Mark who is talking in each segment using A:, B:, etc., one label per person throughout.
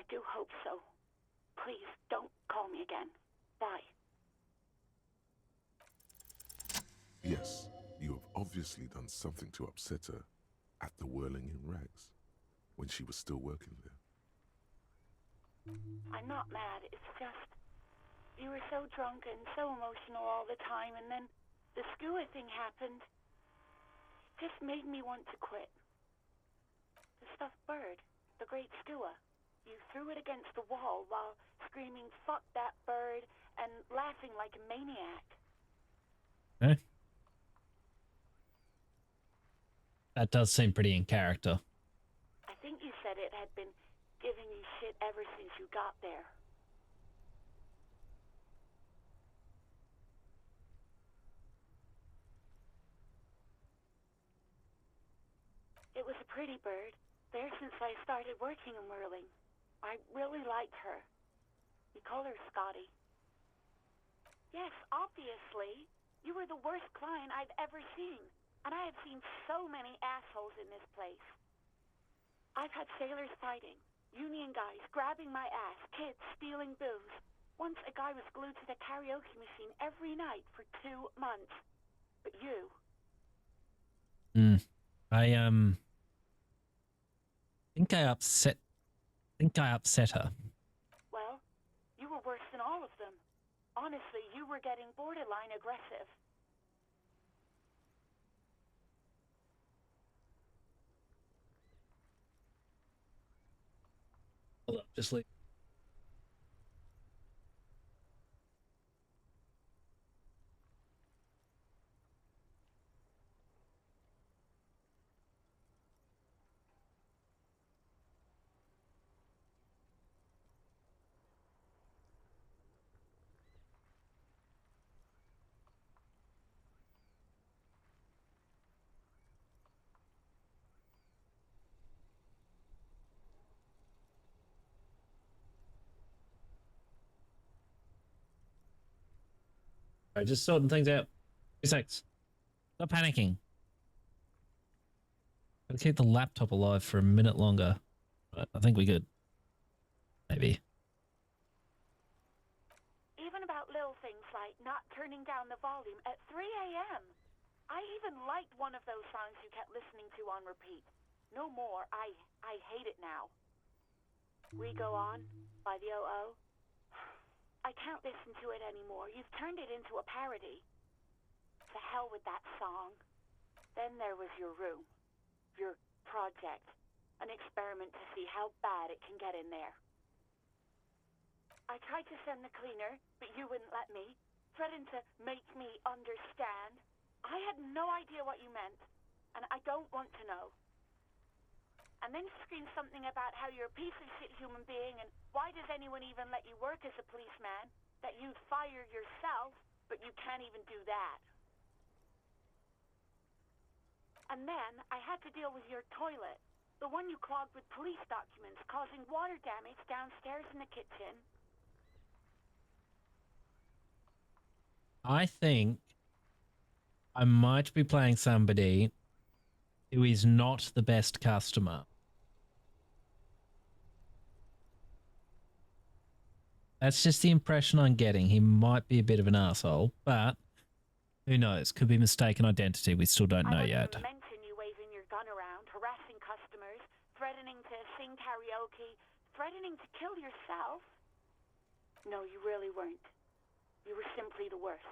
A: do hope so. Please, don't call me again. Bye.
B: Yes, you have obviously done something to upset her at the Whirling in Rags, when she was still working there.
A: I'm not mad, it's just... You were so drunk and so emotional all the time, and then the skua thing happened. It just made me want to quit. The stuffed bird, the great skua. You threw it against the wall while screaming, "Fuck that bird," and laughing like a maniac.
C: Okay. That does seem pretty in character.
A: I think you said it had been giving you shit ever since you got there. It was a pretty bird, there since I started working in whirling. I really liked her. We call her Scotty. Yes, obviously. You were the worst client I've ever seen. And I have seen so many assholes in this place. I've had sailors fighting, union guys grabbing my ass, kids stealing booze. Once a guy was glued to the karaoke machine every night for 2 months. But you...
C: I think I upset her.
A: Well, you were worse than all of them. Honestly, you were getting borderline aggressive.
C: Hold up, just leave. Alright, just sorting things out. 2 seconds. Stop panicking. Gotta keep the laptop alive for a minute longer. But I think we're good. Maybe.
A: Even about little things like not turning down the volume at 3 a.m. I even liked one of those songs you kept listening to on repeat. No more. I hate it now. We Go On by the O.O. I can't listen to it anymore. You've turned it into a parody. To hell with that song. Then there was your room. Your project. An experiment to see how bad it can get in there. I tried to send the cleaner, but you wouldn't let me. Threatened to make me understand. I had no idea what you meant, and I don't want to know. And then you screamed something about how you're a piece of shit human being, and why does anyone even let you work as a policeman? That you'd fire yourself, but you can't even do that. And then I had to deal with your toilet, the one you clogged with police documents, causing water damage downstairs in the kitchen.
C: I think I might be playing somebody who is not the best customer. That's just the impression I'm getting. He might be a bit of an asshole, but who knows? Could be mistaken identity. We still don't know yet.
A: I wouldn't mention you waving your gun around, harassing customers, threatening to sing karaoke, threatening to kill yourself. No, you really weren't. You were simply the worst.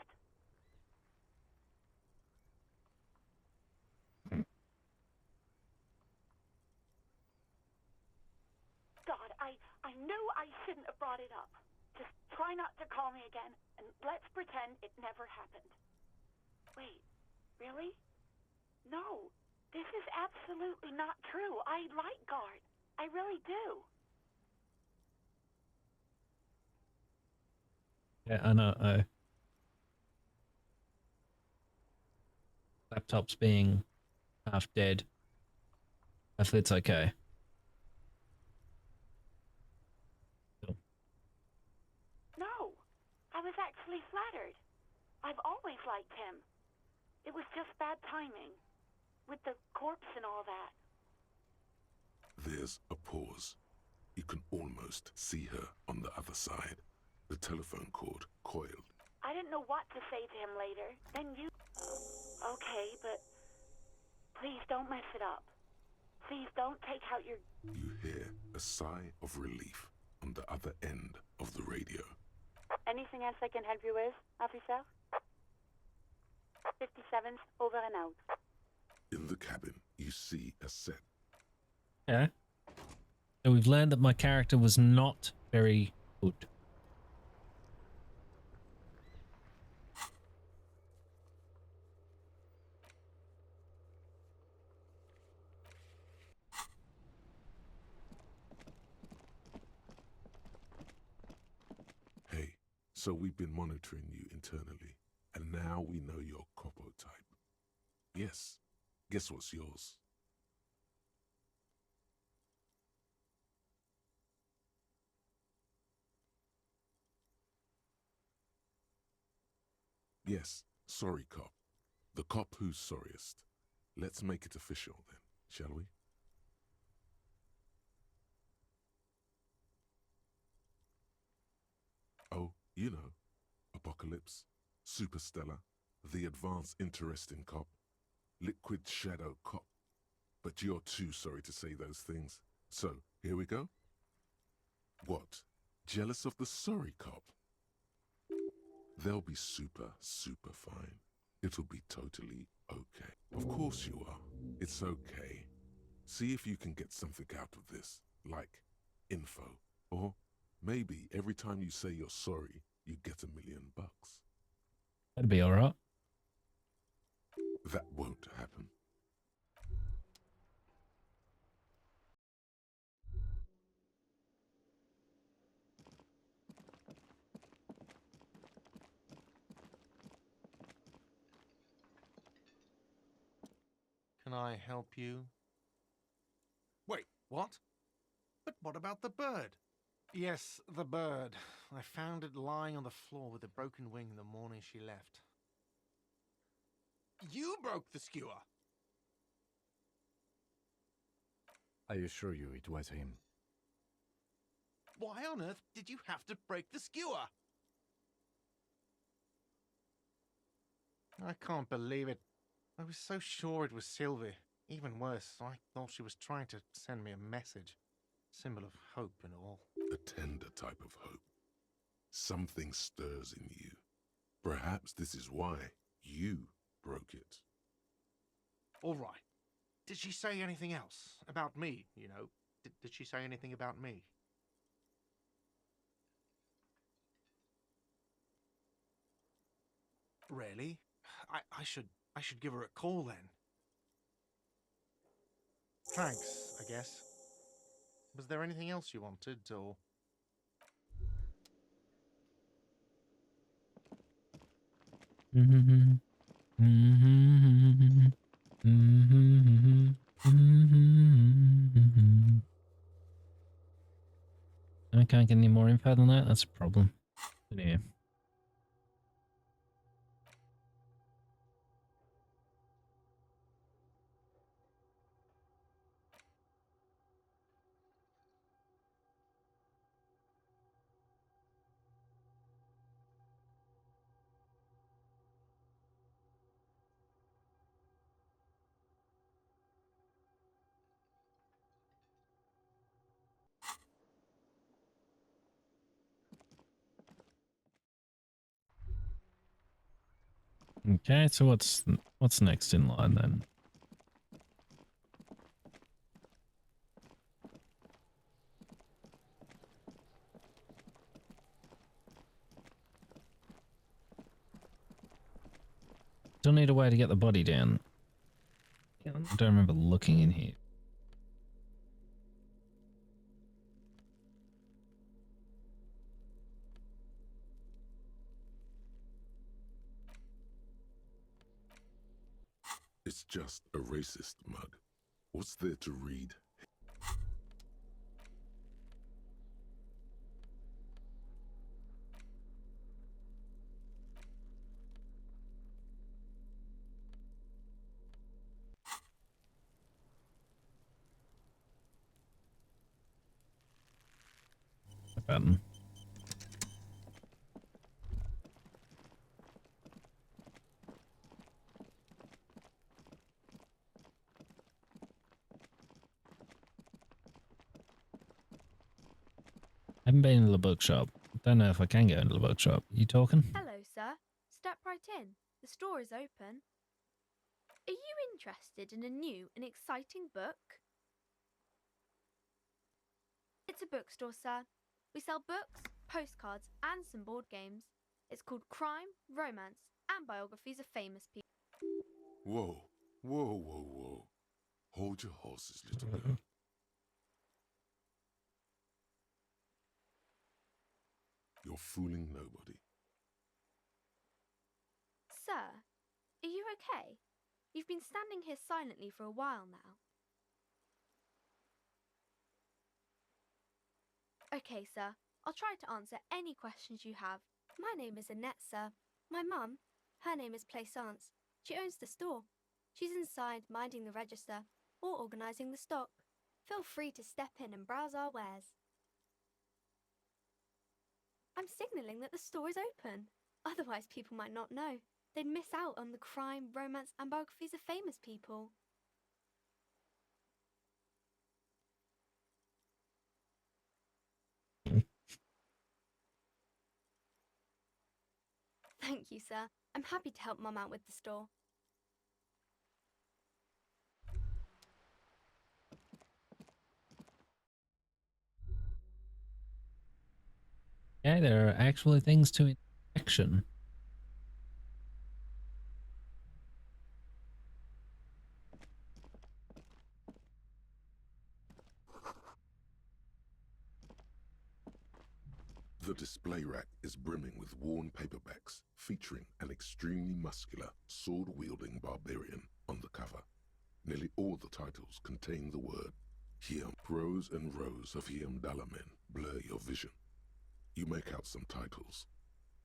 A: God, I knew I shouldn't have brought it up. Just try not to call me again, and let's pretend it never happened. Wait, really? No, this is absolutely not true. I like Guard. I really do.
C: Yeah, I know. Laptop's being half dead. Hopefully it's okay.
A: No, I was actually flattered. I've always liked him. It was just bad timing. With the corpse and all that.
B: There's a pause. You can almost almost see her on the other side, the telephone cord coiled.
A: I didn't know what to say to him later. Then you... Okay, but please don't mess it up. Please don't take out your...
B: You hear a sigh of relief on the other end of the radio.
D: Anything else I can help you with, officer? 57's over and out.
B: In the cabin, you see a set.
C: Yeah. So we've learned that my character was not very good.
B: Hey, so we've been monitoring you internally, and now we know your copo type. Yes, guess what's yours? Yes, sorry cop. The cop who's sorriest. Let's make it official then, shall we? Oh, you know, Apocalypse, Superstellar, the advanced interesting cop, liquid shadow cop. But you're too sorry to say those things. So, here we go. What? Jealous of the sorry cop? They'll be super fine. It'll be totally okay. Of course you are. It's okay. See if you can get something out of this, like info. Or maybe every time you say you're sorry, you get $1 million.
C: That'd be alright.
B: That won't happen.
E: Can I help you? Wait, what? But what about the bird? Yes, the bird. I found it lying on the floor with a broken wing the morning she left. You broke the skewer!
F: I assure you it was him.
E: Why on earth did you have to break the skewer? I can't believe it. I was so sure it was Sylvie. Even worse, I thought she was trying to send me a message. Symbol of hope and all.
B: A tender type of hope. Something stirs in you. Perhaps this is why you broke it.
E: All right. Did she say anything else? About me, you know? Did she say anything about me? Really? I should give her a call then. Thanks, I guess. Was there anything else you wanted, or...?
C: I can't get any more info than that. That's a problem. But yeah. Okay, so what's next in line then? Still need a way to get the body down. I don't remember looking in here.
B: It's just a racist mug. What's there to read?
C: button. I haven't been into the bookshop. Don't know if I can go into the bookshop. You talking?
G: Hello, sir. Step right in. The store is open. Are you interested in a new and exciting book? It's a bookstore, sir. We sell books, postcards, and some board games. It's called Crime, Romance, and Biographies of Famous People.
B: Whoa, whoa, whoa, whoa. Hold your horses, little girl. You're fooling nobody.
G: Sir, are you okay? You've been standing here silently for a while now. Okay, sir. I'll try to answer any questions you have. My name is Annette, sir. My mum, her name is Plaisance. She owns the store. She's inside minding the register or organising the stock. Feel free to step in and browse our wares. I'm signalling that the store is open. Otherwise, people might not know. They'd miss out on the crime, romance, and biographies of famous people. Thank you, sir. I'm happy to help Mum out with the store.
C: Okay, there are actually things to action.
B: The display rack is brimming with worn paperbacks featuring an extremely muscular, sword-wielding barbarian on the cover. Nearly all the titles contain the word Hiam. Rows and rows of Hiamdala men blur your vision. You make out some titles.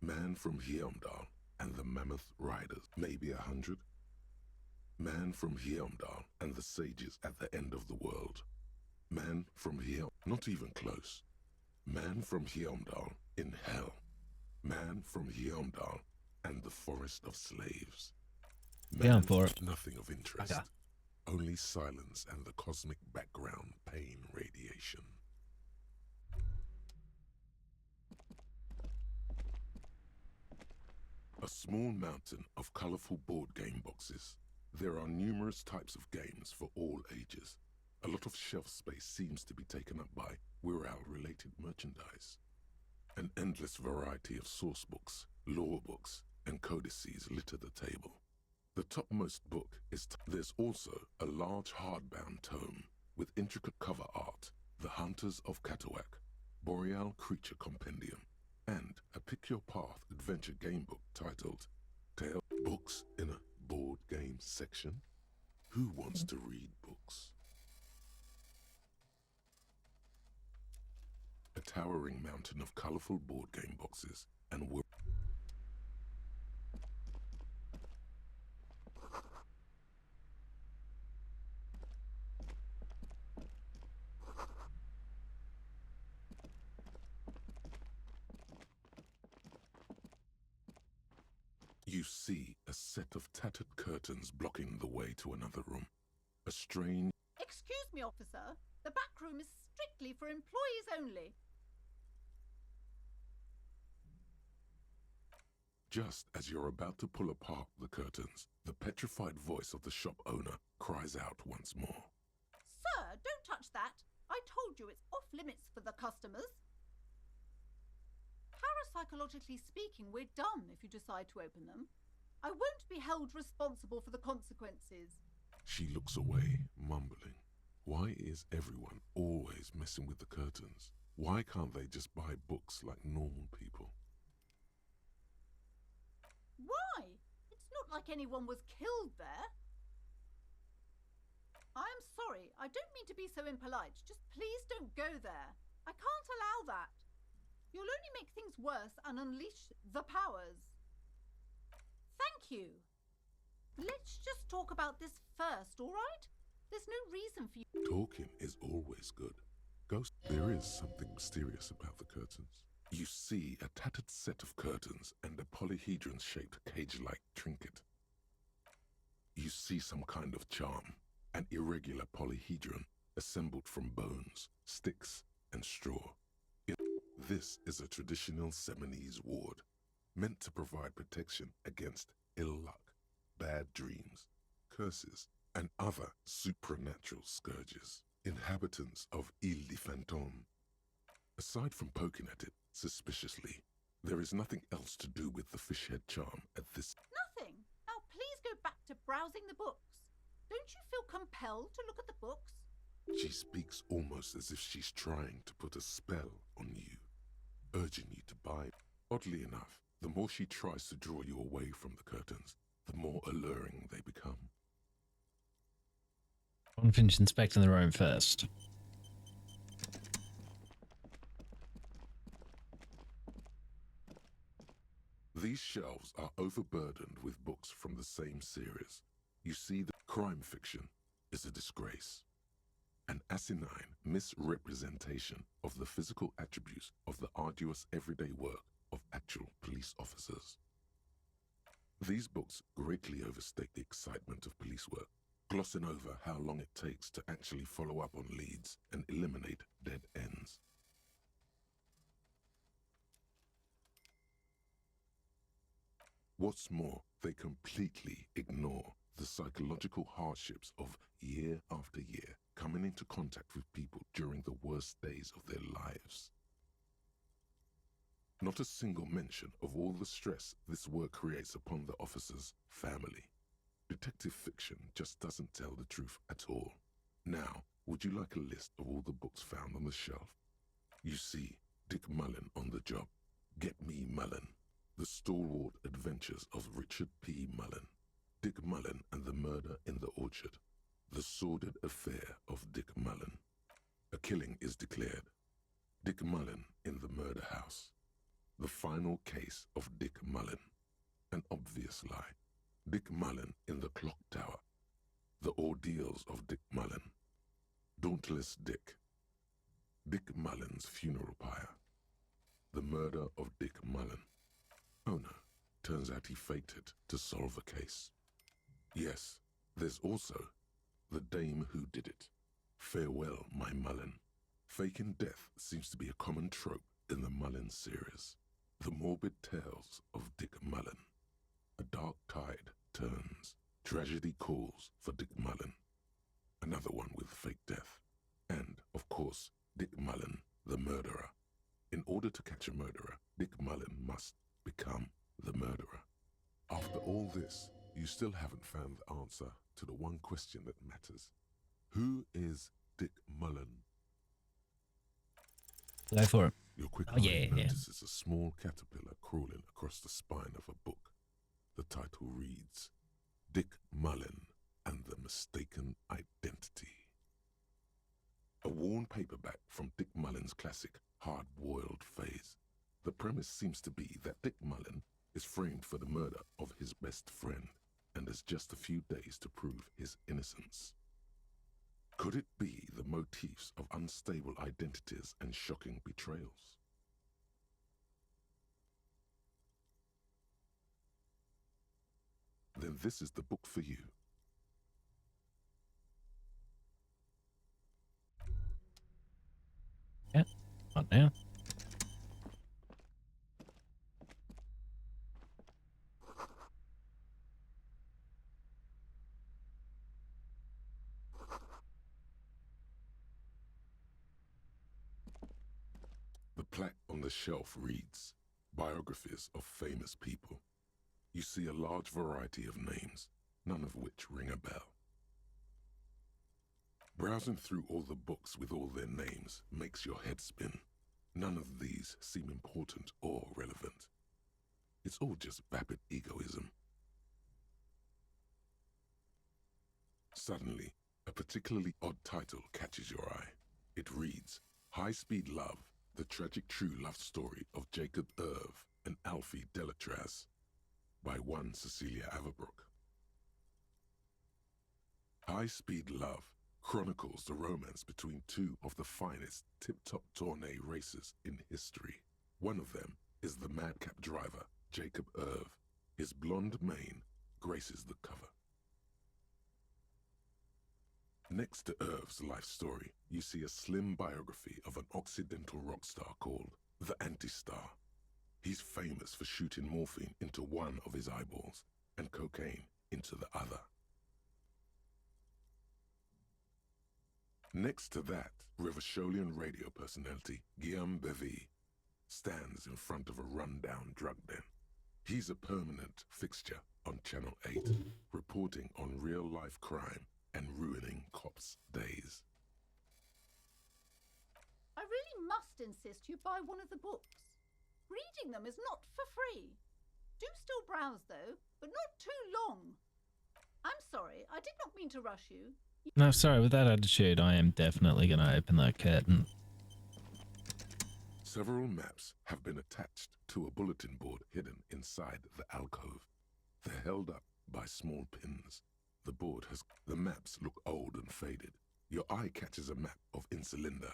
B: Man from Hiamdal and the Mammoth Riders, maybe 100. Man from Hiamdal and the Sages at the End of the World. Man from Hiam, not even close. Man from Hiamdal in Hell. Man from Hiamdal and the Forest of Slaves.
C: Yeah,
B: Man
C: for it.
B: nothing of interest.
C: Okay.
B: Only silence and the cosmic background pain radiation. A small mountain of colorful board game boxes. There are numerous types of games for all ages. A lot of shelf space seems to be taken up by Wirral-related merchandise. An endless variety of source books, lore books, and codices litter the table. The topmost book is there's also a large hardbound tome with intricate cover art, The Hunters of Katawak, Boreal Creature Compendium, and a Pick Your Path adventure game book titled Tale Books in a Board Game Section. Who wants to read books? A towering mountain of colorful board game boxes and you see a set of tattered curtains blocking the way to another room. A strange...
H: Excuse me, officer. The back room is strictly for employees only.
B: Just as you're about to pull apart the curtains, the petrified voice of the shop owner cries out once more.
H: Sir, don't touch that. I told you it's off limits for the customers. Parapsychologically speaking, we're done if you decide to open them. I won't be held responsible for the consequences.
B: She looks away, mumbling. Why is everyone always messing with the curtains? Why can't they just buy books like normal people?
H: Why? It's not like anyone was killed there. I'm sorry, I don't mean to be so impolite. Just please don't go there. I can't allow that. You'll only make things worse and unleash the powers. Thank you. Let's just talk about this first, all right? There's no reason for you...
B: Talking is always good. Ghost, there is something mysterious about the curtains. You see a tattered set of curtains and a polyhedron-shaped cage-like trinket. You see some kind of charm, an irregular polyhedron assembled from bones, sticks, and straw. This is a traditional Seminese ward, meant to provide protection against ill luck, bad dreams, curses, and other supernatural scourges. Inhabitants of Ile de Fantôme. Aside from poking at it suspiciously, there is nothing else to do with the fish head charm at this.
H: Nothing. Now please go back to browsing the books. Don't you feel compelled to look at the books?
B: She speaks almost as if she's trying to put a spell on you, urging you to buy. Oddly enough, the more she tries to draw you away from the curtains, the more alluring they become.
C: I want to finish inspecting the room first.
B: These shelves are overburdened with books from the same series. You see, the crime fiction is a disgrace, an asinine misrepresentation of the physical attributes of the arduous everyday work of actual police officers. These books greatly overstate the excitement of police work, glossing over how long it takes to actually follow up on leads and eliminate dead ends. What's more, they completely ignore the psychological hardships of year after year coming into contact with people during the worst days of their lives. Not a single mention of all the stress this work creates upon the officer's family. Detective fiction just doesn't tell the truth at all. Now, would you like a list of all the books found on the shelf? You see Dick Mullen on the job. Get Me Mullen. The Stalwart Adventures of Richard P. Mullen. Dick Mullen and the Murder in the Orchard. The Sordid Affair of Dick Mullen. A killing is declared. Dick Mullen in the Murder House. The Final Case of Dick Mullen. An Obvious Lie. Dick Mullen in the Clock Tower. The Ordeals of Dick Mullen. Dauntless Dick. Dick Mullen's Funeral Pyre. The Murder of Dick Mullen. Oh no, turns out he faked it to solve a case. Yes, there's also The Dame Who Did It. Farewell, My Mullen. Faking death seems to be a common trope in the Mullen series. The morbid tales of Dick Mullen. A dark tide turns. Tragedy calls for Dick Mullen. Another one with fake death. And, of course, Dick Mullen, the murderer. In order to catch a murderer, Dick Mullen must become the murderer. After all this, you still haven't found the answer to the one question that matters. Who is Dick Mullen?
C: Go for it.
B: Your quick
C: Oh,
B: eye
C: yeah.
B: notices a small caterpillar crawling across the spine of a book. The title reads, Dick Mullen and the Mistaken Identity. A worn paperback from Dick Mullen's classic Hard-Boiled Phase. The premise seems to be that Dick Mullen is framed for the murder of his best friend and has just a few days to prove his innocence. Could it be the motifs of unstable identities and shocking betrayals? Then this is the book for you.
C: Yeah, not now.
B: The plaque on the shelf reads, Biographies of Famous People. You see a large variety of names, none of which ring a bell. Browsing through all the books with all their names makes your head spin. None of these seem important or relevant. It's all just vapid egoism. Suddenly, a particularly odd title catches your eye. It reads, High Speed Love, the tragic true love story of Jacob Irv and Alfie Delatraz, by one Cecilia Averbrook. High Speed Love chronicles the romance between two of the finest tip-top tourney racers in history. One of them is the madcap driver, Jacob Irv. His blonde mane graces the cover. Next to Irv's life story, you see a slim biography of an Occidental rock star called the Anti-Star. He's famous for shooting morphine into one of his eyeballs and cocaine into the other. Next to that, Revacholian radio personality Guillaume Bevy stands in front of a rundown drug den. He's a permanent fixture on Channel 8, reporting on real-life crime and ruining cops' days.
H: I really must insist you buy one of the books. Reading them is not for free. Do still browse, though, but not too long. I'm sorry, I did not mean to rush you.
C: No, sorry, with that attitude, I am definitely going to open that curtain.
B: Several maps have been attached to a bulletin board hidden inside the alcove. They're held up by small pins. The maps look old and faded. Your eye catches a map of Insulinda,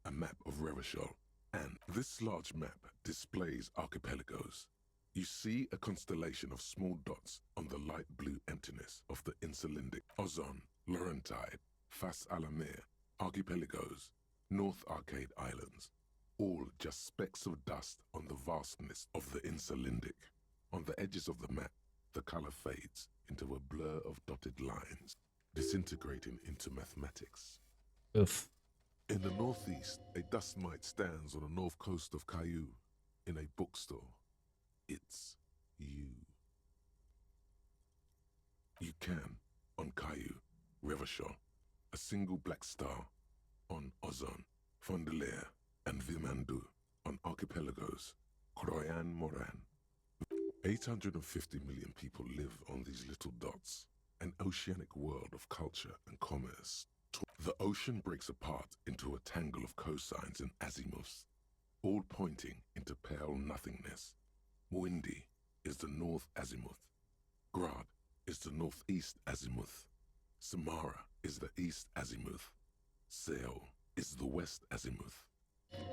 B: a map of Revachol, and this large map displays archipelagos. You see a constellation of small dots on the light blue emptiness of the Insulindic, Ozon, Laurentide, Fas Alamir, archipelagos, North Arcade Islands, all just specks of dust on the vastness of the Insulindic. On the edges of the map, the color fades into a blur of dotted lines, disintegrating into mathematics.
C: Oof.
B: In the northeast, a dust mite stands on the north coast of Caillou in a bookstore. It's you. You can, on Caillou, Revachol, a single black star, on Ozon, Fondelier, and Vimandu, on archipelagos, Croyan Moran. 850 million people live on these little dots, an oceanic world of culture and commerce. The ocean breaks apart into a tangle of cosines and azimuths, all pointing into pale nothingness. Windy is the north azimuth. Grad is the northeast azimuth. Samara is the east azimuth. Seol is the west azimuth.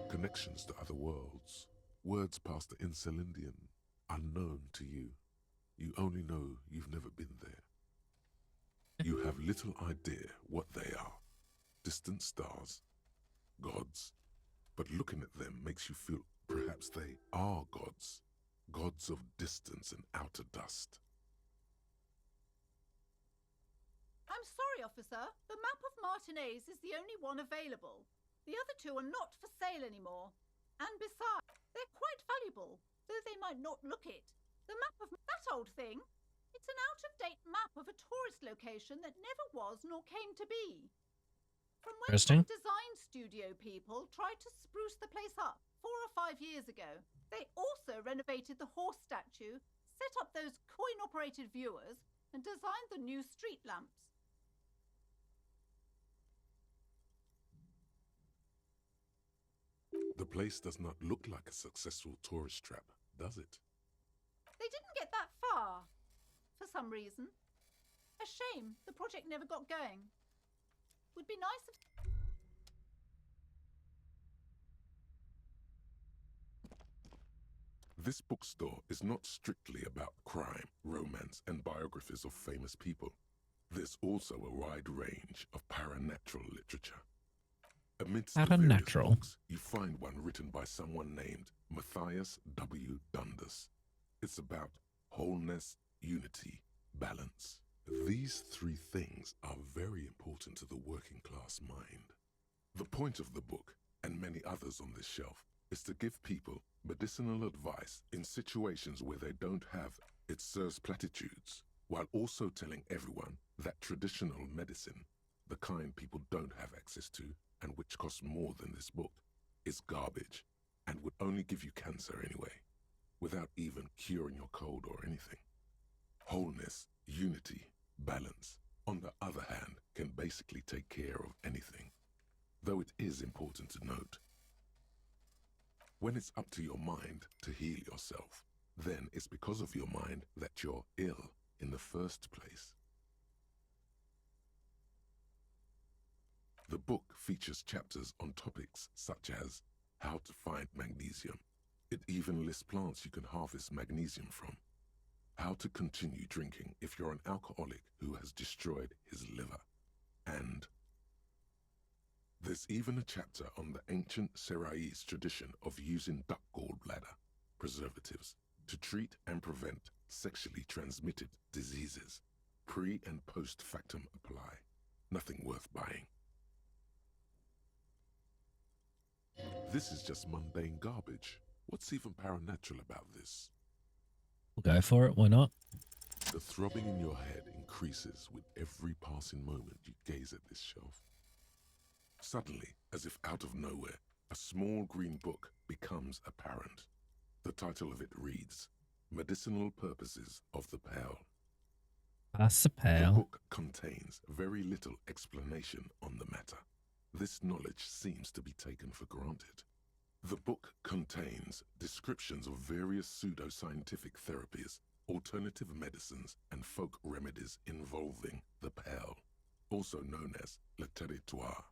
B: Connections to other worlds. Words past the Insulindian, unknown to you. You only know you've never been there. You have little idea what they are. Distant stars, gods. But looking at them makes you feel perhaps they are gods. Gods of distance and outer dust.
H: I'm sorry, officer. The map of Martinez is the only one available. The other two are not for sale anymore. And besides, they're quite valuable, though they might not look it. The map of that old thing, it's an out-of-date map of a tourist location that never was nor came to be. From when
C: Interesting.
H: some design studio people tried to spruce the place up 4 or 5 years ago. They also renovated the horse statue, set up those coin-operated viewers, and designed the new street lamps.
B: The place does not look like a successful tourist trap, does it?
H: They didn't get that far, for some reason. A shame the project never got going. Would be nice if...
B: This bookstore is not strictly about crime, romance, and biographies of famous people. There's also a wide range of paranatural literature. Amidst the various
C: Paranatural?
B: books, you find one written by someone named Matthias W. Dundas. It's about wholeness, unity, balance. These three things are very important to the working class mind. The point of the book, and many others on this shelf, is to give people medicinal advice in situations where they don't have. It serves platitudes, while also telling everyone that traditional medicine, the kind people don't have access to and which costs more than this book, is garbage and would only give you cancer anyway, without even curing your cold or anything. Wholeness, unity, balance, on the other hand, can basically take care of anything, though it is important to note. When it's up to your mind to heal yourself, then it's because of your mind that you're ill in the first place. The book features chapters on topics such as how to find magnesium. It even lists plants you can harvest magnesium from. How to continue drinking if you're an alcoholic who has destroyed his liver. And there's even a chapter on the ancient Seraïs tradition of using duck gallbladder preservatives to treat and prevent sexually transmitted diseases. Pre and post factum apply. Nothing worth buying. This is just mundane garbage. What's even paranatural about this?
C: We'll go for it. Why not?
B: The throbbing in your head increases with every passing moment you gaze at this shelf. Suddenly, as if out of nowhere, a small green book becomes apparent. The title of it reads, Medicinal Purposes of the Pale.
C: Pass the
B: The
C: pale.
B: book contains very little explanation on the matter. This knowledge seems to be taken for granted. The book contains descriptions of various pseudoscientific therapies, alternative medicines, and folk remedies involving the pale, also known as le territoire.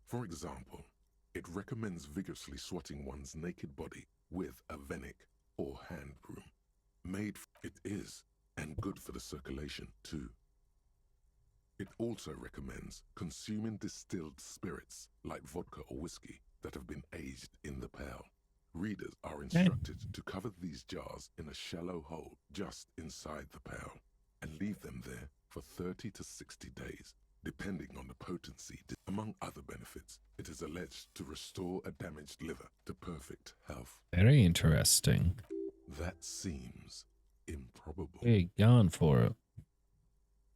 B: For example, it recommends vigorously swatting one's naked body with a venic or hand broom. It is, and good for the circulation too. It also recommends consuming distilled spirits like vodka or whiskey that have been aged in the pale. Readers are instructed to cover these jars in a shallow hole just inside the pale and leave them there for 30 to 60 days, depending on the potency. Among other benefits, it is alleged to restore a damaged liver to perfect health.
C: Very interesting.
B: That seems improbable.
C: We're going for it.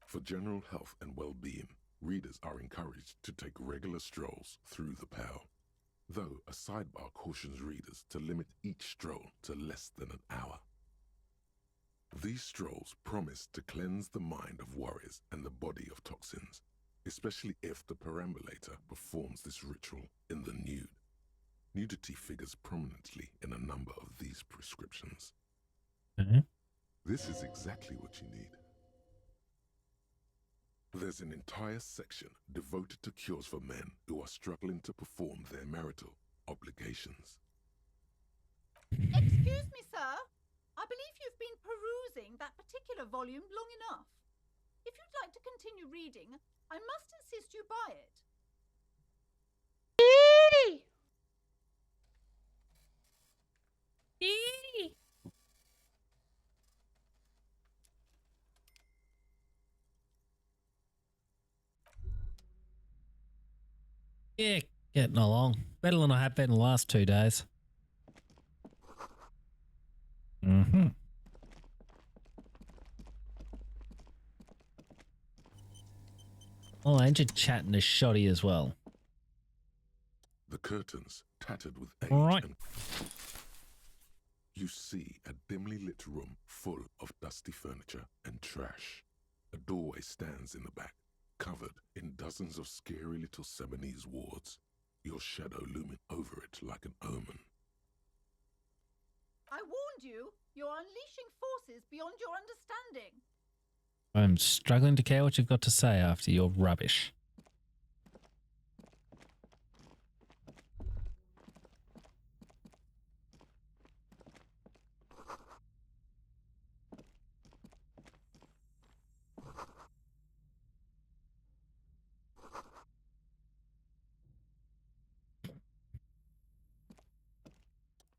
B: For general health and well-being, readers are encouraged to take regular strolls through the pale, though a sidebar cautions readers to limit each stroll to less than an hour. These strolls promise to cleanse the mind of worries and the body of toxins, especially if the perambulator performs this ritual in the nude. Nudity figures prominently in a number of these prescriptions. This is exactly what you need. There's an entire section devoted to cures for men who are struggling to perform their marital obligations.
H: Excuse me, sir. I believe you've been perusing that particular volume long enough. If you'd like to continue reading, I must insist you buy it.
C: Yeah, getting along. Better than I have been the last 2 days. Oh, and you're chatting to Shoddy as well.
B: The curtains tattered with age
C: Right.
B: and you see a dimly lit room full of dusty furniture and trash. A doorway stands in the back, covered in dozens of scary little Seminese wards, your shadow looming over it like an omen.
H: I warned you. You're unleashing forces beyond your understanding.
C: I'm struggling to care what you've got to say after your rubbish.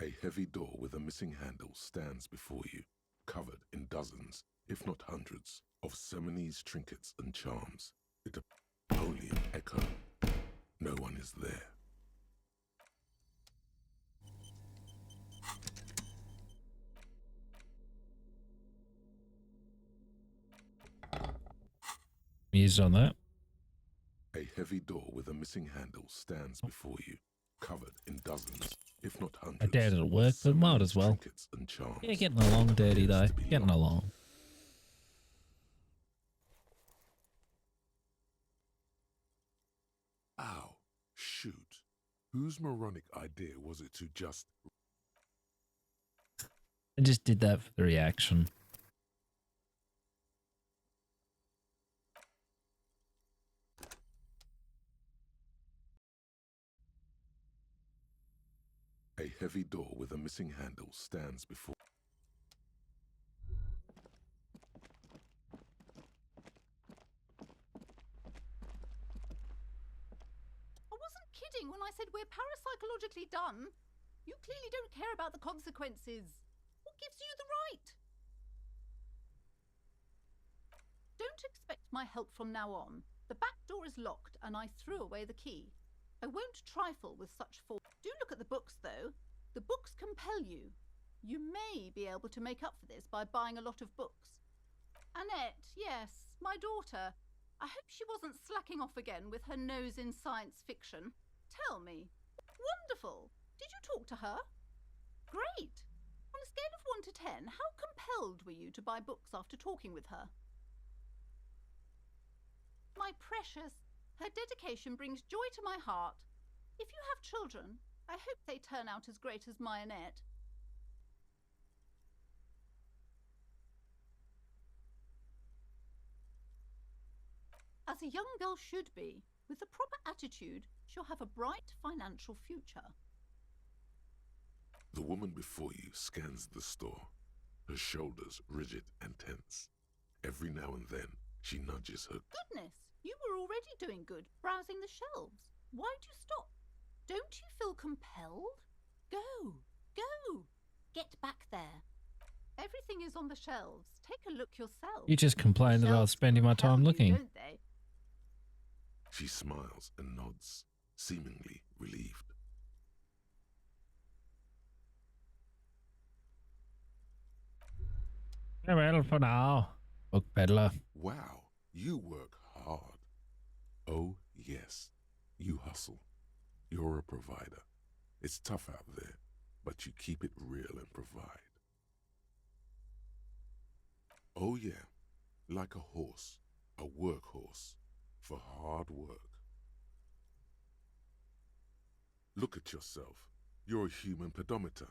B: A heavy door with a missing handle stands before you, covered in dozens, if not hundreds, of Seminese trinkets and charms. It is only an echo. No one is there.
C: Mused on that.
B: A heavy door with a missing handle stands before you, covered in dozens, if not hundreds.
C: I doubt it'll
B: of
C: work, but might
B: Seminese
C: as well.
B: trinkets and charms.
C: Yeah, getting along dirty though.
B: Appears to be
C: Getting
B: locked.
C: along.
B: Ow, shoot. Whose moronic idea was it to just...
C: I just did that for the reaction.
B: heavy door with a missing handle stands before.
H: I wasn't kidding when I said we're parapsychologically done. You clearly don't care about the consequences. What gives you the right? Don't expect my help from now on. The back door is locked and I threw away the key. I won't trifle with such force. Do look at the books, though. The books compel you. You may be able to make up for this by buying a lot of books. Annette, yes, my daughter. I hope she wasn't slacking off again with her nose in science fiction. Tell me. Wonderful. Did you talk to her? Great. On a scale of 1 to 10, how compelled were you to buy books after talking with her? My precious, her dedication brings joy to my heart. If you have children, I hope they turn out as great as my Annette. As a young girl should be, with the proper attitude, she'll have a bright financial future.
B: The woman before you scans the store, her shoulders rigid and tense. Every now and then, she nudges her.
H: Goodness, you were already doing good, browsing the shelves. Why'd you stop? Don't you feel compelled? Go, go, get back there. Everything is on the shelves. Take a look yourself.
C: You just complained that I was spending my time looking.
H: Don't they?
B: She smiles and nods, seemingly relieved.
C: Farewell for now, book peddler.
B: Wow, you work hard. Oh, yes, you hustle. You're a provider. It's tough out there, but you keep it real and provide. Oh, yeah, like a horse, a workhorse for hard work. Look at yourself. You're a human pedometer.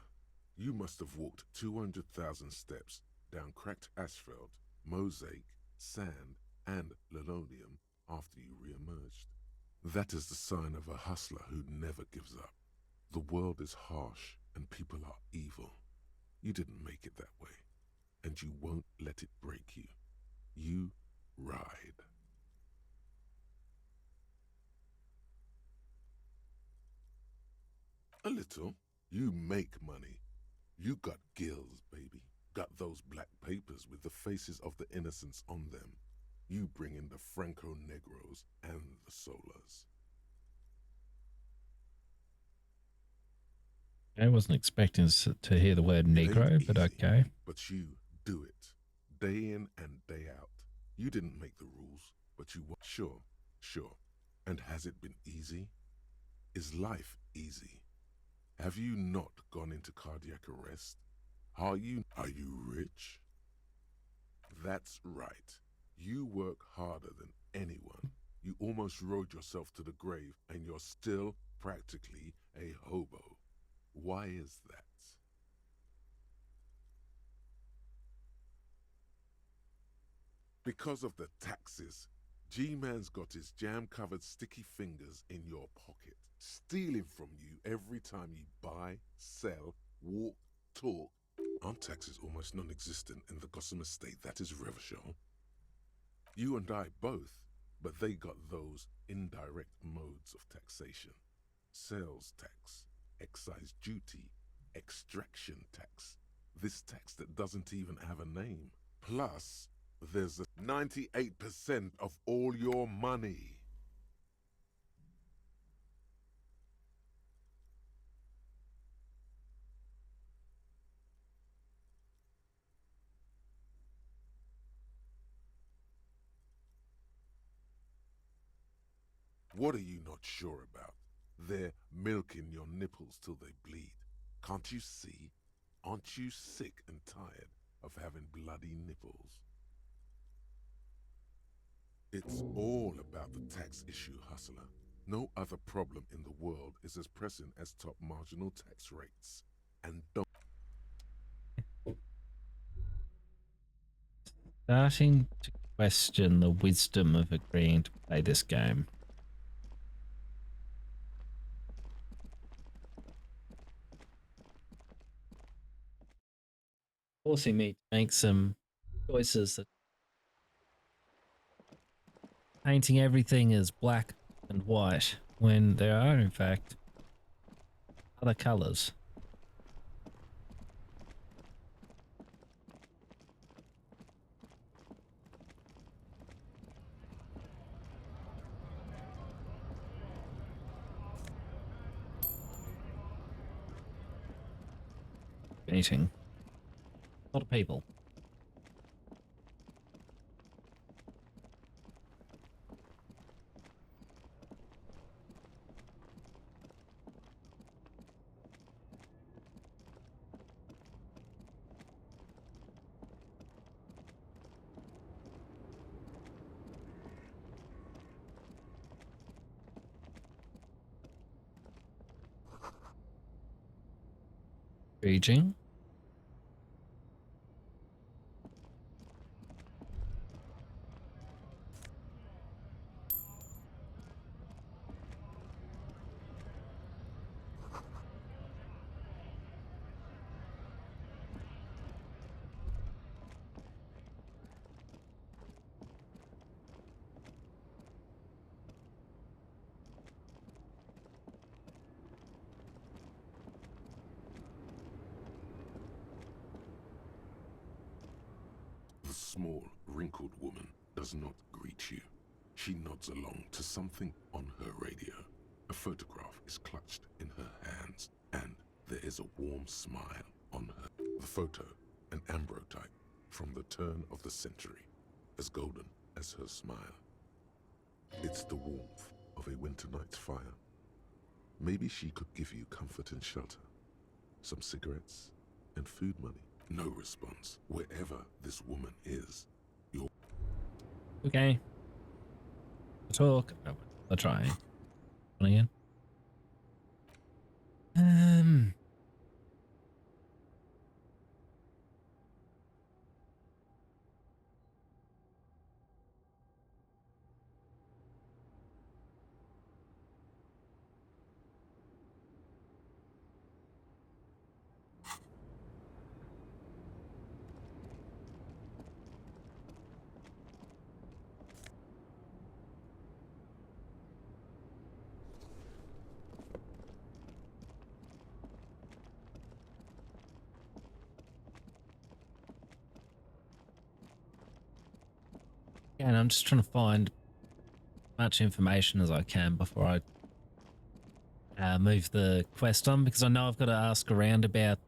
B: You must have walked 200,000 steps down cracked asphalt, mosaic, sand, and linoleum after you re-emerged. That is the sign of a hustler who never gives up. The world is harsh and people are evil. You didn't make it that way, and you won't let it break you. You ride. A little. You make money. You got gills, baby. Got those black papers with the faces of the innocents on them. You bring in the Franco Negros and the Solas.
C: I wasn't expecting to hear the word Negro, but okay.
B: But you do it. Day in and day out. You didn't make the rules, but you were. Sure, sure. And has it been easy? Is life easy? Have you not gone into cardiac arrest? Are you rich? That's right. You work harder than anyone. You almost rode yourself to the grave and you're still practically a hobo. Why is that? Because of the taxes. G-Man's got his jam-covered sticky fingers in your pocket, stealing from you every time you buy, sell, walk, talk. Aren't taxes almost non-existent in the Gotham estate that is Revachol? You and I both, but they got those indirect modes of taxation. Sales tax, excise duty, extraction tax, this tax that doesn't even have a name. Plus, there's a 98% of all your money. What are you not sure about? They're milking your nipples till they bleed. Can't you see? Aren't you sick and tired of having bloody nipples? It's all about the tax issue, hustler. No other problem in the world is as pressing as top marginal tax rates. And don't...
C: Starting to question the wisdom of agreeing to play this game. forcing me to make some choices that painting everything as black and white when there are in fact other colors. Meeting. A lot of people. Raging.
B: The small, wrinkled woman does not greet you. She nods along to something on her radio. A photograph is clutched in her hands, and there is a warm smile on her. The photo, an ambrotype from the turn of the century, as golden as her smile. It's the warmth of a winter night's fire. Maybe she could give you comfort and shelter, some cigarettes, and food money. No response. Wherever this woman is, you're...
C: Okay. Talk. Oh, I'll try. Again. Yeah, and I'm just trying to find much information as I can before I move the quest on, because I know I've got to ask around about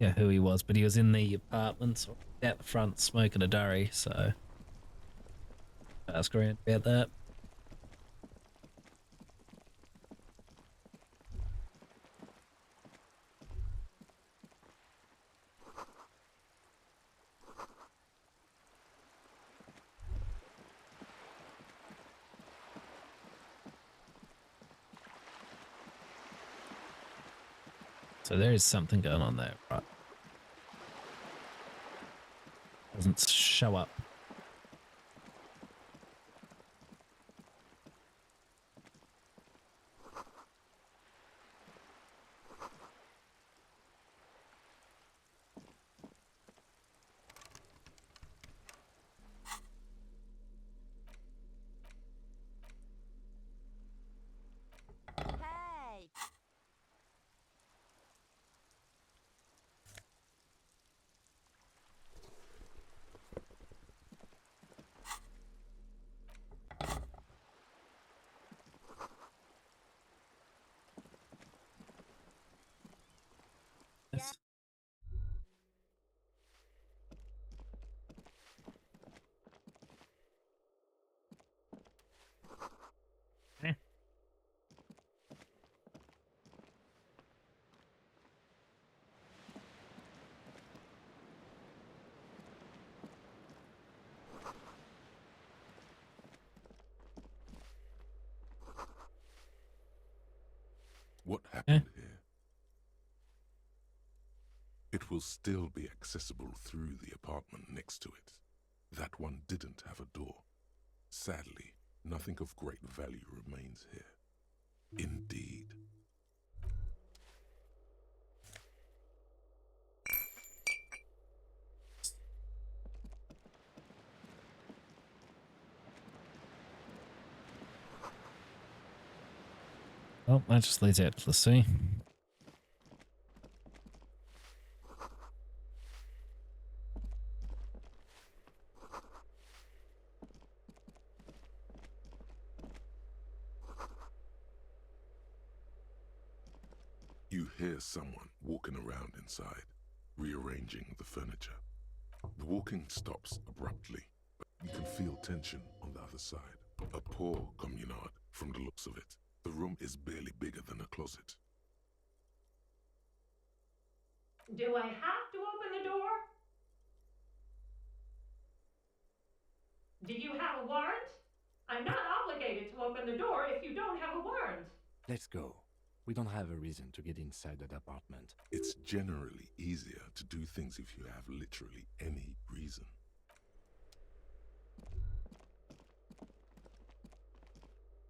C: yeah, who he was, but he was in the apartments or out the front smoking a durry, so ask around about that. So there is something going on there, right? Doesn't show up.
I: Hey!
C: Yes. Eh.
B: What happened here? It will still be accessible through the apartment next to it. That one didn't have a door. Sadly, nothing of great value remains here. Indeed.
C: Oh, that just leads out to the sea.
B: You hear someone walking around inside, rearranging the furniture. The walking stops abruptly, but you can feel tension on the other side. A poor communard from the looks of it. The room is barely bigger than a closet.
I: Do I have to open the door? Do you have a warrant? I'm not obligated to open the door if you don't have a warrant.
F: Let's go. We don't have a reason to get inside that apartment.
B: It's generally easier to do things if you have literally any reason.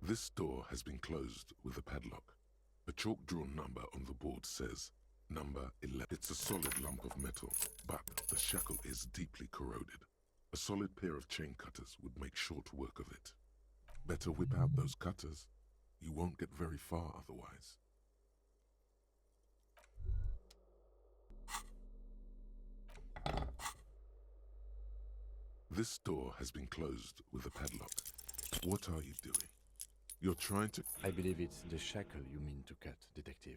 B: This door has been closed with a padlock. A chalk-drawn number on the board says number 11. It's a solid lump of metal, but the shackle is deeply corroded. A solid pair of chain cutters would make short work of it. Better whip out those cutters. You won't get very far otherwise. This door has been closed with a padlock. What are you doing? You're trying to...
F: I believe it's the shackle you mean to cut, Detective.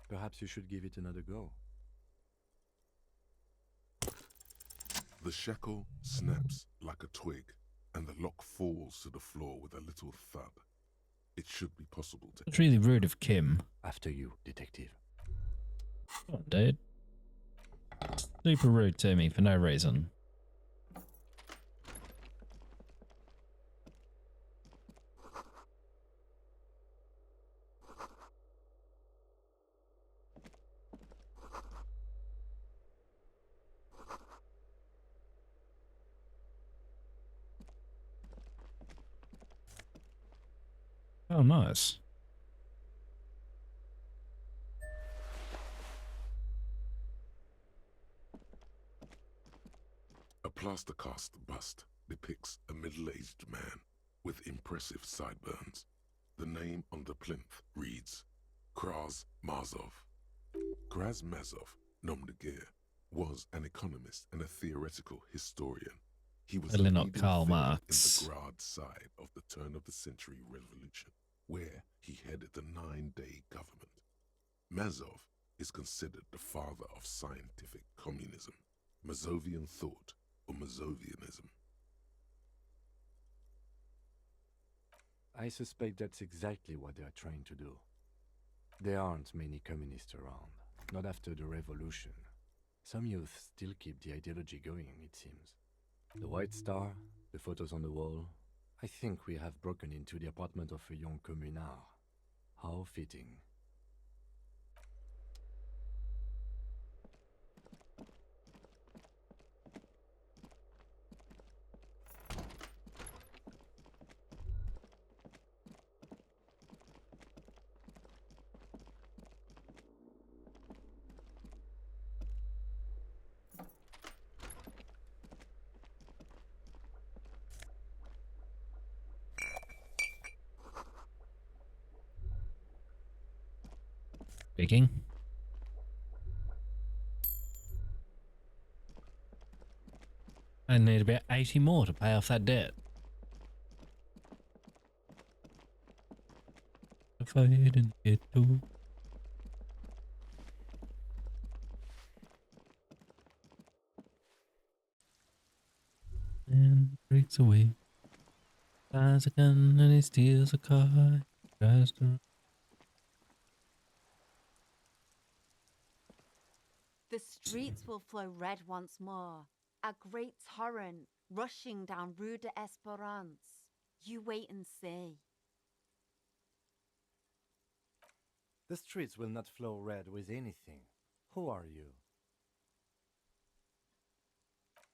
F: Perhaps you should give it another go.
B: The shackle snaps like a twig, and the lock falls to the floor with a little thud. It should be possible to...
C: It's really rude of Kim.
F: After you, Detective.
C: Come on, dude. Super rude to me for no reason. Oh, nice.
B: A plaster cast bust depicts a middle-aged man with impressive sideburns. The name on the plinth reads Kraz Mazov. Kraz Mazov, nom de guerre, was an economist and a theoretical historian. He was
C: Certainly
B: a
C: not
B: leading
C: Karl
B: figure
C: Marx.
B: in the Grad side of the turn-of-the-century revolution, where he headed the 9-day government. Mazov is considered the father of scientific communism, Mazovian thought, or Mazovianism.
F: I suspect that's exactly what they are trying to do. There aren't many communists around, not after the revolution. Some youth still keep the ideology going, it seems. The White Star, the photos on the wall. I think we have broken into the apartment of a young communard. How fitting.
C: Speaking. I need about 80 more to pay off that debt. If I didn't get to... And breaks away. Buys a gun and he steals a car. Tries to...
J: The streets will flow red once more. A great torrent rushing down Rue d'Esperance. You wait and see.
F: The streets will not flow red with anything. Who are you?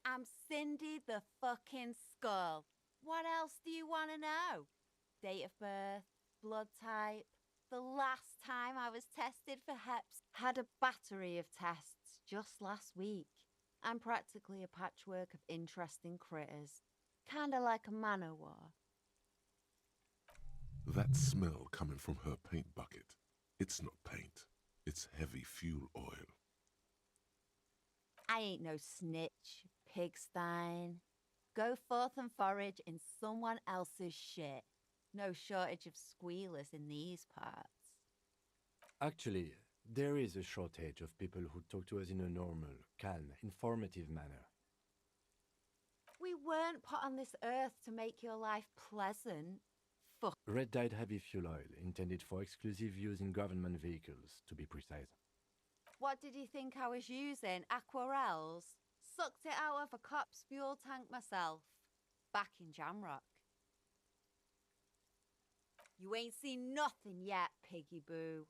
J: I'm Cindy the fucking Skull. What else do you want to know? Date of birth, blood type. The last time I was tested for Heps, had a battery of tests just last week. I'm practically a patchwork of interesting critters. Kinda like a man-o'-war.
B: That smell coming from her paint bucket. It's not paint. It's heavy fuel oil.
J: I ain't no snitch, pigstein. Go forth and forage in someone else's shit. No shortage of squealers in these parts.
F: Actually, there is a shortage of people who talk to us in a normal, calm, informative manner.
J: We weren't put on this earth to make your life pleasant. Fuck.
F: Red-dyed heavy fuel oil, intended for exclusive use in government vehicles, to be precise.
J: What did you think I was using? Aquarels? Sucked it out of a cop's fuel tank myself. Back in Jamrock. You ain't seen nothing yet, piggy boo.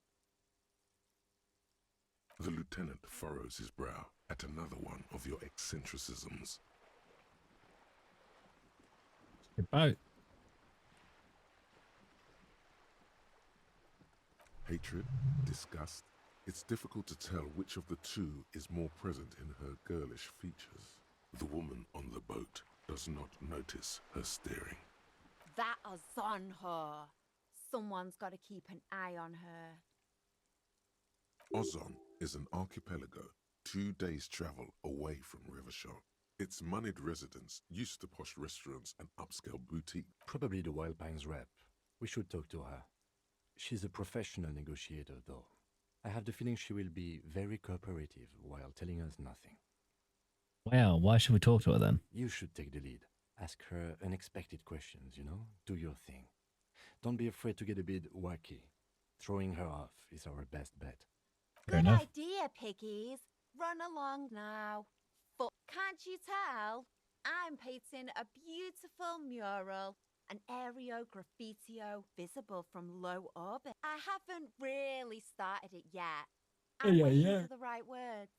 B: The lieutenant furrows his brow at another one of your eccentricisms.
C: Your boat.
B: Hatred, disgust. It's difficult to tell which of the two is more present in her girlish features. The woman on the boat does not notice her staring.
J: That is on her. Someone's got to keep an eye on her.
B: Ozon is an archipelago 2 days' travel away from Rivershore. Its moneyed residents used to posh restaurants and upscale boutique.
F: Probably the Wild Pines rep. We should talk to her. She's a professional negotiator, though. I have the feeling she will be very cooperative while telling us nothing.
C: Wow, why should we talk to her then?
F: You should take the lead. Ask her unexpected questions, you know? Do your thing. Don't be afraid to get a bit wacky. Throwing her off is our best bet.
C: Fair
J: Good
C: enough.
J: idea, piggies. Run along now. Can't you tell? I'm painting a beautiful mural, an aereo graffitio visible from low orbit. I haven't really started it yet. I'm waiting for the right words.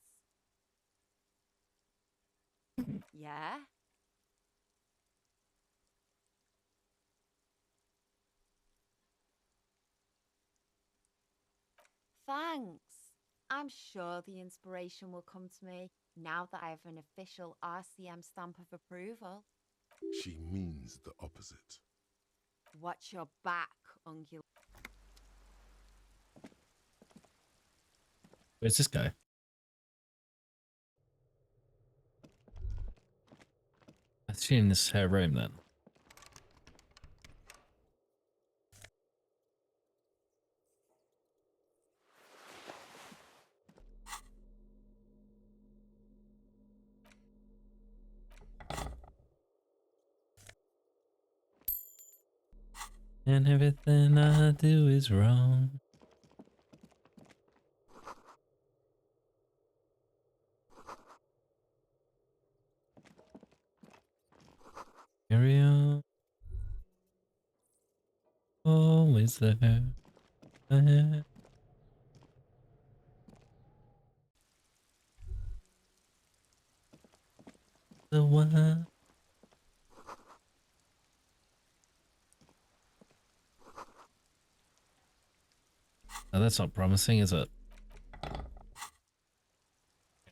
J: Yeah? Thanks. I'm sure the inspiration will come to me now that I have an official RCM stamp of approval.
B: She means the opposite.
J: Watch your back, ungulate.
C: Where's this guy? I assume this is her room then. And everything I do is wrong. Carry on. Always there. The one. Now that's not promising, is it?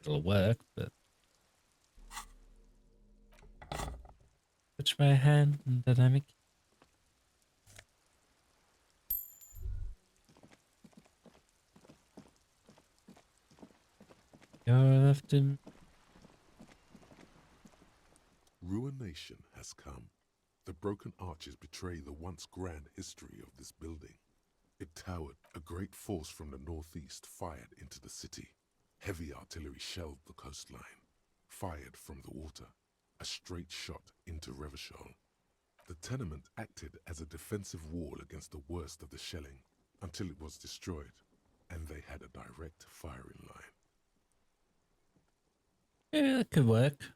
C: It'll work, but touch my hand and dynamic. You're left in.
B: Ruination has come. The broken arches betray the once grand history of this building. It towered, a great force from the northeast fired into the city. Heavy artillery shelled the coastline. Fired from the water, a straight shot into Revachol. The tenement acted as a defensive wall against the worst of the shelling until it was destroyed, and they had a direct firing line.
C: Yeah, that could work.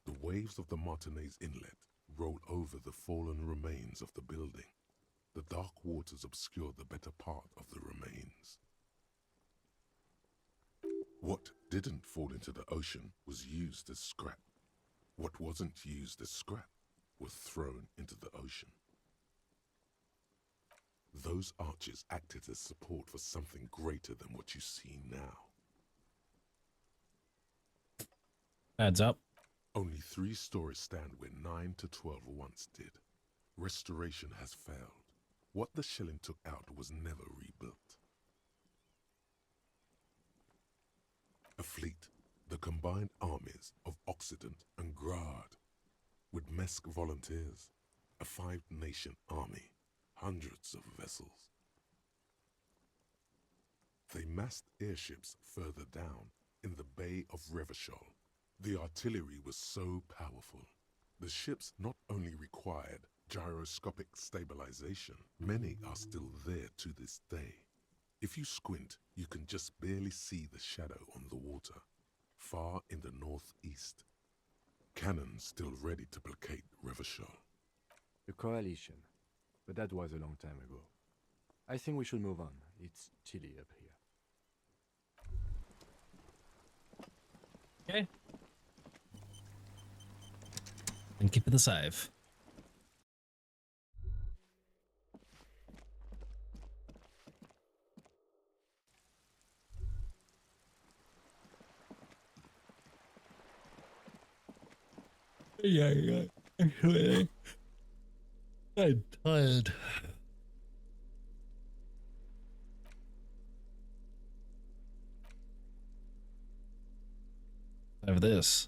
B: The waves of the Martinez Inlet roll over the fallen remains of the building. The dark waters obscure the better part of the remains. What didn't fall into the ocean was used as scrap. What wasn't used as scrap was thrown into the ocean. Those arches acted as support for something greater than what you see now.
C: Adds up.
B: Only 3 stories stand where 9 to 12 once did. Restoration has failed. What the shelling took out was never rebuilt. A fleet, the combined armies of Occident and Grad, with Mesk volunteers, a 5-nation army, hundreds of vessels. They massed airships further down in the Bay of Revachol. The artillery was so powerful. The ships not only required gyroscopic stabilization, many are still there to this day. If you squint, you can just barely see the shadow on the water, far in the northeast. Cannon still ready to placate Revachol.
F: The coalition. But that was a long time ago. I think we should move on. It's chilly up here.
C: Okay. Thank you for the save. Yeah. Actually, I'm tired. Over this.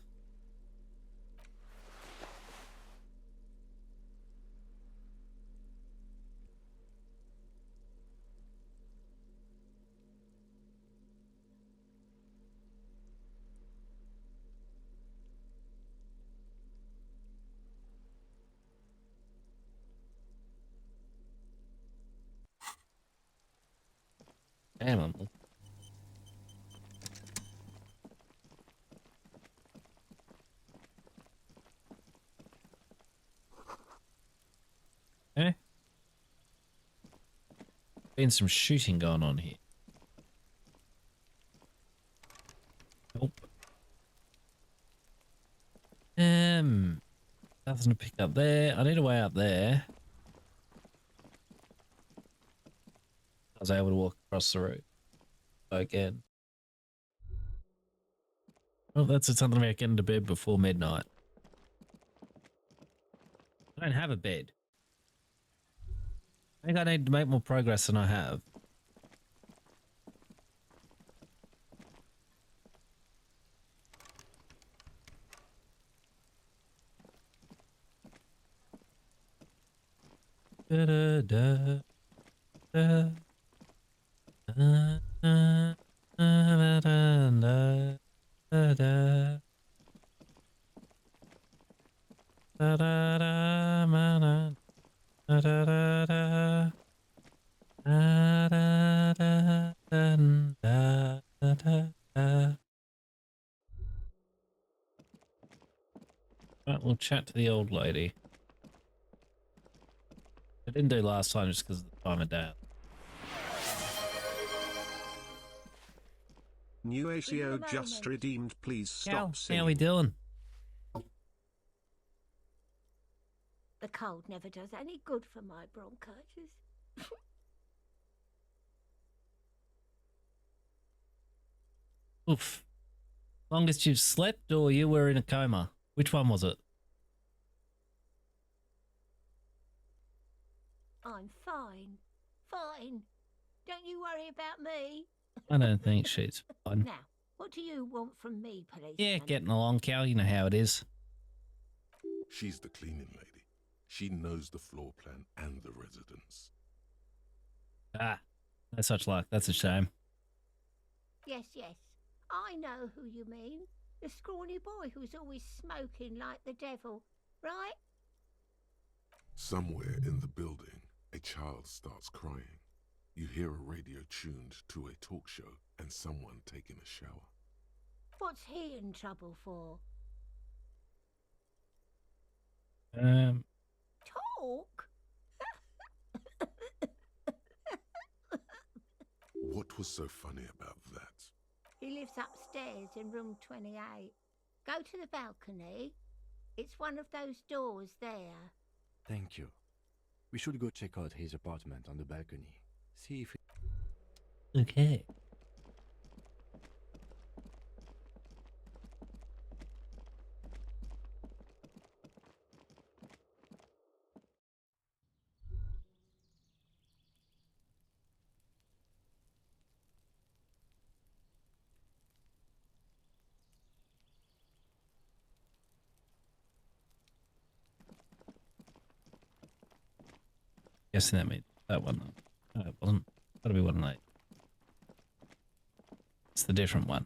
C: Damn, okay. Been some shooting going on here. Nope. Nothing to pick up there. I need a way up there. I was able to walk across the road again. Well, that's something about getting to bed before midnight. I don't have a bed. I think I need to make more progress than I have. Da da da da. Da da da da da da. Da da da da da da da da. Da da da da da da da. Right, we'll chat to the old lady. I didn't do last time just because of the time of day.
K: New ACO just redeemed. Please stop singing.
C: How we doing?
L: The cold never does any good for my bronchitis.
C: Oof. Longest you've slept or you were in a coma? Which one was it?
L: I'm fine. Fine. Don't you worry about me.
C: I don't think she's fine.
L: Now, what do you want from me, policeman?
C: Yeah, getting along, Cal. You know how it is.
B: She's the cleaning lady. She knows the floor plan and the residence.
C: Ah, no such luck. That's a shame.
L: Yes. I know who you mean. The scrawny boy who's always smoking like the devil, right?
B: Somewhere in the building, a child starts crying. You hear a radio tuned to a talk show and someone taking a shower.
L: What's he in trouble for? Talk?
B: What was so funny about that?
L: He lives upstairs in room 28. Go to the balcony. It's one of those doors there.
F: Thank you. We should go check out his apartment on the balcony. See if...
C: Okay. Guessing that means that one. No, it wasn't. Gotta be 118. It's the different one.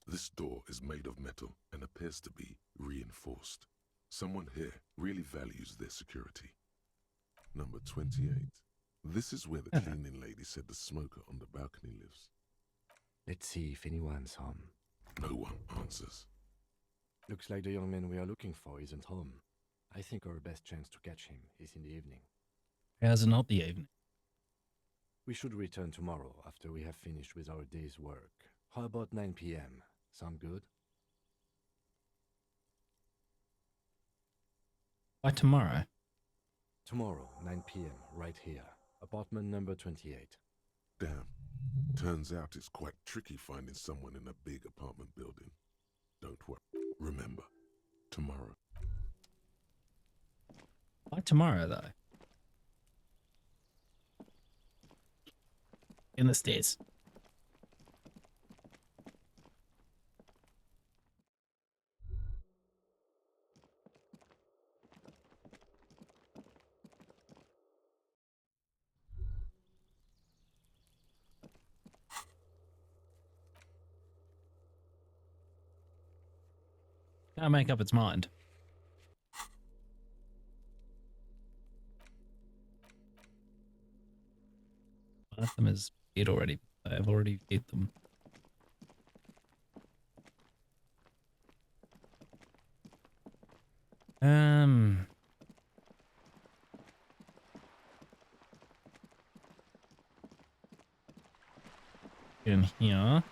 B: This door is made of metal and appears to be reinforced. Someone here really values their security. Number 28. This is where the cleaning lady said the smoker on the balcony lives.
F: Let's see if anyone's home.
B: No one answers.
F: Looks like the young man we are looking for isn't home. I think our best chance to catch him is in the evening.
C: How's it not the evening?
F: We should return tomorrow after we have finished with our day's work. How about 9 p.m.? Sound good?
C: Why tomorrow?
F: Tomorrow, 9 p.m., right here. Apartment number 28.
B: Damn. Turns out it's quite tricky finding someone in a big apartment building. Don't worry. Remember, tomorrow.
C: Why tomorrow, though? In the stairs. Can't make up its mind. One of them is hit already. I've already hit them. In here.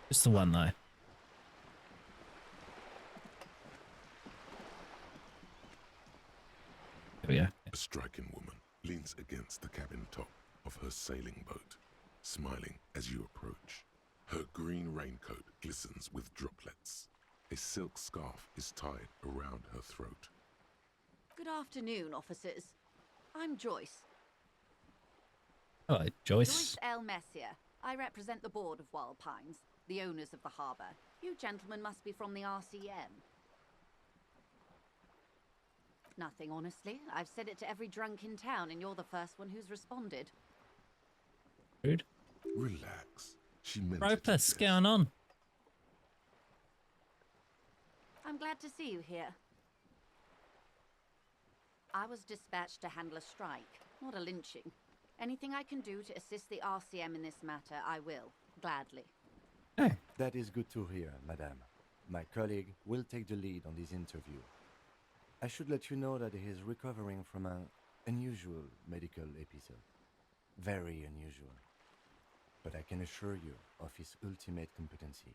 C: Just the one, though. There we go.
B: A striking woman leans against the cabin top of her sailing boat, smiling as you approach. Her green raincoat glistens with droplets. A silk scarf is tied around her throat.
M: Good afternoon, officers. I'm Joyce.
C: Hello, Joyce.
M: Joyce L. Messier. I represent the board of Wild Pines, the owners of the harbour. You gentlemen must be from the RCM. Nothing, honestly. I've said it to every drunk in town, and you're the first one who's responded.
C: Rude.
B: Relax. She meant
C: Roper,
B: it.
C: what's going on?
M: I'm glad to see you here. I was dispatched to handle a strike, not a lynching. Anything I can do to assist the RCM in this matter, I will, gladly.
C: Hey.
F: That is good to hear, madame. My colleague will take the lead on this interview. I should let you know that he is recovering from an unusual medical episode. Very unusual. But I can assure you of his ultimate competency.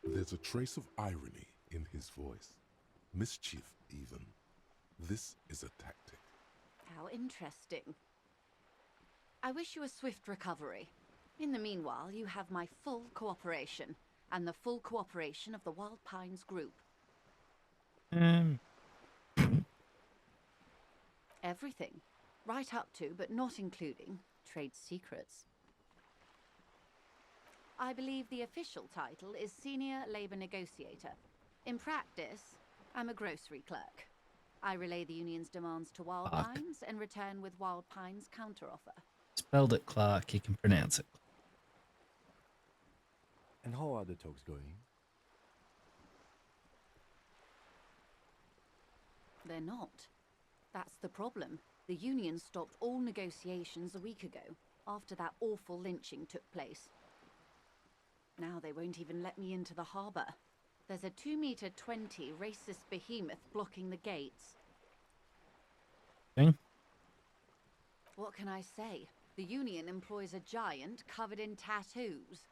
B: There's a trace of irony in his voice. Mischief, even. This is a tactic.
M: How interesting. I wish you a swift recovery. In the meanwhile, you have my full cooperation, and the full cooperation of the Wild Pines group. Everything. Right up to, but not including, trade secrets. I believe the official title is Senior Labor Negotiator. In practice, I'm a grocery clerk. I relay the union's demands to Wild Pines and return with Wild Pines' counteroffer.
C: Spelled it Clark, you can pronounce it.
F: And how are the talks going?
M: They're not. That's the problem. The union stopped all negotiations a week ago, after that awful lynching took place. Now they won't even let me into the harbour. There's a 2-meter 20 racist behemoth blocking the gates.
C: Thing?
M: What can I say? The union employs a giant covered in tattoos.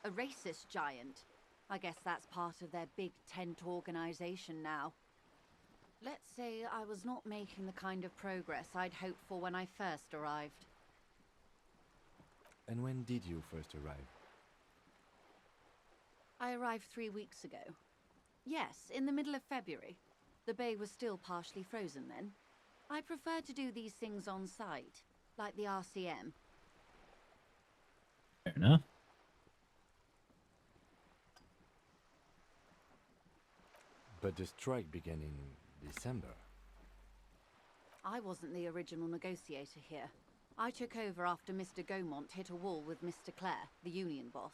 M: A racist giant. I guess that's part of their big tent organisation now. Let's say I was not making the kind of progress I'd hoped for when I first arrived.
F: And when did you first arrive?
M: I arrived 3 weeks ago. Yes, in the middle of February. The bay was still partially frozen then. I prefer to do these things on site, like the RCM.
C: Fair enough.
F: But the strike began in December.
M: I wasn't the original negotiator here. I took over after Mr. Gaumont hit a wall with Mr. Clare, the union boss.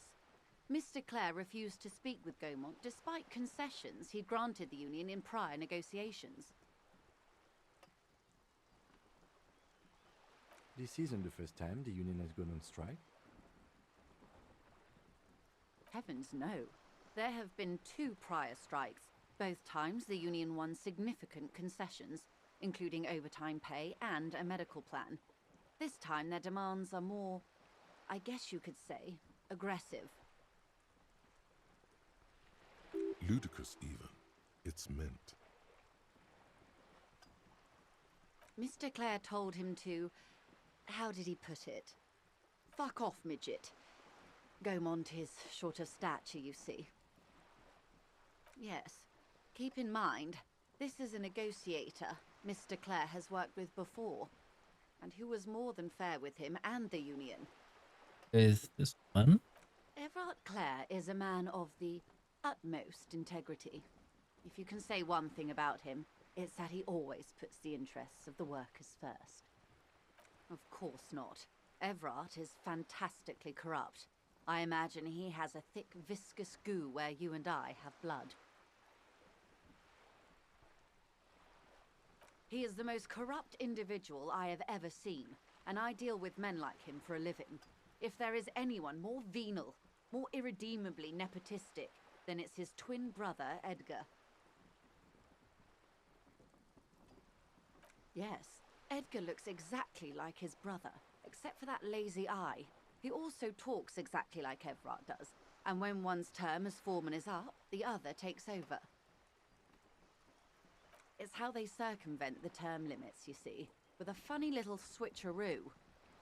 M: Mr. Clare refused to speak with Gaumont despite concessions he'd granted the union in prior negotiations.
F: This isn't the first time the union has gone on strike.
M: Heavens no. There have been 2 prior strikes. Both times the union won significant concessions, including overtime pay and a medical plan. This time their demands are more, I guess you could say, aggressive.
B: Ludicrous even. It's meant.
M: Mr. Clare told him to, how did he put it? Fuck off, midget. Gaumont is short of stature, you see. Yes, keep in mind, this is a negotiator Mr. Clare has worked with before, and who was more than fair with him and the union.
C: With this one?
M: Everard Clare is a man of the utmost integrity. If you can say one thing about him, it's that he always puts the interests of the workers first. Of course not. Everard is fantastically corrupt. I imagine he has a thick, viscous goo where you and I have blood. He is the most corrupt individual I have ever seen, and I deal with men like him for a living. If there is anyone more venal, more irredeemably nepotistic, then it's his twin brother, Edgar. Yes, Edgar looks exactly like his brother, except for that lazy eye. He also talks exactly like Everard does, and when one's term as foreman is up, the other takes over. It's how they circumvent the term limits, you see, with a funny little switcheroo.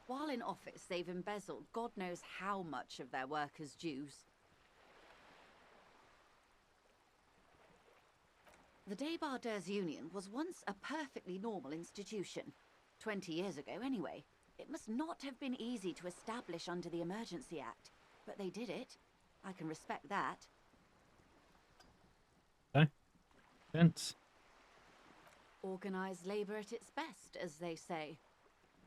M: While in office, they've embezzled God knows how much of their workers' dues. The Débardeurs Union was once a perfectly normal institution. 20 years ago, anyway. It must not have been easy to establish under the Emergency Act, but they did it. I can respect that.
C: Okay. Sense.
M: Organised labour at its best, as they say.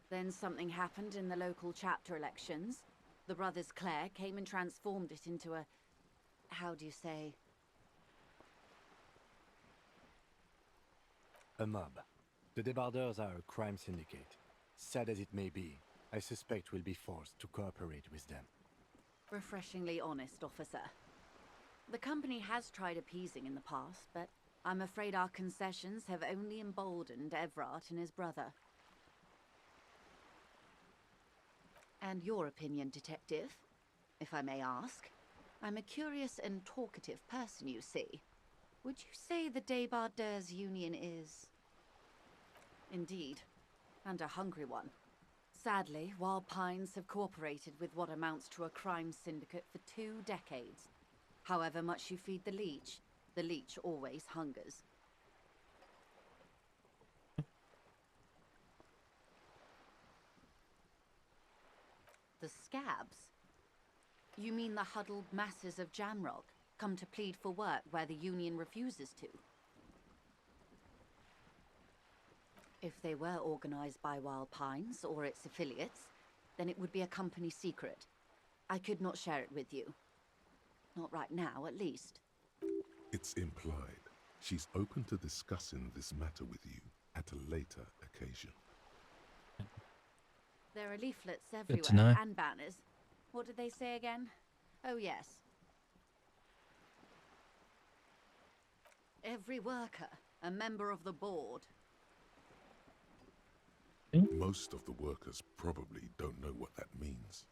M: Then something happened in the local chapter elections. The brothers Clare came and transformed it into a... how do you say?
F: A mob. The Débardeurs are a crime syndicate. Sad as it may be, I suspect we'll be forced to cooperate with them.
M: Refreshingly honest, officer. The company has tried appeasing in the past, but I'm afraid our concessions have only emboldened Everard and his brother. And your opinion, detective, if I may ask? I'm a curious and talkative person, you see. Would you say the Débardeurs Union is... Indeed, and a hungry one. Sadly, Wild Pines have cooperated with what amounts to a crime syndicate for 2 decades. However much you feed the leech always hungers. The scabs? You mean the huddled masses of Jamrock, come to plead for work where the union refuses to? If they were organised by Wild Pines or its affiliates, then it would be a company secret. I could not share it with you. Not right now, at least.
B: It's implied. She's open to discussing this matter with you at a later occasion.
M: There are leaflets
C: Good to know.
M: everywhere and banners. What did they say again? Oh, yes. Every worker, a member of the board.
B: Most of the workers probably don't know what that means.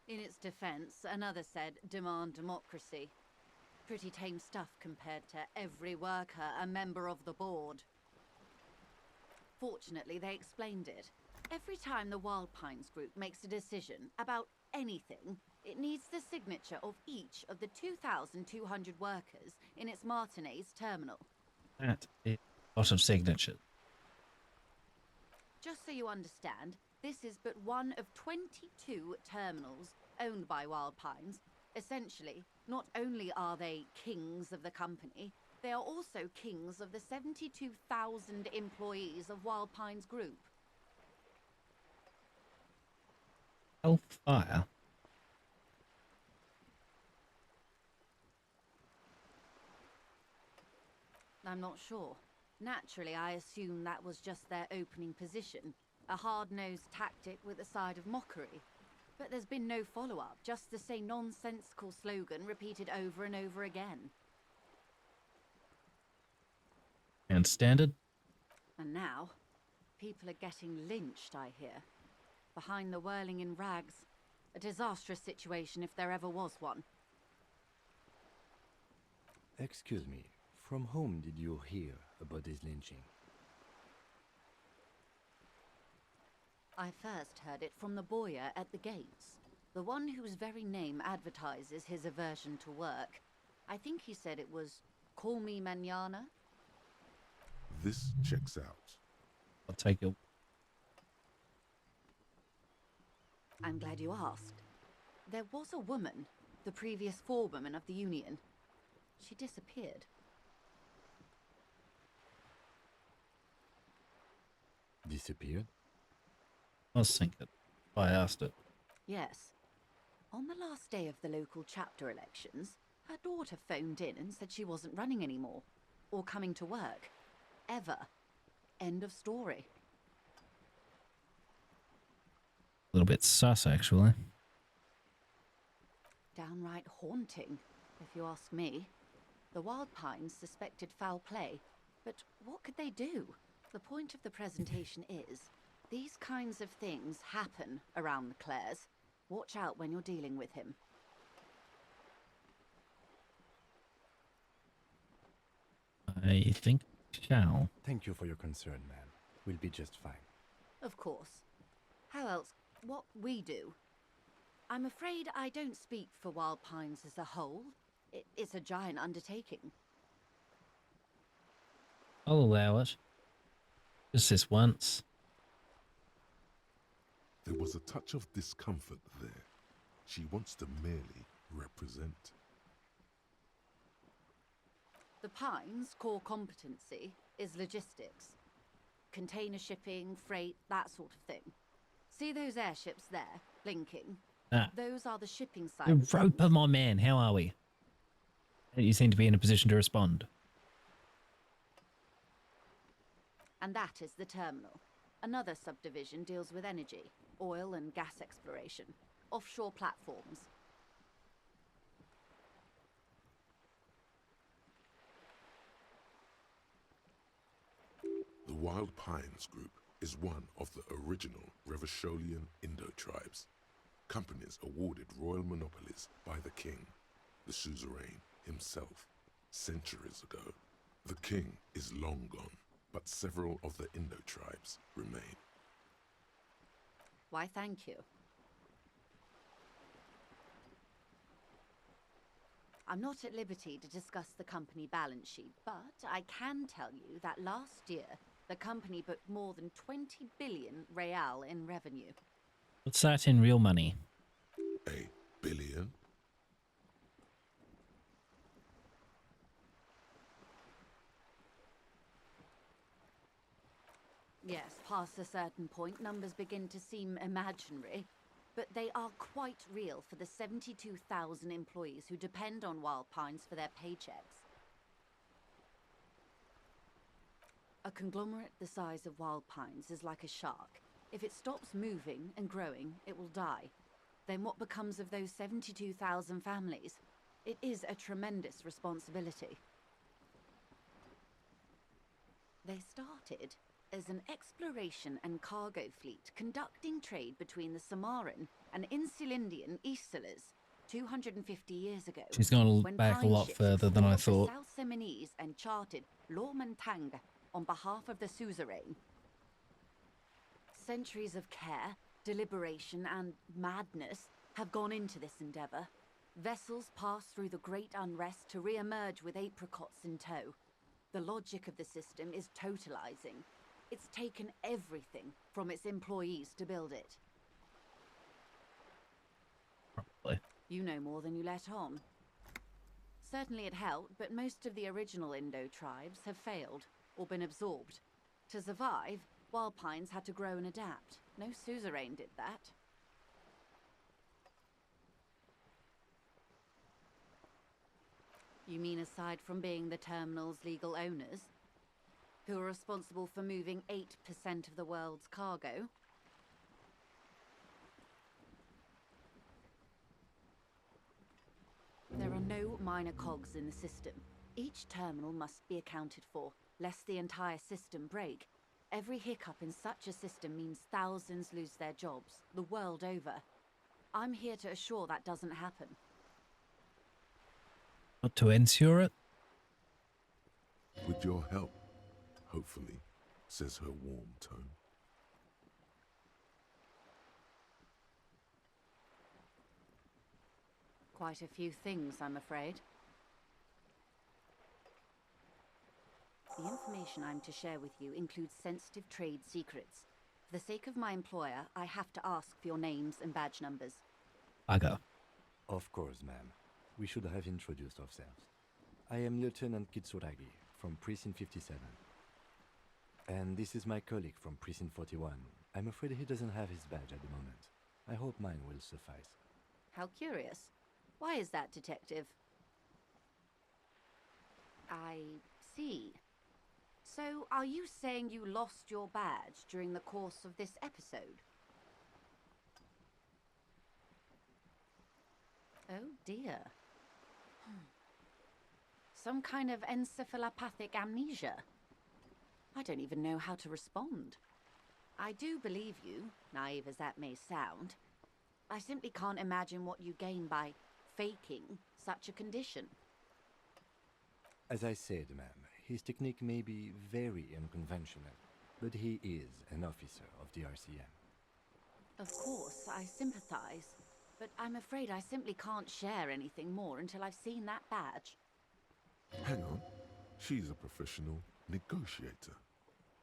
M: In its defense, another said, demand democracy. Pretty tame stuff compared to every worker, a member of the board. Fortunately, they explained it. Every time the Wild Pines group makes a decision about anything, it needs the signature of each of the 2,200 workers in its Martinez terminal.
C: That is a lot of signatures.
M: Just so you understand, this is but one of 22 terminals owned by Wild Pines. Essentially, not only are they kings of the company, they are also kings of the 72,000 employees of Wild Pines Group.
C: Hellfire.
M: I'm not sure. Naturally, I assume that was just their opening position, a hard-nosed tactic with a side of mockery. But there's been no follow-up, just the same nonsensical slogan repeated over and over again.
C: And standard?
M: And now, people are getting lynched, I hear. Behind the whirling in rags. A disastrous situation if there ever was one.
F: Excuse me, from whom did you hear about this lynching?
M: I first heard it from the bowyer at the gates. The one whose very name advertises his aversion to work. I think he said it was, "Call me mañana."
B: This checks out.
C: I'll take it.
M: I'm glad you asked. There was a woman, the previous forewoman of the union. She disappeared.
F: Disappeared?
C: I was thinking. I asked it.
M: Yes. On the last day of the local chapter elections, her daughter phoned in and said she wasn't running anymore, or coming to work. Ever. End of story.
C: A little bit sus, actually.
M: Downright haunting, if you ask me. The Wild Pines suspected foul play, but what could they do? The point of the presentation is, these kinds of things happen around the Clares. Watch out when you're dealing with him.
C: I think shall.
F: Thank you for your concern, ma'am. We'll be just fine.
M: Of course. How else? What we do? I'm afraid I don't speak for Wild Pines as a whole. It's a giant undertaking.
C: I'll allow it. Just this once.
B: There was a touch of discomfort there. She wants to merely represent.
M: The Pines' core competency is logistics. Container shipping, freight, that sort of thing. See those airships there, blinking?
C: Ah.
M: Those are the shipping side.
C: Roper, my man, how are we? You seem to be in a position to respond.
M: And that is the terminal. Another subdivision deals with energy, oil and gas exploration, offshore platforms.
B: The Wild Pines Group is one of the original Revacholian Indo-tribes. Companies awarded royal monopolies by the king, the suzerain himself, centuries ago. The king is long gone, but several of the Indo-tribes remain.
M: Why, thank you. I'm not at liberty to discuss the company balance sheet, but I can tell you that last year, the company booked more than 20 billion real in revenue.
C: What's that in real money?
B: A billion?
M: Yes, past a certain point, numbers begin to seem imaginary, but they are quite real for the 72,000 employees who depend on Wild Pines for their paychecks. A conglomerate the size of Wild Pines is like a shark. If it stops moving and growing, it will die. Then what becomes of those 72,000 families? It is a tremendous responsibility. They started as an exploration and cargo fleet conducting trade between the Samoan and Insulindian Easterlers 250 years ago.
C: She's gone
M: when
C: back a
M: Pine
C: lot
M: ships
C: further than I
M: explored
C: thought.
M: the South Seminese and charted Lomantang on behalf of the suzerain. Centuries of care, deliberation, and madness have gone into this endeavour. Vessels pass through the great unrest to re-emerge with apricots in tow. The logic of the system is totalizing. It's taken everything from its employees to build it.
C: Probably.
M: You know more than you let on. Certainly it helped, but most of the original Indo tribes have failed, or been absorbed. To survive, Wild Pines had to grow and adapt. No suzerain did that. You mean aside from being the terminal's legal owners, who are responsible for moving 8% of the world's cargo? There are no minor cogs in the system. Each terminal must be accounted for, lest the entire system break. Every hiccup in such a system means thousands lose their jobs, the world over. I'm here to assure that doesn't happen.
C: Not to ensure it?
B: With your help, hopefully, says her warm tone.
M: Quite a few things, I'm afraid. The information I'm to share with you includes sensitive trade secrets. For the sake of my employer, I have to ask for your names and badge numbers.
C: Bugger.
F: Of course, ma'am. We should have introduced ourselves. I am Lieutenant Kitsuragi from Precinct 57. And this is my colleague from Precinct 41. I'm afraid he doesn't have his badge at the moment. I hope mine will suffice.
M: How curious. Why is that, Detective? I see. So, are you saying you lost your badge during the course of this episode? Oh dear. Some kind of encephalopathic amnesia. I don't even know how to respond. I do believe you, naive as that may sound. I simply can't imagine what you gain by faking such a condition.
F: As I said, ma'am, his technique may be very unconventional, but he is an officer of the RCM.
M: Of course, I sympathize, but I'm afraid I simply can't share anything more until I've seen that badge.
B: Hang on. She's a professional negotiator.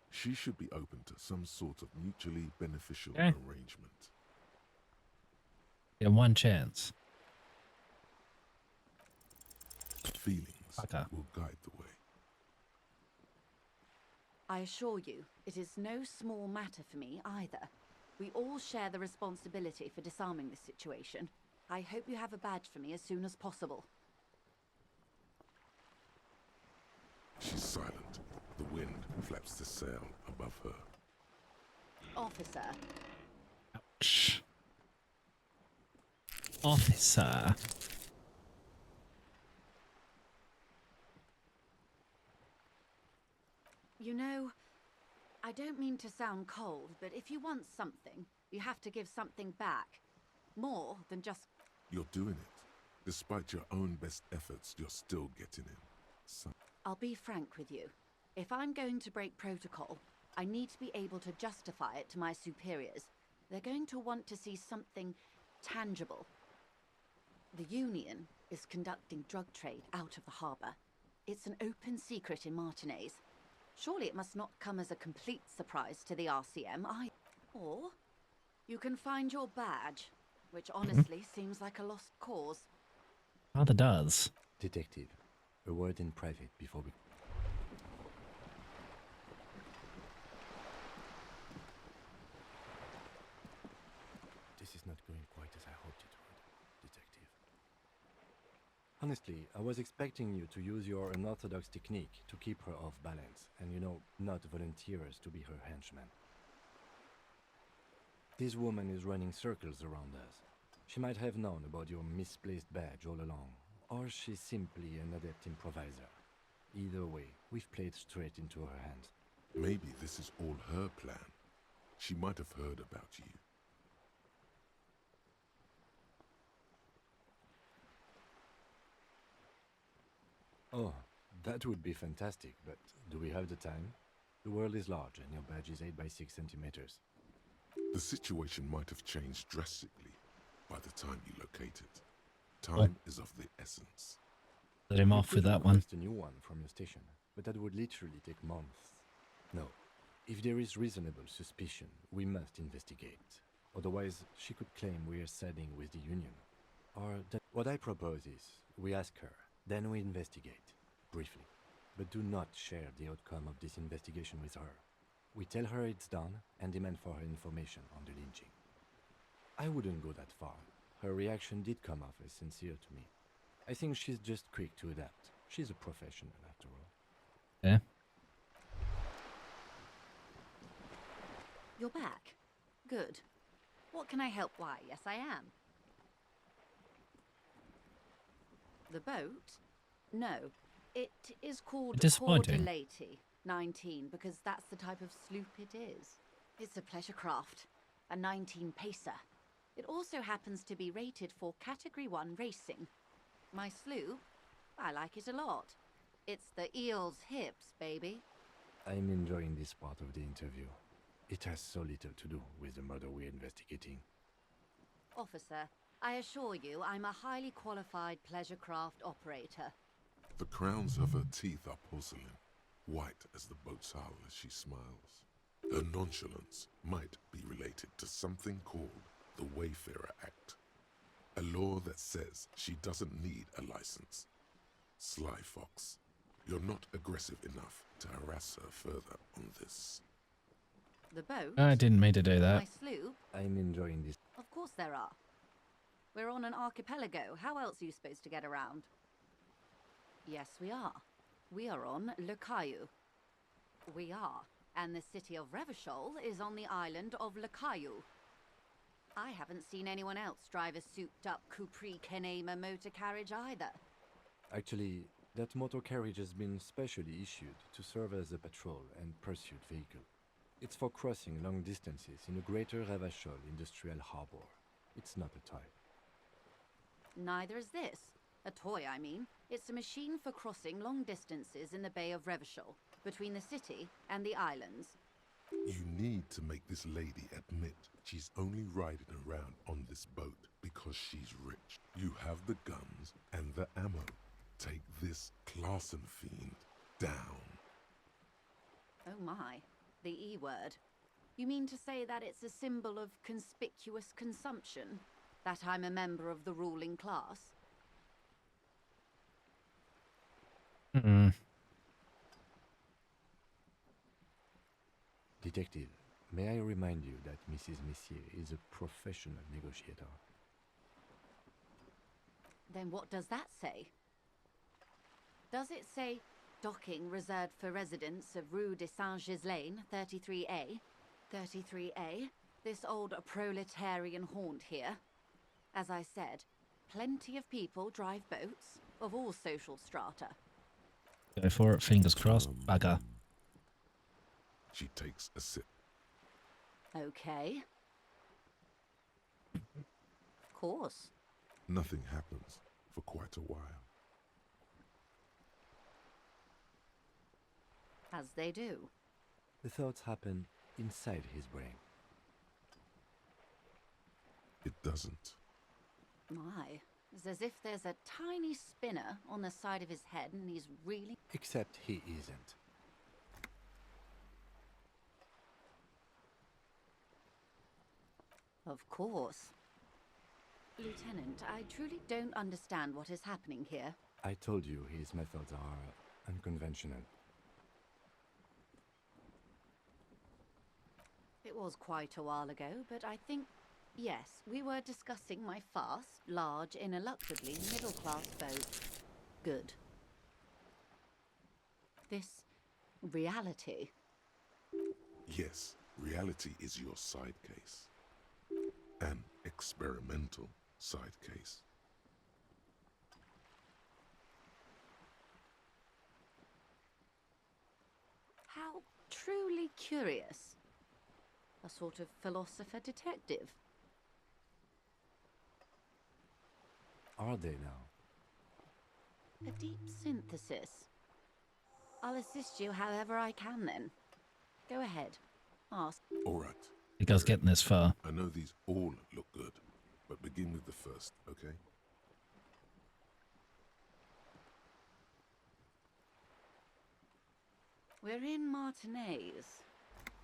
B: She should be open to some sort of mutually beneficial arrangement.
C: Yeah, one chance.
B: Feelings will guide the way.
M: I assure you, it is no small matter for me either. We all share the responsibility for disarming this situation. I hope you have a badge for me as soon as possible.
B: She's silent. The wind flaps the sail above her.
M: Officer.
C: Ouch. Officer.
M: You know, I don't mean to sound cold, but if you want something, you have to give something back. More than just...
B: You're doing it. Despite your own best efforts, you're still getting in.
M: I'll be frank with you. If I'm going to break protocol, I need to be able to justify it to my superiors. They're going to want to see something tangible. The Union is conducting drug trade out of the harbour. It's an open secret in Martinez. Surely it must not come as a complete surprise to the RCM either. Or you can find your badge, which honestly seems like a lost cause.
C: Rather does.
F: Detective, a word in private before we... This is not going quite as I hoped it would, Detective. Honestly, I was expecting you to use your unorthodox technique to keep her off balance, and not volunteer us to be her henchman. This woman is running circles around us. She might have known about your misplaced badge all along, or she's simply an adept improviser. Either way, we've played straight into her hands.
B: Maybe this is all her plan. She might have heard about you.
F: Oh, that would be fantastic, but do we have the time? The world is large and your badge is 8 by 6 centimeters.
B: The situation might have changed drastically, by the time you locate it. Time is of the essence.
C: Let him
F: You
C: off with
F: could
C: that one.
F: request a new one from your station, but that would literally take months. No. If there is reasonable suspicion, we must investigate. Otherwise, she could claim we are siding with the Union. Or that what I propose is, we ask her, then we investigate, briefly. But do not share the outcome of this investigation with her. We tell her it's done and demand for her information on the lynching. I wouldn't go that far. Her reaction did come off as sincere to me. I think she's just quick to adapt. She's a professional, after all.
C: Yeah.
M: You're back. Good. What can I help? Why, yes, I am. The boat? No. It is called
C: Disappointing.
M: 19 because that's the type of sloop it is. It's a pleasure craft, a 19 pacer. It also happens to be rated for Category 1 racing. My sloop, I like it a lot. It's the eel's hips, baby.
F: I'm enjoying this part of the interview. It has so little to do with the murder we're investigating.
M: Officer, I assure you I'm a highly qualified pleasure craft operator.
B: The crowns of her teeth are porcelain, white as the boat's hull as she smiles. Her nonchalance might be related to something called the Wayfarer Act, a law that says she doesn't need a license. Sly Fox, you're not aggressive enough to harass her further on this.
M: The boat?
C: I didn't mean to do that.
M: My sloop?
F: I'm enjoying this.
M: Of course there are. We're on an archipelago. How else are you supposed to get around? Yes, we are. We are on Le Caillou. We are. And the city of Revachol is on the island of Le Caillou. I haven't seen anyone else drive a souped-up Capri Kenema motor carriage either.
F: Actually, that motor carriage has been specially issued to serve as a patrol and pursuit vehicle. It's for crossing long distances in the greater Revachol industrial harbor. It's not a toy.
M: Neither is this. A toy, I mean. It's a machine for crossing long distances in the Bay of Revachol, between the city and the islands.
B: You need to make this lady admit she's only riding around on this boat because she's rich. You have the guns and the ammo. Take this Clausen fiend down.
M: Oh my, the E word. You mean to say that it's a symbol of conspicuous consumption? That I'm a member of the ruling class?
F: Detective, may I remind you that Mrs. Messier is a professional negotiator?
M: Then what does that say? Does it say docking reserved for residents of Rue de Saint-Ghislain, 33A? 33A? This old proletarian haunt here? As I said, plenty of people drive boats, of all social strata.
C: Go for it, fingers crossed, bugger.
B: She takes a sip.
M: Okay. Of course.
B: Nothing happens for quite a while.
M: As they do.
F: The thoughts happen inside his brain.
B: It doesn't.
M: My, it's as if there's a tiny spinner on the side of his head and he's really...
F: Except he isn't.
M: Of course. Lieutenant, I truly don't understand what is happening here.
F: I told you his methods are unconventional.
M: It was quite a while ago, but I think, yes, we were discussing my fast, large, ineluctably middle-class boat. Good. This reality.
B: Yes, reality is your side case. An experimental side case.
M: How truly curious. A sort of philosopher detective.
F: Are they now?
M: A deep synthesis. I'll assist you however I can then. Go ahead. Ask.
B: All right.
C: You guys getting this far?
B: I know these all look good, but begin begin with the first, okay?
M: We're in Martinez,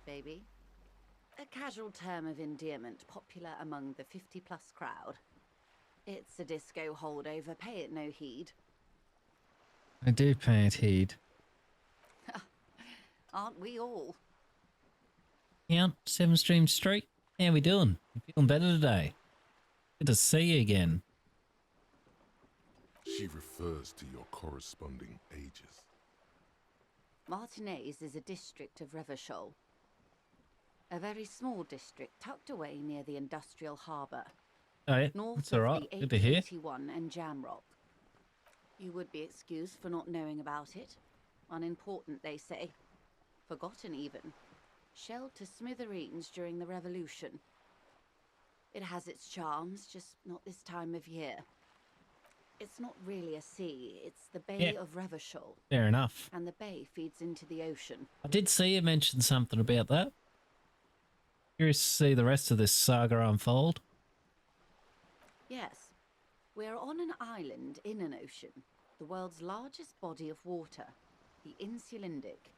M: baby. A casual term of endearment popular among the 50-plus crowd. It's a disco holdover, pay it no heed.
C: I do pay it heed.
M: Aren't we all?
C: Yeah, 7th Stream Street. How we doing? You feeling better today? Good to see you again.
B: She refers to your corresponding ages.
M: Martinez is a district of Revachol. A very small district tucked away near the industrial harbour.
C: Oh yeah,
M: North
C: that's
M: of
C: alright.
M: the
C: Good to hear.
M: 18JUN and Jamrock. You would be excused for not knowing about it. Unimportant, they say. Forgotten, even. Shelled to smithereens during the Revolution. It has its charms, just not this time of year. It's not really a sea, it's the Bay of Revachol.
C: Fair enough.
M: And the bay feeds into the ocean.
C: I did see you mention something about that. Curious to see the rest of this saga unfold.
M: Yes. We're on an island in an ocean. The world's largest body of water. The Insulindic.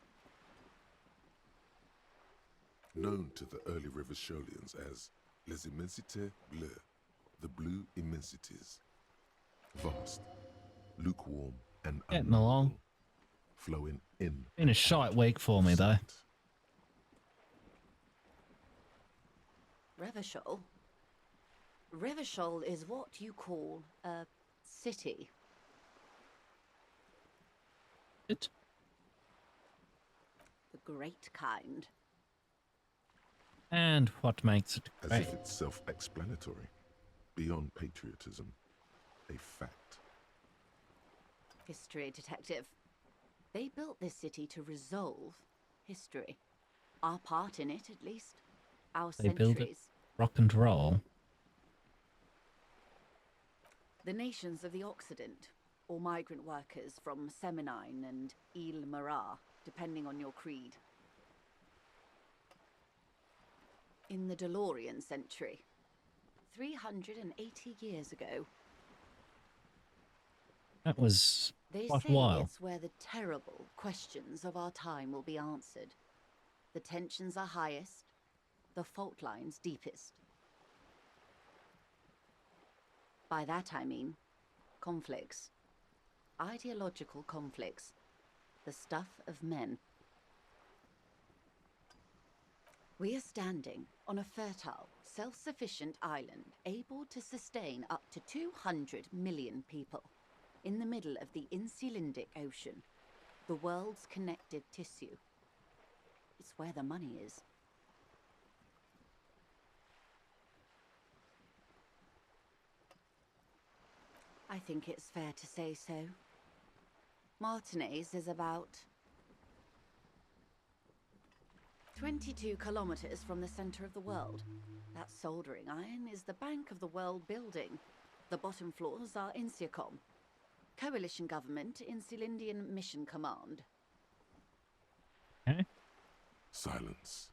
B: Known to the early Revacholians as Les Immensités Bleues, the blue immensities. Vast, lukewarm, and
C: getting along.
B: Flowing in.
C: Been a shite week for me though.
M: Revachol? Revachol is what you call a city.
C: It?
M: The great kind.
C: And what makes it
B: As
C: great?
B: if it's self-explanatory. Beyond patriotism. A fact.
M: History detective. They built this city to resolve history. Our part in it, at least. Our
C: They
M: centuries.
C: build it rock and roll.
M: The nations of the Occident, or migrant workers from Seminine and Ile Marat, depending on your creed. In the DeLorean century, 380 years ago.
C: That was
M: They
C: quite a
M: say
C: while.
M: it's where the terrible questions of our time will be answered. The tensions are highest, the fault lines deepest. By that I mean conflicts. Ideological conflicts. The stuff of men. We are standing on a fertile, self-sufficient island able to sustain up to 200 million people in the middle of the Insulindic Ocean, the world's connective tissue. It's where the money is. I think it's fair to say so. Martinez is about 22 kilometers from the center of the world. That soldering iron is the bank of the world building. The bottom floors are Insiacom. Coalition government, Insulindian Mission Command.
C: Okay.
B: Silence.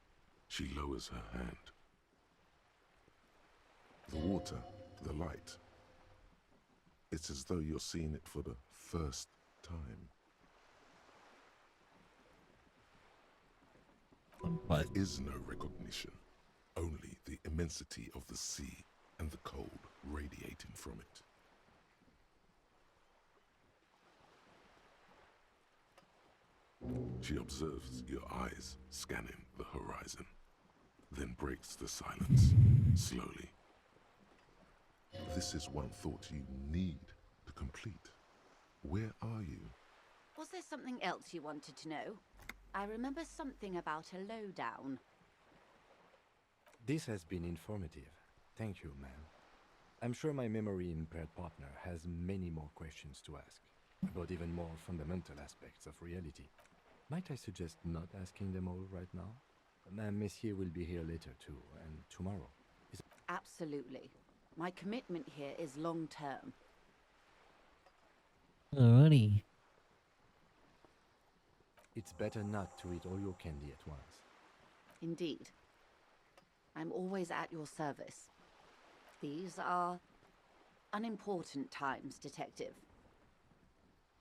B: She lowers her hand. The water, the light. It's as though you're seeing it for the first time. There is no recognition, only the immensity of the sea and the cold radiating from it. She observes your eyes scanning the horizon, then breaks the silence, slowly. This is one thought you need to complete. Where are you?
M: Was there something else you wanted to know? I remember something about a lowdown.
F: This has been informative. Thank you, ma'am. I'm sure my memory-impaired partner has many more questions to ask, about even more fundamental aspects of reality. Might I suggest not asking them all right now? Monsieur will be here later too, and tomorrow.
M: Absolutely. My commitment here is long-term.
C: Alrighty.
F: It's better not to eat all your candy at once.
M: Indeed. I'm always at your service. These are unimportant times, Detective.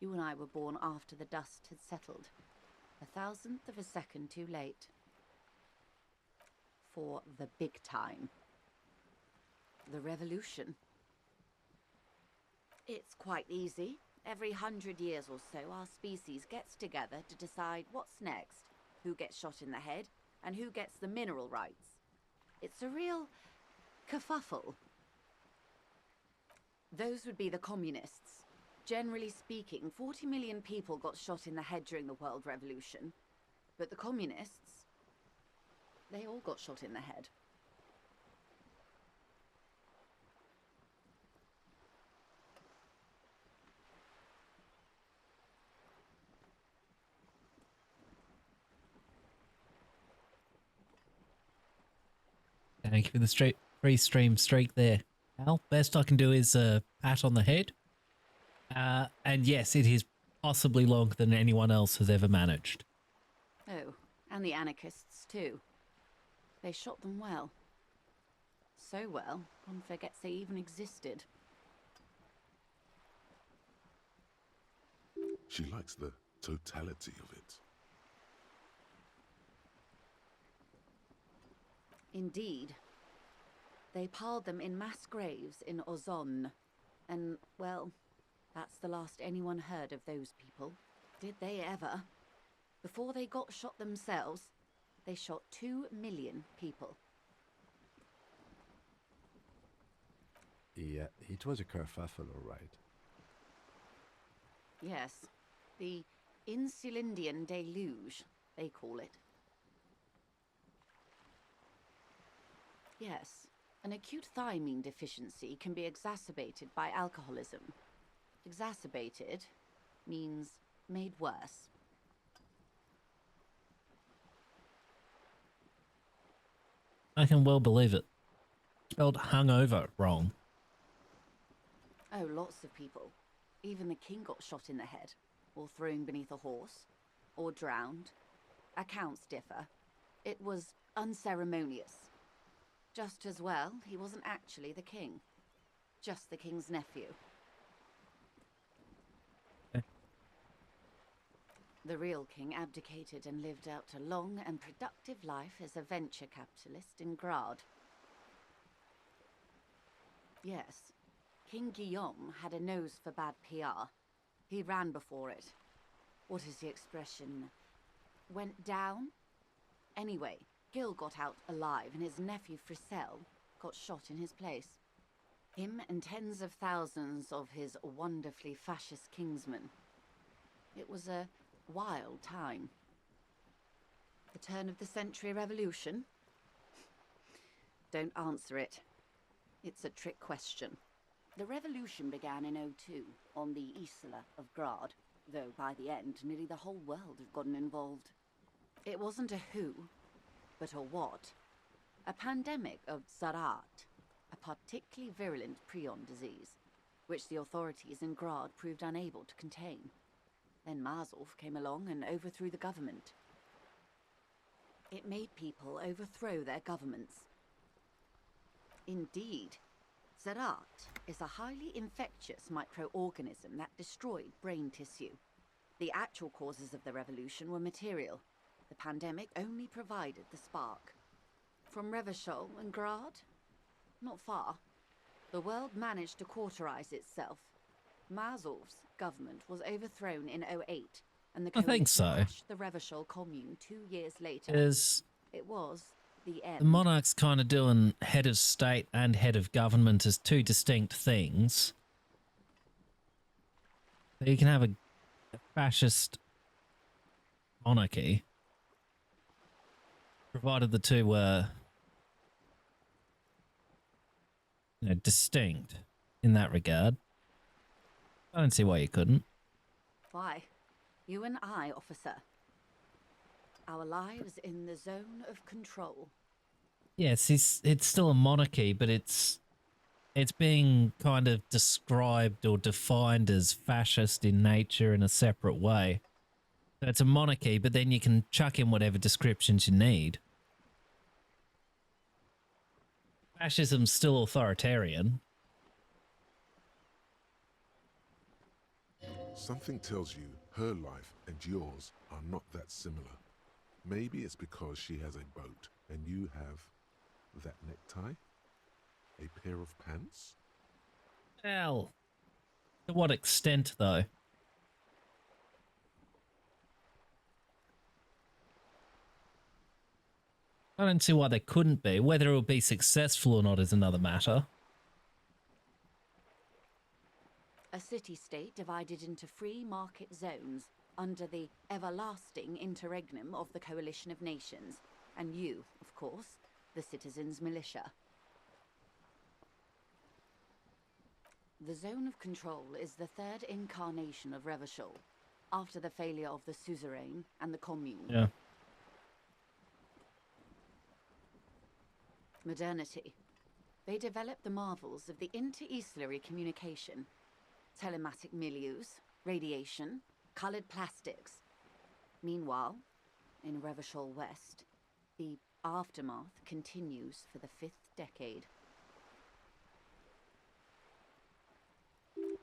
M: You and I were born after the dust had settled. 1,000th of a second too late. For the big time. The revolution. It's quite easy. Every 100 years or so, our species gets together to decide what's next, who gets shot in the head, and who gets the mineral rights. It's a real kerfuffle. Those would be the communists. Generally speaking, 40 million people got shot in the head during the World Revolution. But the communists, they all got shot in the head.
C: Thank you for the free stream streak there, Al. Best I can do is a pat on the head. And yes, it is possibly longer than anyone else has ever managed.
M: Oh, and the anarchists too. They shot them well. So well, one forgets they even existed.
B: She likes the totality of it.
M: Indeed. They piled them in mass graves in Ozon. And, well, that's the last anyone heard of those people. Did they ever? Before they got shot themselves, they shot 2 million people.
F: Yeah, it was a kerfuffle, all right.
M: Yes, the Insulindian deluge, they call it. Yes, an acute thiamine deficiency can be exacerbated by alcoholism. Exacerbated means made worse.
C: I can well believe it. Spelled hungover wrong.
M: Oh, lots of people. Even the king got shot in the head, or thrown beneath a horse, or drowned. Accounts differ. It was unceremonious. Just as well, he wasn't actually the king. Just the king's nephew. The real king abdicated and lived out a long and productive life as a venture capitalist in Grad. Yes, King Guillaume had a nose for bad PR. He ran before it. What is the expression? Went down? Anyway, Gil got out alive and his nephew Frisell got shot in his place. Him and tens of thousands of his wonderfully fascist kingsmen. It was a wild time. The turn of the century revolution? Don't answer it. It's a trick question. The revolution began in '02 on the Isla of Grad, though by the end nearly the whole world had gotten involved. It wasn't a who, but a what. A pandemic of Zarat, a particularly virulent prion disease, which the authorities in Grad proved unable to contain. Then Marzolf came along and overthrew the government. It made people overthrow their governments. Indeed, Zarat is a highly infectious microorganism that destroyed brain tissue. The actual causes of the revolution were material. The pandemic only provided the spark. From Revachol and Grad? Not far. The world managed to cauterize itself. Marzolf's government was overthrown in '08, and the
C: I think so.
M: crashed the Revachol commune 2 years later.
C: It
M: was the end.
C: The monarch's kind of doing head of state and head of government as two distinct things. So you can have a fascist monarchy, provided the two were, distinct in that regard. I don't see why you couldn't.
M: Why? You and I, officer. Our lives in the zone of control.
C: Yes, it's still a monarchy, but it's being kind of described or defined as fascist in nature in a separate way. So it's a monarchy, but then you can chuck in whatever descriptions you need. Fascism's still authoritarian.
B: Something tells you her life and yours are not that similar. Maybe it's because she has a boat and you have that necktie? A pair of pants?
C: Well, to what extent, though? I don't see why they couldn't be. Whether it will be successful or not is another matter.
M: A city-state divided into free market zones under the everlasting interregnum of the Coalition of Nations, and you, of course, the citizens' militia. The zone of control is the third incarnation of Revachol, after the failure of the suzerain and the commune.
C: Yeah.
M: Modernity. They developed the marvels of the inter-eastlery communication, telematic milieus, radiation, colored plastics. Meanwhile, in Revachol West, the aftermath continues for the 5th decade.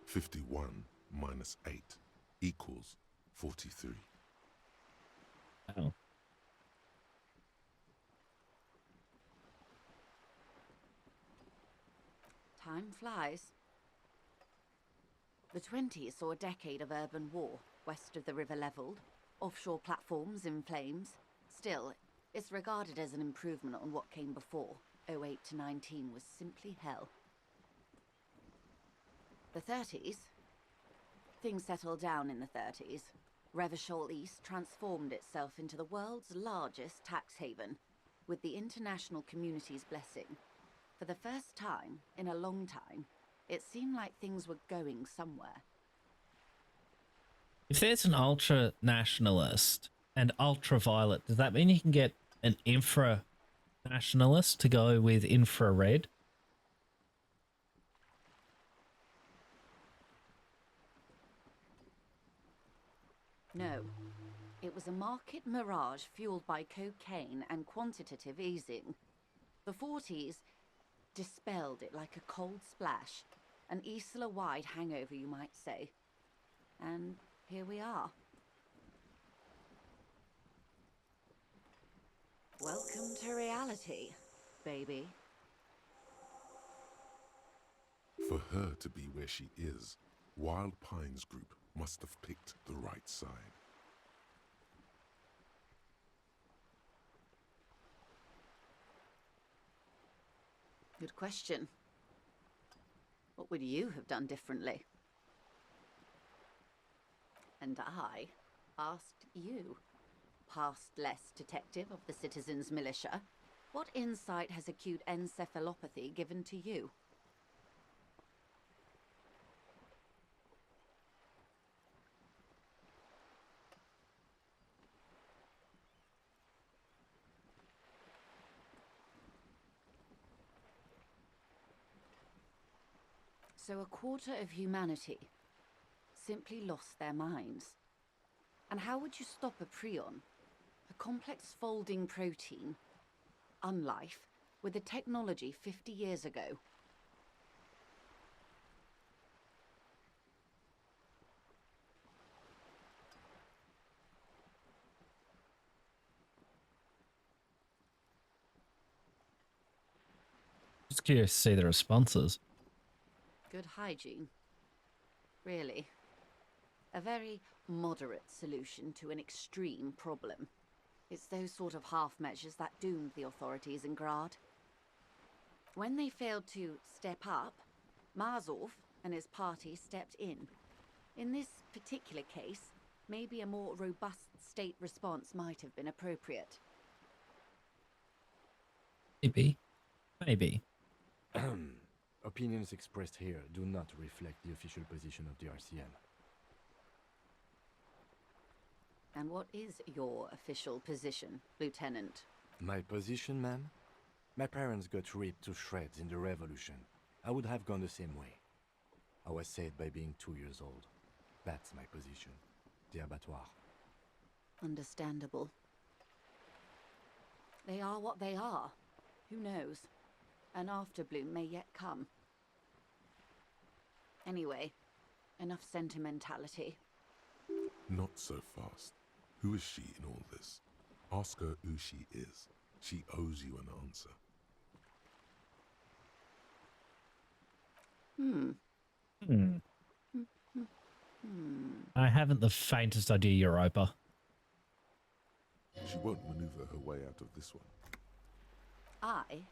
B: 51 minus 8 equals 43.
C: Oh.
M: Time flies. The 20s saw a decade of urban war, west of the river leveled, offshore platforms in flames. Still, it's regarded as an improvement on what came before. 08 to 19 was simply hell. The 30s? Things settled down in the 30s. Revachol East transformed itself into the world's largest tax haven, with the international community's blessing. For the first time in a long time, it seemed like things were going somewhere.
C: If there's an ultra-nationalist and ultraviolet, does that mean you can get an infra-nationalist to go with infrared?
M: No. It was a market mirage fueled by cocaine and quantitative easing. The 40s dispelled it like a cold splash. An Isla-wide hangover, you might say. And here we are. Welcome to reality, baby.
B: For her to be where she is, Wild Pines Group must have picked the right side.
M: Good question. What would you have done differently? And I asked you, past less detective of the citizens' militia, what insight has acute encephalopathy given to you? So a quarter of humanity simply lost their minds. And how would you stop a prion, a complex folding protein, unlife, with a technology 50 years ago?
C: Just curious to see the responses.
M: Good hygiene. Really. A very moderate solution to an extreme problem. It's those sort of half measures that doomed the authorities in Grad. When they failed to step up, Marzov and his party stepped in. In this particular case, maybe a more robust state response might have been appropriate.
C: Maybe. Maybe.
F: Opinions expressed here do not reflect the official position of the RCM.
M: And what is your official position, Lieutenant?
F: My position, ma'am? My parents got ripped to shreds in the revolution. I would have gone the same way. I was saved by being 2 years old. That's my position. The abattoir.
M: Understandable. They are what they are. Who knows? An afterbloom may yet come. Anyway, Enough sentimentality.
B: Not so fast. Who is she in all this? Ask her who she is. She owes you an answer.
C: I haven't the faintest idea, Europa.
B: She won't maneuver her way out of this one.
M: I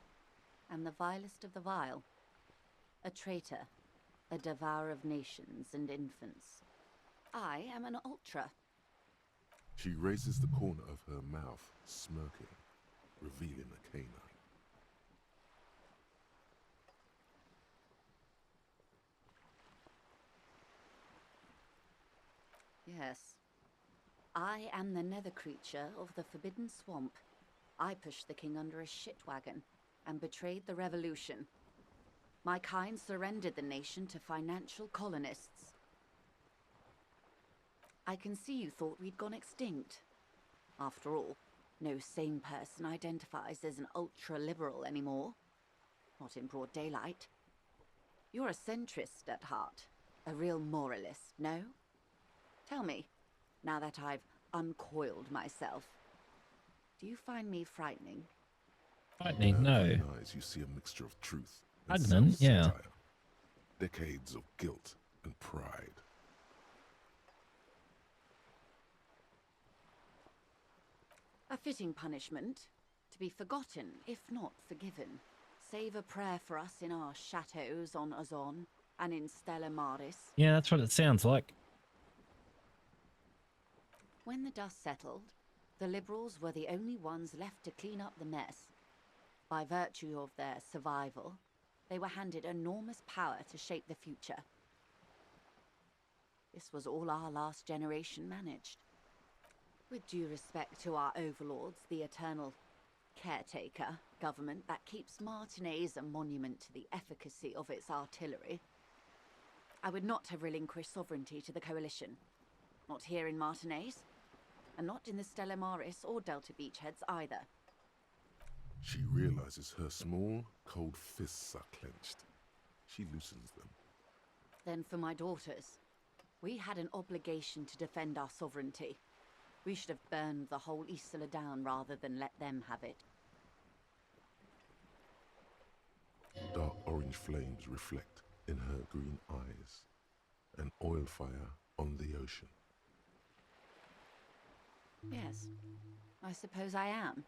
M: am the vilest of the vile. A traitor, a devourer of nations and infants. I am an ultra.
B: She raises the corner of her mouth, smirking, revealing a canine.
M: Yes. I am the nether creature of the Forbidden Swamp. I pushed the king under a shit wagon and betrayed the revolution. My kind surrendered the nation to financial colonists. I can see you thought we'd gone extinct. After all, no sane person identifies as an ultra-liberal anymore. Not in broad daylight. You're a centrist at heart. A real moralist, no? Tell me, now that I've uncoiled myself, do you find me frightening?
C: Frightening, no.
B: In her eyes, you see a mixture of truth and
C: Pregnant, yeah.
B: self-satire. Decades of guilt and pride.
M: A fitting punishment, to be forgotten, if not forgiven. Save a prayer for us in our chateaus on Ozon and in Stella Maris.
C: Yeah, that's what it sounds like.
M: When the dust settled, the Liberals were the only ones left to clean up the mess. By virtue of their survival, they were handed enormous power to shape the future. This was all our last generation managed. With due respect to our overlords, the eternal caretaker government that keeps Martinez a monument to the efficacy of its artillery, I would not have relinquished sovereignty to the coalition. Not here in Martinez, and not in the Stella Maris or Delta Beachheads either.
B: She realizes her small, cold fists are clenched. She loosens them.
M: Then for my daughters, we had an obligation to defend our sovereignty. We should have burned the whole Isla down rather than let them have it.
B: Dark orange flames reflect in her green eyes. An oil fire on the ocean.
M: Yes, I suppose I am.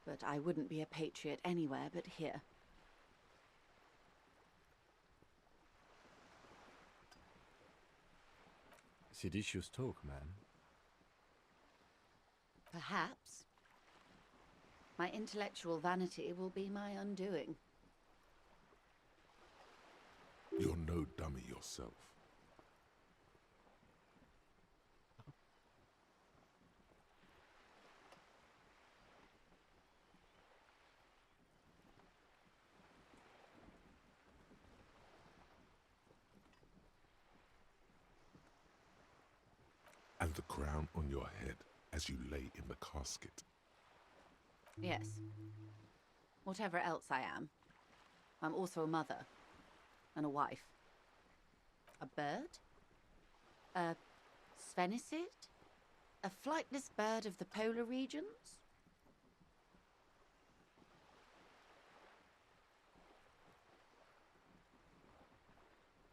M: But I wouldn't be a patriot anywhere but here.
F: Seditious talk, man.
M: Perhaps. My intellectual vanity will be my undoing.
B: You're no dummy yourself. And the crown on your head as you lay in the casket.
M: Yes. Whatever else I am, I'm also a mother and a wife. A bird? A sphenicid? A flightless bird of the polar regions?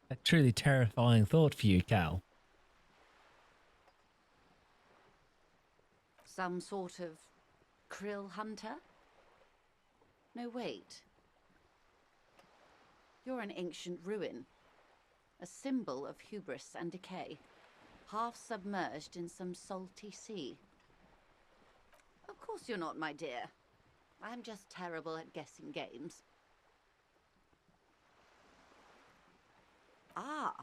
C: A truly terrifying thought for you, Cal.
M: Some sort of krill hunter? No, wait. You're an ancient ruin. A symbol of hubris and decay. Half submerged in some salty sea. Of course you're not, my dear. I'm just terrible at guessing games. Ah.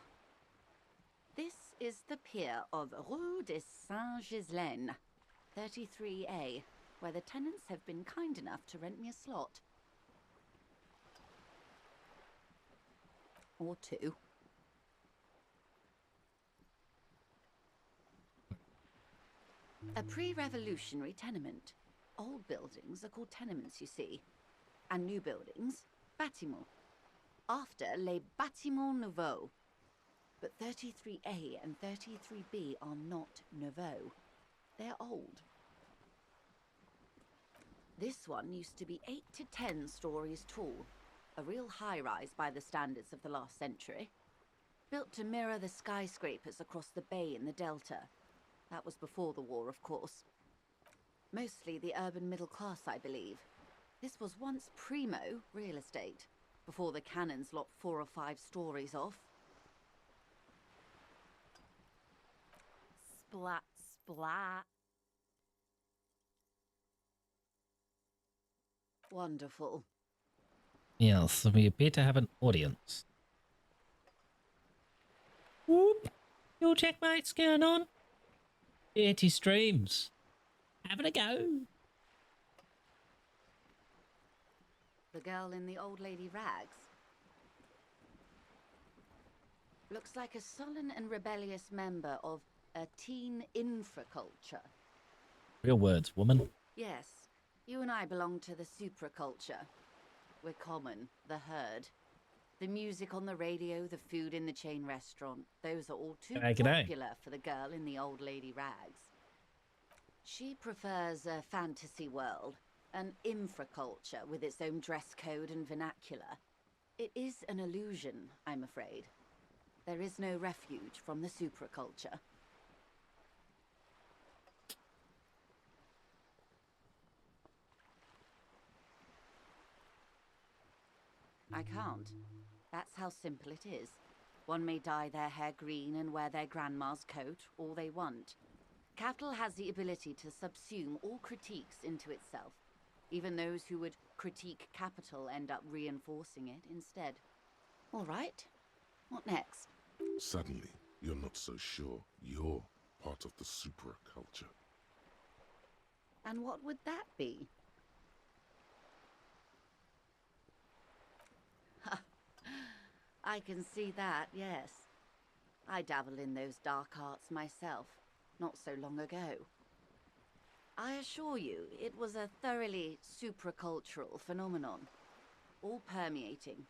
M: This is the pier of Rue de Saint-Ghislaine, 33A, where the tenants have been kind enough to rent me a slot. Or two. A pre-revolutionary tenement. Old buildings are called tenements, you see. And new buildings, bâtiments. After les bâtiments nouveaux. But 33A and 33B are not nouveau. They're old. This one used to be 8 to 10 stories tall, a real high-rise by the standards of the last century. Built to mirror the skyscrapers across the bay in the Delta. That was before the war, of course. Mostly the urban middle class, I believe. This was once primo real estate, before the cannons lopped 4 or 5 stories off.
J: Splat, splat.
M: Wonderful.
C: Yes, we appear to have an audience. Whoop! Your checkmate's going on. Dirty streams. Having a go.
M: The girl in the old lady rags. Looks like a sullen and rebellious member of a teen infraculture.
C: Real words, woman.
M: Yes, you and I belong to the supraculture. We're common, the herd. The music on the radio, the food in the chain restaurant, those are all too popular for the girl in the old lady rags. She prefers a fantasy world, an infraculture with its own dress code and vernacular. It is an illusion, I'm afraid. There is no refuge from the supraculture. I can't. That's how simple it is. One may dye their hair green and wear their grandma's coat all they want. Capital has the ability to subsume all critiques into itself. Even those who would critique capital end up reinforcing it instead. All right. What next?
B: Suddenly, you're not so sure you're part of the supraculture.
M: And what would that be? I can see that, yes. I dabbled in those dark arts myself, not so long ago. I assure you, it was a thoroughly supracultural phenomenon. All permeating.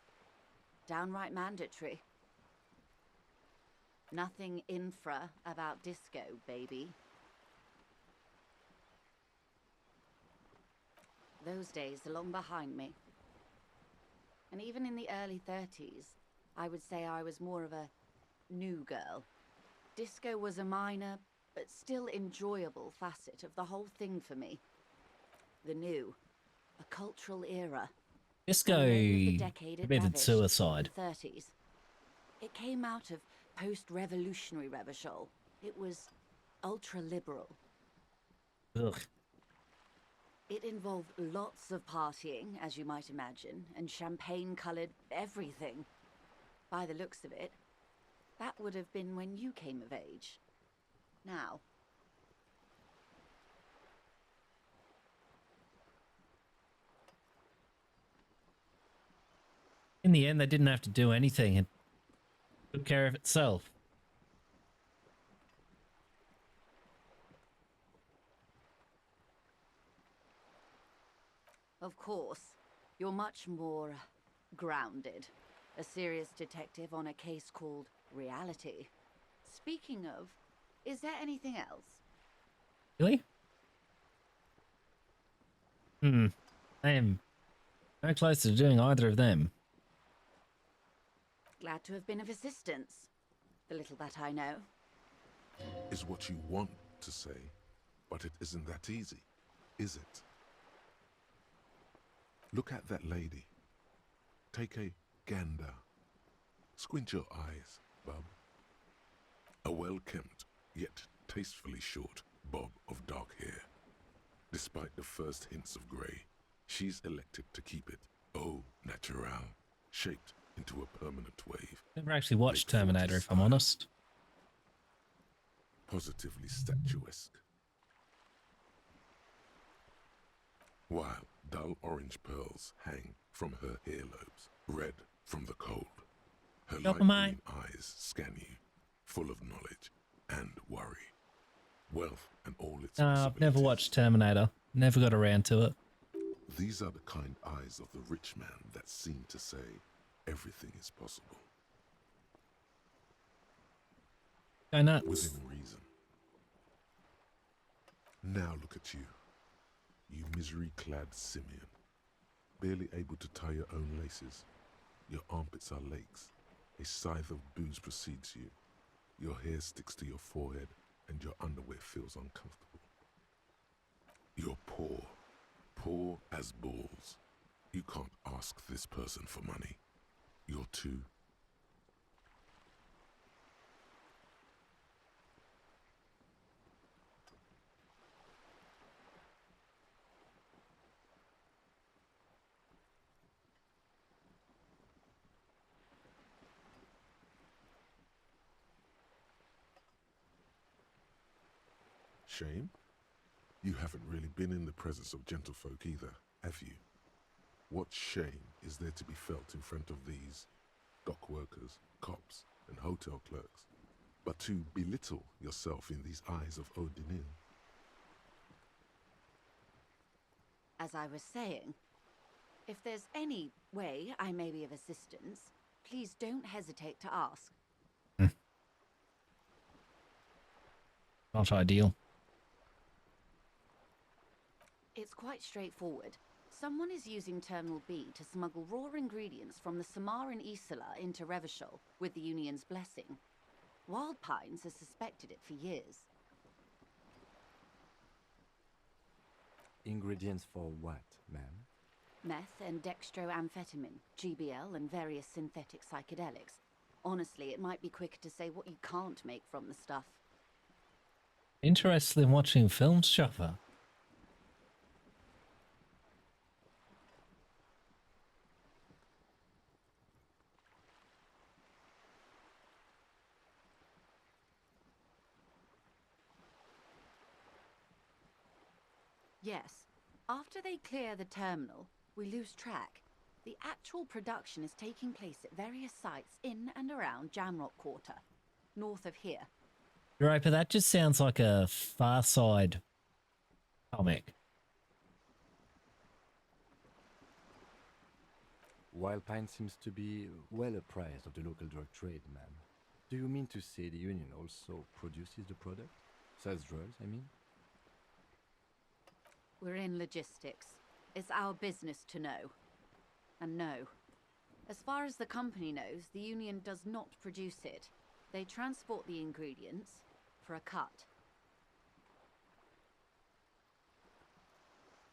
M: Downright mandatory. Nothing infra about disco, baby. Those days are long behind me. And even in the early 30s, I would say I was more of a new girl. Disco was a minor, but still enjoyable facet of the whole thing for me. The new, a cultural era.
C: Disco committed suicide.
M: In the 30s. It came out of post-revolutionary rebishol. It was ultra-liberal.
C: Ugh.
M: It involved lots of partying, as you might imagine, and champagne-coloured everything. By the looks of it, that would have been when you came of age. Now.
C: In the end, they didn't have to do anything. It took care of itself.
M: Of course, you're much more grounded. A serious detective on a case called Reality. Speaking of, is there anything else?
C: Really? I am no close to doing either of them.
M: Glad to have been of assistance. The little that I know.
B: Is what you want to say, but it isn't that easy, is it? Look at that lady. Take a gander. Squint your eyes, bub. A well-kempt, yet tastefully short bob of dark hair. Despite the first hints of grey, she's elected to keep it au naturel, shaped into a permanent wave.
C: Never actually watched Terminator, if I'm honest.
B: Positively statuesque. While dull orange pearls hang from her earlobes, red from the cold. Her light green eyes scan you, full of knowledge and worry. Wealth and all its
C: I've never watched Terminator. Never got around to it.
B: These are the kind eyes of the rich man that seem to say everything is possible.
C: Go nuts.
B: Within reason. Now look at you. You misery-clad simian. Barely able to tie your own laces. Your armpits are lakes. A scythe of booze precedes you. Your hair sticks to your forehead and your underwear feels uncomfortable. You're poor. Poor as balls. You can't ask this person for money. You're too... Shame? You haven't really been in the presence of gentlefolk either, have you? What shame is there to be felt in front of these dock workers, cops, and hotel clerks, but to belittle yourself in these eyes of Odinin?
M: As I was saying, if there's any way I may be of assistance, please don't hesitate to ask.
C: Not ideal.
M: It's quite straightforward. Someone is using Terminal B to smuggle raw ingredients from the Samar and Isola into Revachol with the Union's blessing. Wild Pines has suspected it for years.
F: Ingredients for what, ma'am?
M: Meth and dextroamphetamine, GBL, and various synthetic psychedelics. Honestly, it might be quicker to say what you can't make from the stuff.
C: Interested in watching films, Shuffer?
M: Yes. After they clear the terminal, we lose track. The actual production is taking place at various sites in and around Jamrock Quarter, north of here.
C: Right, but that just sounds like a Far Side comic.
F: Wild Pine seems to be well apprised of the local drug trade, ma'am. Do you mean to say the Union also produces the product? Sells drugs, I mean?
M: We're in logistics. It's our business to know. And no. As far as the company knows, the Union does not produce it. They transport the ingredients for a cut.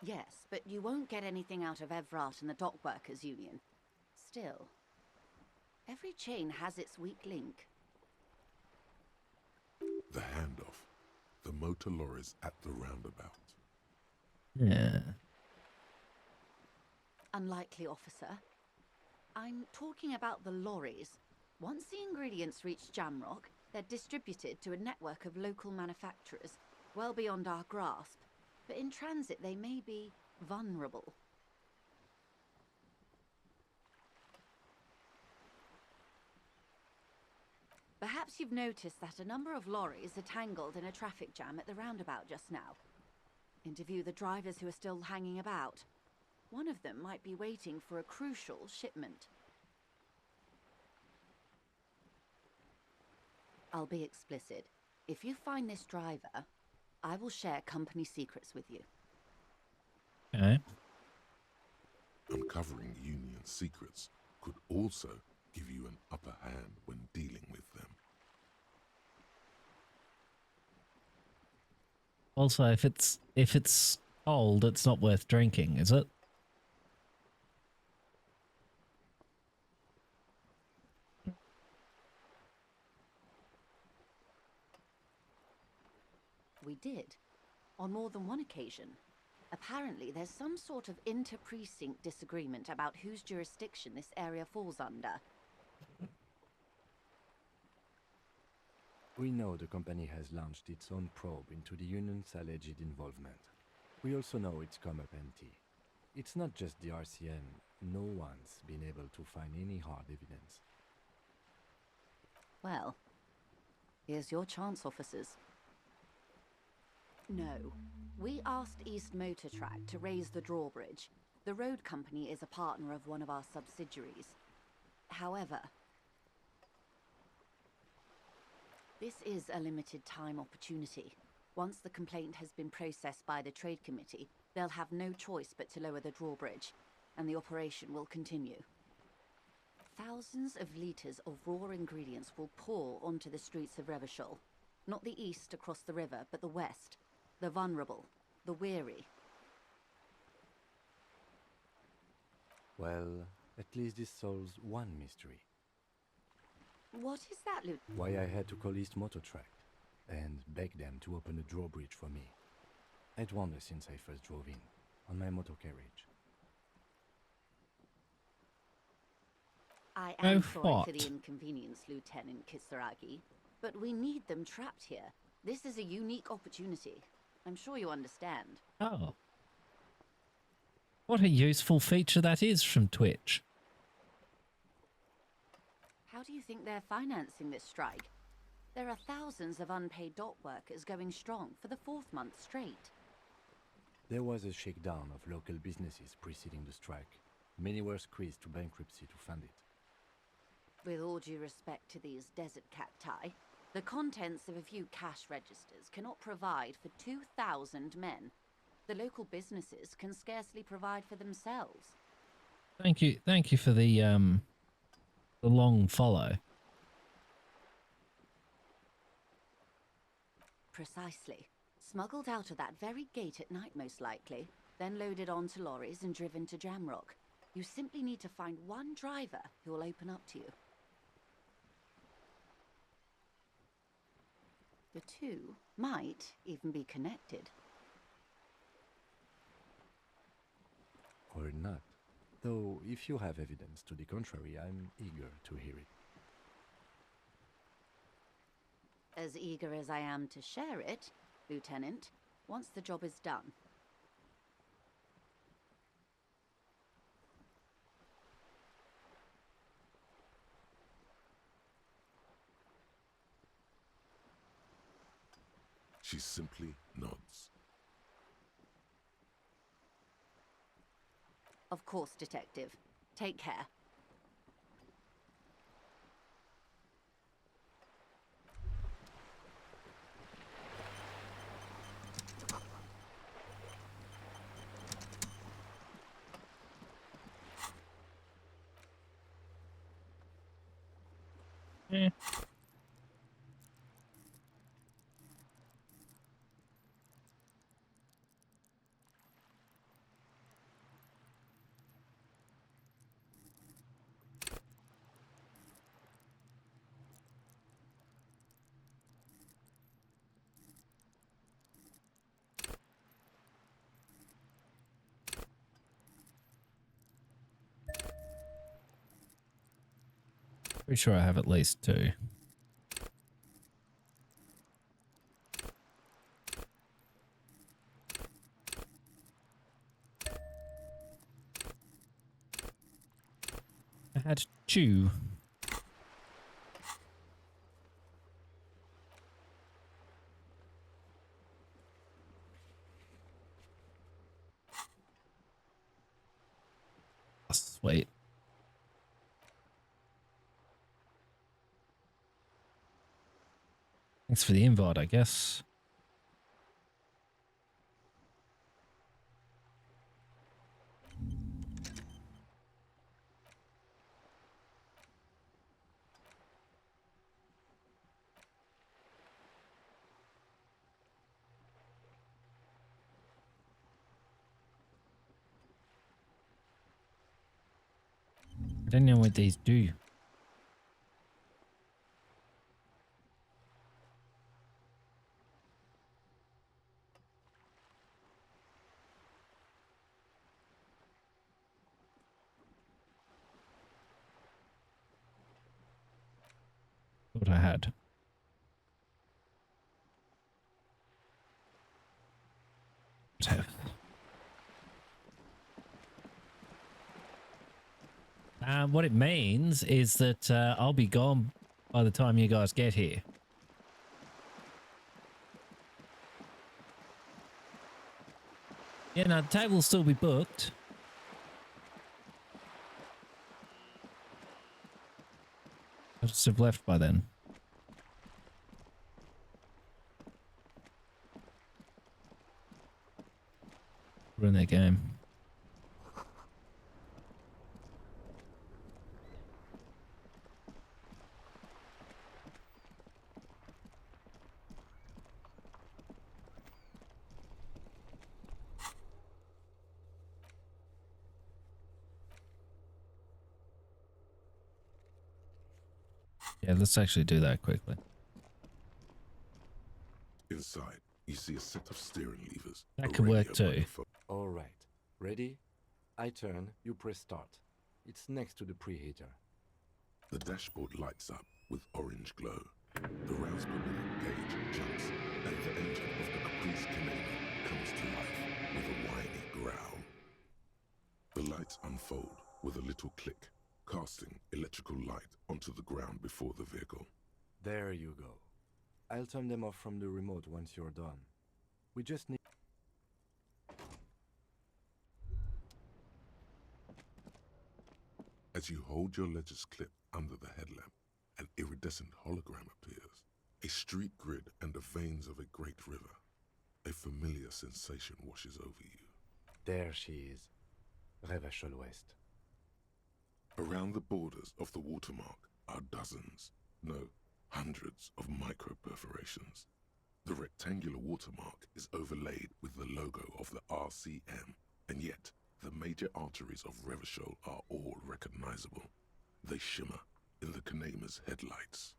M: Yes, but you won't get anything out of Evrat and the Dock Workers Union. Still, every chain has its weak link.
B: The handoff. The motor lorries at the roundabout.
C: Yeah.
M: Unlikely, officer. I'm talking about the lorries. Once the ingredients reach Jamrock, they're distributed to a network of local manufacturers, well beyond our grasp. But in transit, they may be vulnerable. Perhaps you've noticed that a number of lorries are tangled in a traffic jam at the roundabout just now. Interview the drivers who are still hanging about. One of them might be waiting for a crucial shipment. I'll be explicit. If you find this driver, I will share company secrets with you.
C: Okay.
B: Uncovering Union secrets could also give you an upper hand when dealing with them.
C: Also, if it's cold, it's not worth drinking, is it?
M: We did. On more than one occasion. Apparently, there's some sort of inter-precinct disagreement about whose jurisdiction this area falls under.
F: We know the company has launched its own probe into the Union's alleged involvement. We also know it's come up empty. It's not just the RCN. No one's been able to find any hard evidence.
M: Well, here's your chance, officers. No. We asked East Motor Track to raise the drawbridge. The road company is a partner of one of our subsidiaries. However, This is a limited time opportunity. Once the complaint has been processed by the Trade Committee, they'll have no choice but to lower the drawbridge, and the operation will continue. Thousands of litres of raw ingredients will pour onto the streets of Revachol. Not the east across the river, but the west. The vulnerable, the weary.
F: Well, at least this solves one mystery.
M: What is that, Lieutenant?
F: Why I had to call East Motor Track and beg them to open a drawbridge for me. I'd wondered since I first drove in, on my motor carriage.
M: I am
C: Oh,
M: sorry
C: what?
M: for the inconvenience, Lieutenant Kisaragi, but we need them trapped here. This is a unique opportunity. I'm sure you understand.
C: Oh. What a useful feature that is from Twitch.
M: How do you think they're financing this strike? There are thousands of unpaid dock workers going strong for the 4th month straight.
F: There was a shakedown of local businesses preceding the strike. Many were squeezed to bankruptcy to fund it.
M: With all due respect to these desert cacti, the contents of a few cash registers cannot provide for 2,000 men. The local businesses can scarcely provide for themselves.
C: Thank you for the long follow.
M: Precisely. Smuggled out of that very gate at night, most likely, then loaded onto lorries and driven to Jamrock. You simply need to find one driver who will open up to you. The two might even be connected.
F: Or not. Though, if you have evidence to the contrary, I'm eager to hear it.
M: As eager as I am to share it, Lieutenant, once the job is done.
B: She simply nods.
M: Of course, Detective. Take care.
C: Eh. Pretty sure I have at least 2. I had 2. Sweet. Thanks for the invite, I guess. I don't know what these do. Thought I had. What it means is that I'll be gone by the time you guys get here. Yeah, no, the table will still be booked. I'll just have left by then. their game. Yeah, let's actually do that quickly.
B: Inside, you see a set of steering levers.
C: That
B: a
C: could work
B: radio
C: too.
B: microphone.
F: All right. Ready? I turn, you press start. It's next to the preheater.
B: The dashboard lights up with orange glow. The rounds per minute gauge jumps, and the engine of the Caprice Canadian comes to life with a whiny growl. The lights unfold with a little click, casting electrical light onto the ground before the vehicle.
F: There you go. I'll turn them off from the remote once you're done. We just need...
B: As you hold your ledger's clip under the headlamp, an iridescent hologram appears. A street grid and the veins of a great river. A familiar sensation washes over you.
F: There she is. Revachol West.
B: Around the borders of the watermark are dozens, no, hundreds of micro-perforations. The rectangular watermark is overlaid with the logo of the RCM, and yet the major arteries of Revachol are all recognizable. They shimmer in the Kanema's headlights.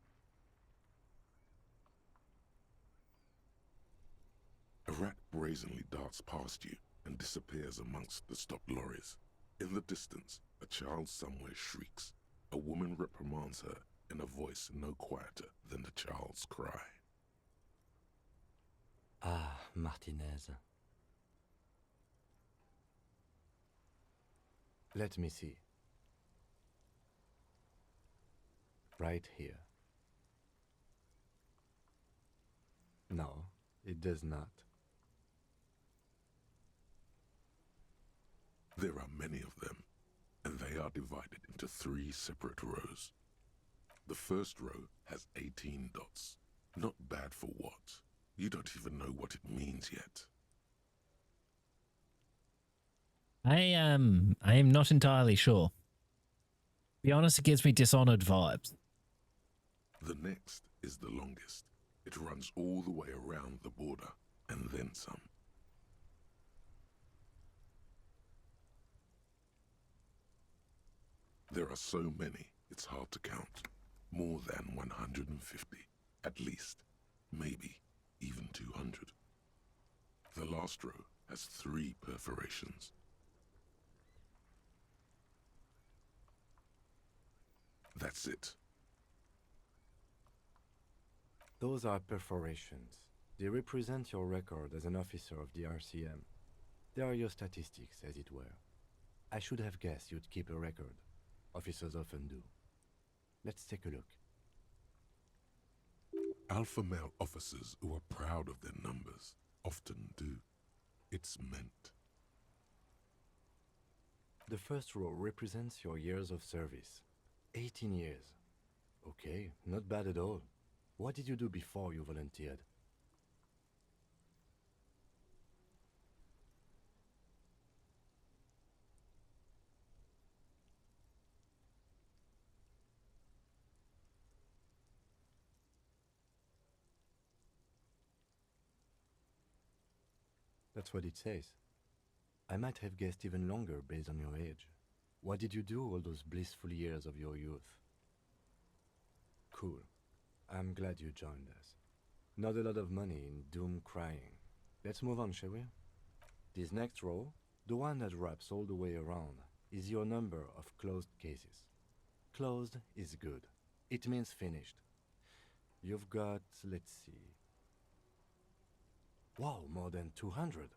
B: A rat brazenly darts past you and disappears amongst the stopped lorries. In the distance, a child somewhere shrieks. A woman reprimands her in a voice no quieter than the child's cry.
F: Ah, Martinez. Let me see. Right here. No, it does not.
B: There are many of them, and they are divided into 3 separate rows. The first row has 18 dots. Not bad for what? You don't even know what it means yet.
C: I am not entirely sure. To be honest, it gives me Dishonored vibes.
B: The next is the longest. It runs all the way around the border, and then some. There are so many, it's hard to count. More than 150, at least. Maybe even 200. The last row has 3 perforations. That's it.
F: Those are perforations. They represent your record as an officer of the RCM. They are your statistics, as it were. I should have guessed you'd keep a record. Officers often do. Let's take a look.
B: Alpha male officers who are proud of their numbers often do. It's meant.
F: The first row represents your years of service. 18 years. Okay, not bad at all. What did you do before you volunteered? That's what it says. I might have guessed even longer based on your age. What did you do all those blissful years of your youth? Cool. I'm glad you joined us. Not a lot of money in doom crying. Let's move on, shall we? This next row, the one that wraps all the way around, is your number of closed cases. Closed is good. It means finished. You've got, let's see... Wow, more than 200.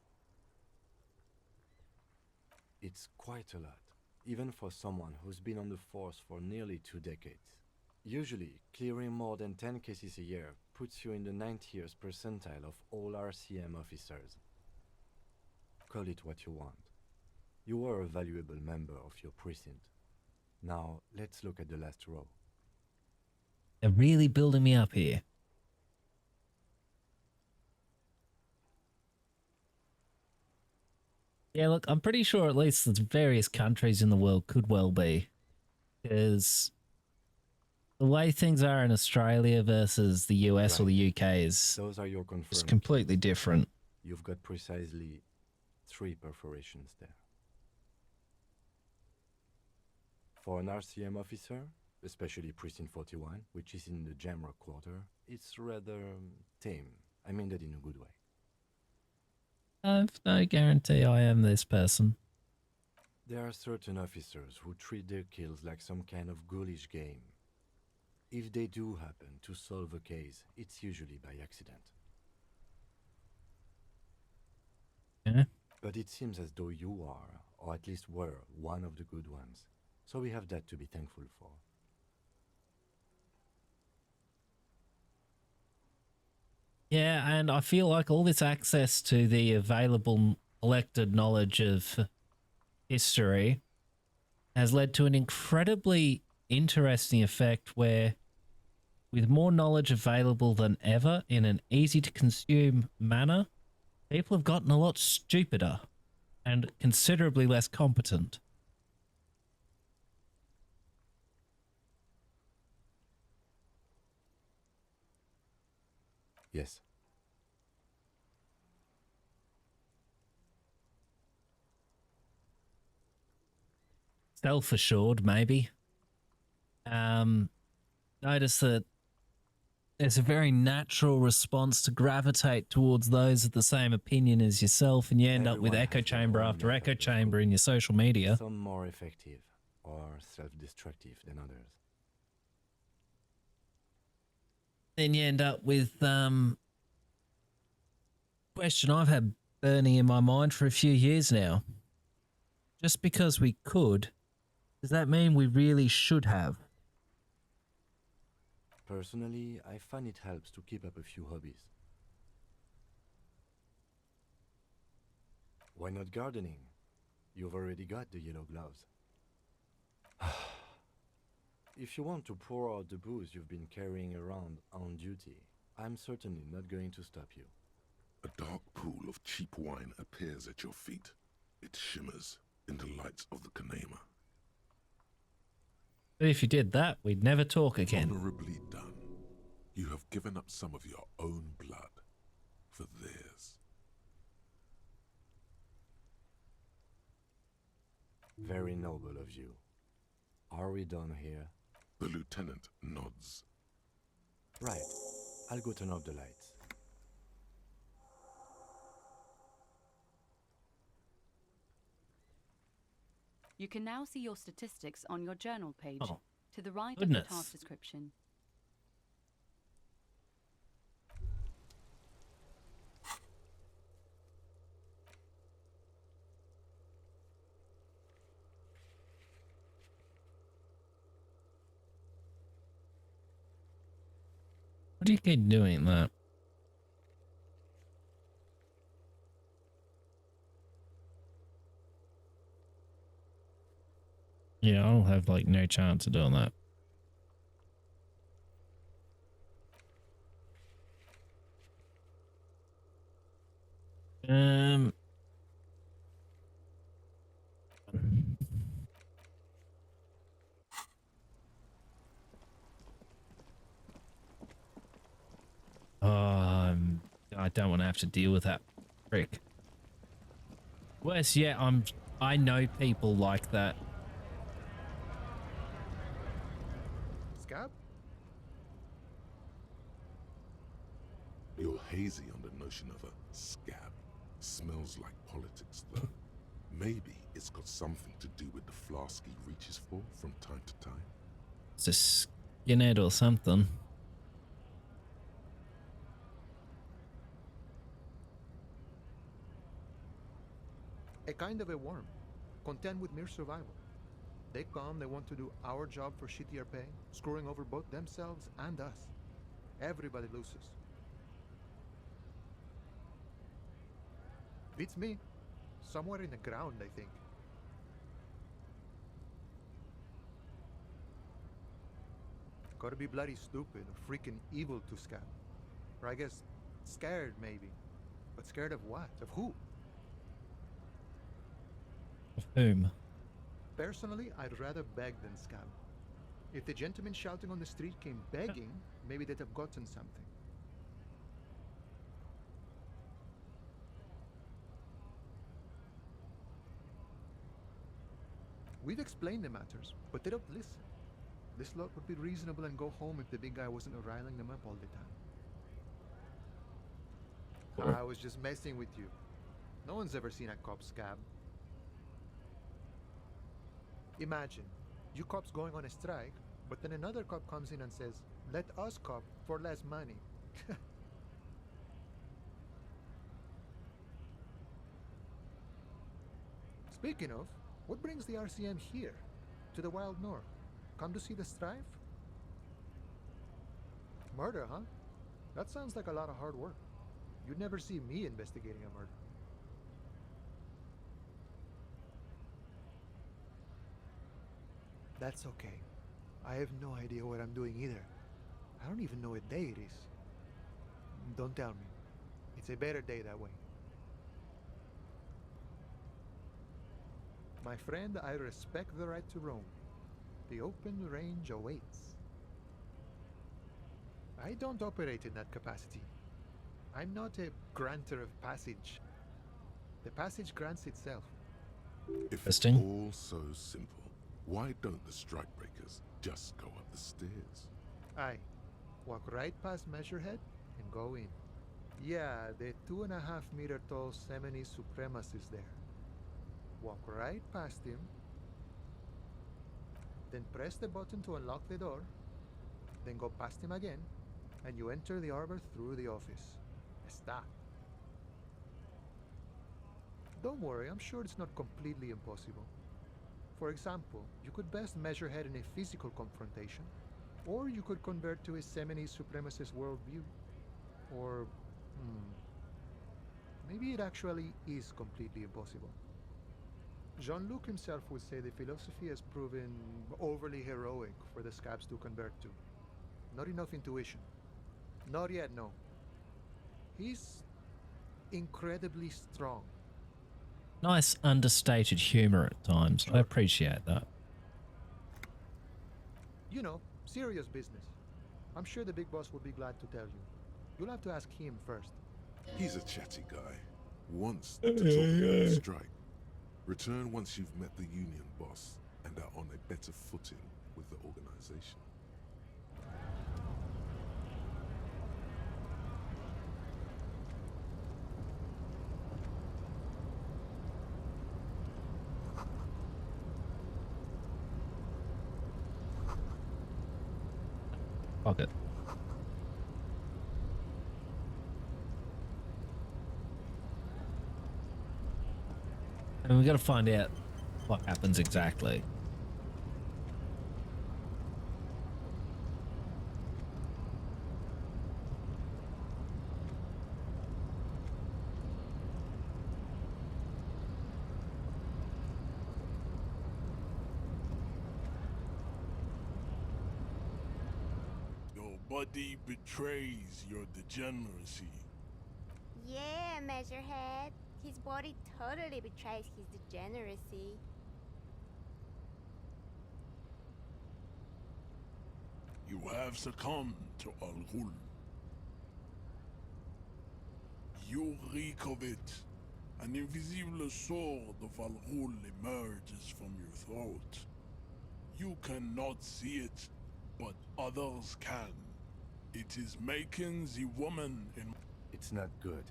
F: It's quite a lot, even for someone who's been on the force for nearly 2 decades. Usually, clearing more than 10 cases a year puts you in the 90th percentile of all RCM officers. Call it what you want. You were a valuable member of your precinct. Now, let's look at the last row.
C: They're really building me up here. Yeah, look, I'm pretty sure at least there's various countries in the world could well be. Because the way things are in Australia versus the US or the UK is
F: Those are your confirmed
C: just completely different.
F: You've got precisely 3 perforations there. For an RCM officer, especially Precinct 41, which is in the Jamrock quarter, it's rather tame. I mean that in a good way.
C: I've no guarantee I am this person.
F: There are certain officers who treat their kills like some kind of ghoulish game. If they do happen to solve a case, it's usually by accident.
C: Yeah.
F: But it seems as though you are, or at least were, one of the good ones. So we have that to be thankful for.
C: Yeah, and I feel like all this access to the available collected knowledge of history has led to an incredibly interesting effect where, with more knowledge available than ever in an easy to consume manner, people have gotten a lot stupider and considerably less competent.
F: Yes.
C: Self-assured, maybe. Notice that there's a very natural response to gravitate towards those of the same opinion as yourself, and you end up with echo chamber after echo chamber in your social media.
F: Some more effective or self-destructive than others.
C: Then you end up with question I've had burning in my mind for a few years now. Just because we could, does that mean we really should have?
F: Personally, I find it helps to keep up a few hobbies. Why not gardening? You've already got the yellow gloves. If you want to pour out the booze you've been carrying around on duty, I'm certainly not going to stop you.
B: A dark pool of cheap wine appears at your feet. It shimmers in the lights of the Kanema.
C: But if you did that, we'd never talk again.
B: Honorably done. You have given up some of your own blood for theirs.
F: Very noble of you. Are we done here?
B: The lieutenant nods.
F: Right. I'll go turn off the lights.
M: You can now see your statistics on your journal page,
C: Oh,
M: to the right
C: goodness.
M: of the task description.
C: What do you keep doing that? Yeah, I'll have like no chance of doing that. I don't want to have to deal with that prick. Worse yet, I know people like that.
N: Scab?
B: You're hazy on the notion of a scab. Smells like politics, though. Maybe it's got something to do with the flask he reaches for from time to time.
C: It's a skinhead or something.
N: A kind of a worm, content with mere survival. They come, they want to do our job for shittier pay, screwing over both themselves and us. Everybody loses. Beats me. Somewhere in the ground, I think. Gotta be bloody stupid or freaking evil to scab. Or I guess scared, maybe. But scared of what? Of who?
C: Of whom?
N: Personally, I'd rather beg than scab. If the gentleman shouting on the street came begging, maybe they'd have gotten something. We've explained the matters, but they don't listen. This lot would be reasonable and go home if the big guy wasn't riling them up all the time. I was just messing with you. No one's ever seen a cop scab. Imagine, you cops going on a strike, but then another cop comes in and says, let us cop for less money. Speaking of, what brings the RCM here, to the wild north? Come to see the strife? Murder, huh? That sounds like a lot of hard work. You'd never see me investigating a murder. That's okay. I have no idea what I'm doing either. I don't even know what day it is. Don't tell me. It's a better day that way. My friend, I respect the right to roam. The open range awaits. I don't operate in that capacity. I'm not a granter of passage. The passage grants itself.
B: If it's all so simple, why don't the strikebreakers just go up the stairs?
N: Aye. Walk right past Measurehead and go in. Yeah, the 2.5-meter tall Semini supremacist there. Walk right past him, then press the button to unlock the door, then go past him again, and you enter the arbor through the office. Está. Don't worry, I'm sure it's not completely impossible. For example, you could best Measurehead in a physical confrontation, or you could convert to a Semini supremacist worldview. Or, maybe it actually is completely impossible. Jean-Luc himself would say the philosophy has proven overly heroic for the scabs to convert to. Not enough intuition. Not yet, no. He's incredibly strong.
C: Nice understated humor at times. I appreciate that.
N: You know, serious business. I'm sure the big boss will be glad to tell you. You'll have to ask him first.
B: He's a chatty guy. Wants to talk about the strike. Return once you've met the union boss and are on a better footing with the organization.
C: Fuck it. And we gotta find out what happens exactly.
O: Your body betrays your degeneracy.
P: Yeah, Measurehead. His body totally betrays his degeneracy.
O: You have succumbed to Al Ghul. You reek of it. An invisible sword of Al Ghul emerges from your throat. You cannot see it, but others can. It is making the woman in...
F: It's not good.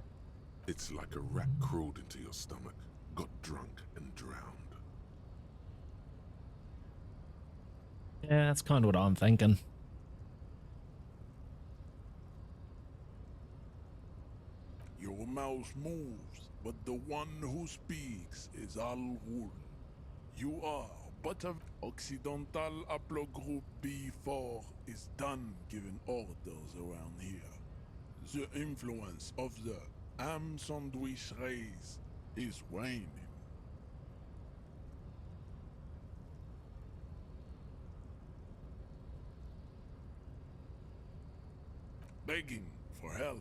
B: It's like a rat crawled into your stomach, got drunk and drowned.
C: Yeah, that's kind of what I'm thinking.
O: Your mouth moves, but the one who speaks is Al Ghul. You are but a Occidental Haplogroup B4 is done giving orders around here. The influence of the Ham Sandwich race is waning. Begging for help,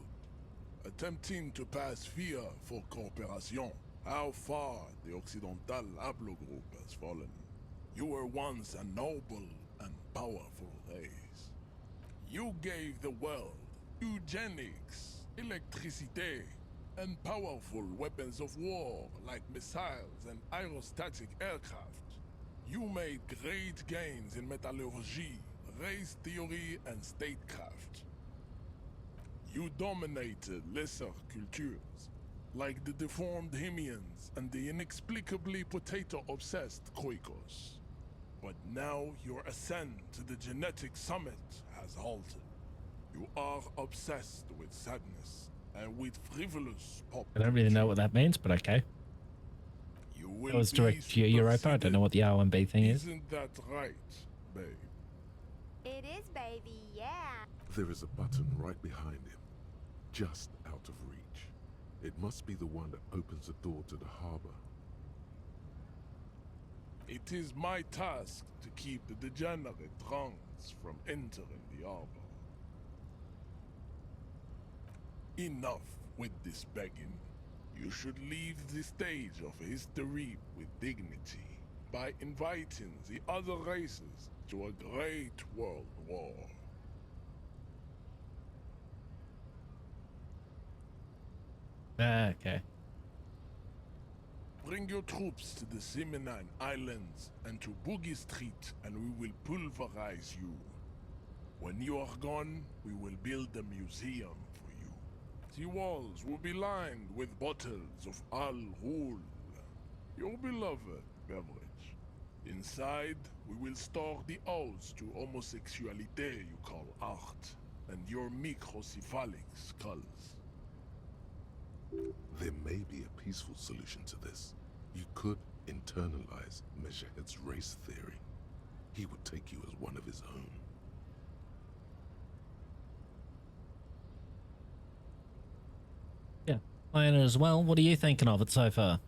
O: attempting to pass fear for cooperation, how far the Occidental Haplogroup has fallen. You were once a noble and powerful race. You gave the world eugenics, electricity, and powerful weapons of war like missiles and aerostatic aircraft. You made great gains in metallurgy, race theory, and statecraft. You dominated lesser cultures, like the deformed Himians and the inexplicably potato-obsessed Khoikos. But now your ascent to the genetic summit has halted. You are obsessed with sadness and with frivolous pop.
C: I don't really know what that means, but okay. That was direct to Europa. I don't know what the RMB thing is.
O: Isn't that right, babe?
P: It is, baby, yeah.
B: There is a button right behind him, just out of reach. It must be the one that opens the door to the harbor.
O: It is my task to keep the degenerate drunks from entering the harbor. Enough with this begging. You should leave the stage of history with dignity by inviting the other races to a great world war.
C: Okay.
O: Bring your troops to the Seminine Islands and to Boogie Street, and we will pulverize you. When you are gone, we will build a museum for you. The walls will be lined with bottles of Al Ghul, your beloved beverage. Inside, we will store the odes to homosexuality you call art, and your microcephalic skulls.
B: There may be a peaceful solution to this. You could internalize Measurehead's race theory. He would take you as one of his own.
C: Yeah, playing it as well. What are you thinking of it so far?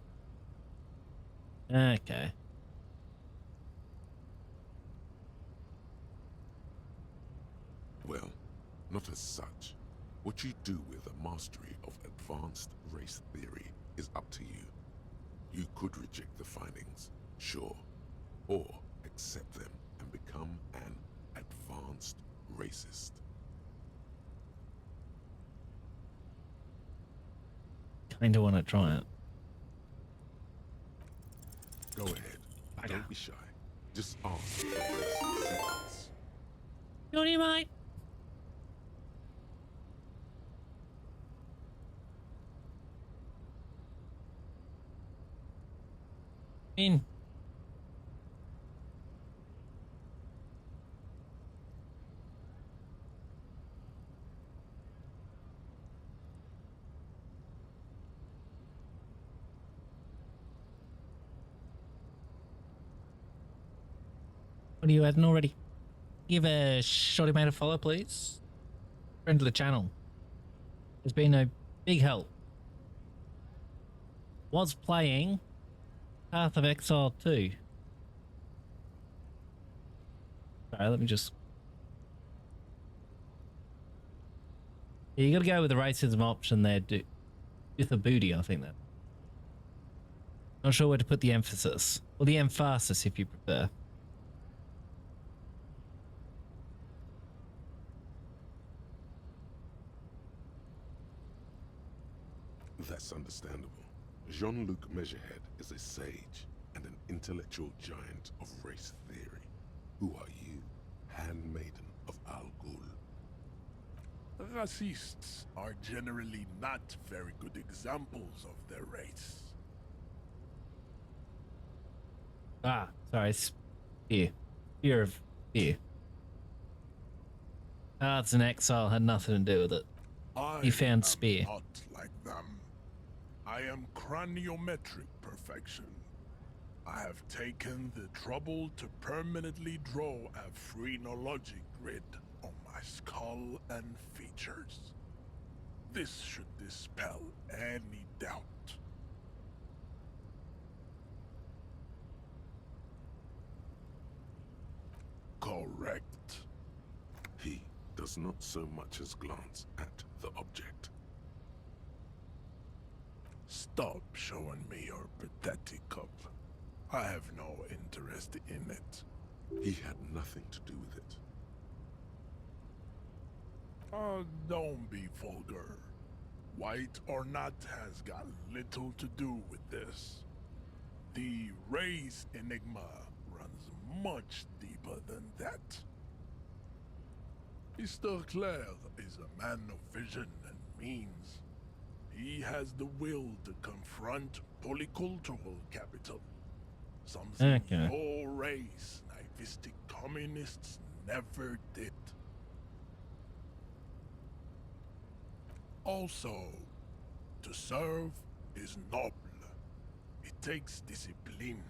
C: Okay.
B: Well, not as such. What you do with a mastery of advanced race theory is up to you. You could reject the findings, sure, or accept them and become an advanced racist.
C: Kinda want to try it.
B: Go ahead. Don't be shy. Just ask for basic sequence.
C: What do you mind? In. What are you adding already? Give a shorty mate a follow, please. Friend to the channel. Has been a big help. Was playing Path of Exile 2. Sorry, let me just... Yeah, you gotta go with the racism option there, with a booty, I think that. Not sure where to put the emphasis. Or the emphasis, if you prefer.
B: That's understandable. Jean-Luc Measurehead is a sage and an intellectual giant of race theory. Who are you, handmaiden of Al Ghul?
O: Racists are generally not very good examples of their race.
C: Ah, sorry, spear. Fear of fear. Arts in Exile had nothing to do with it. He found spear.
O: Not like them. I am craniometric perfection. I have taken the trouble to permanently draw a phrenologic grid on my skull and features. This should dispel any doubt. Correct.
B: He does not so much as glance at the object.
O: Stop showing me your pathetic cup. I have no interest in it.
B: He had nothing to do with it.
O: Don't be vulgar. White or not has got little to do with this. The race enigma runs much deeper than that. Mr. Clare is a man of vision and means. He has the will to confront polycultural capital. Something your race, naivistic communists, never did. Also, to serve is noble. It takes discipline.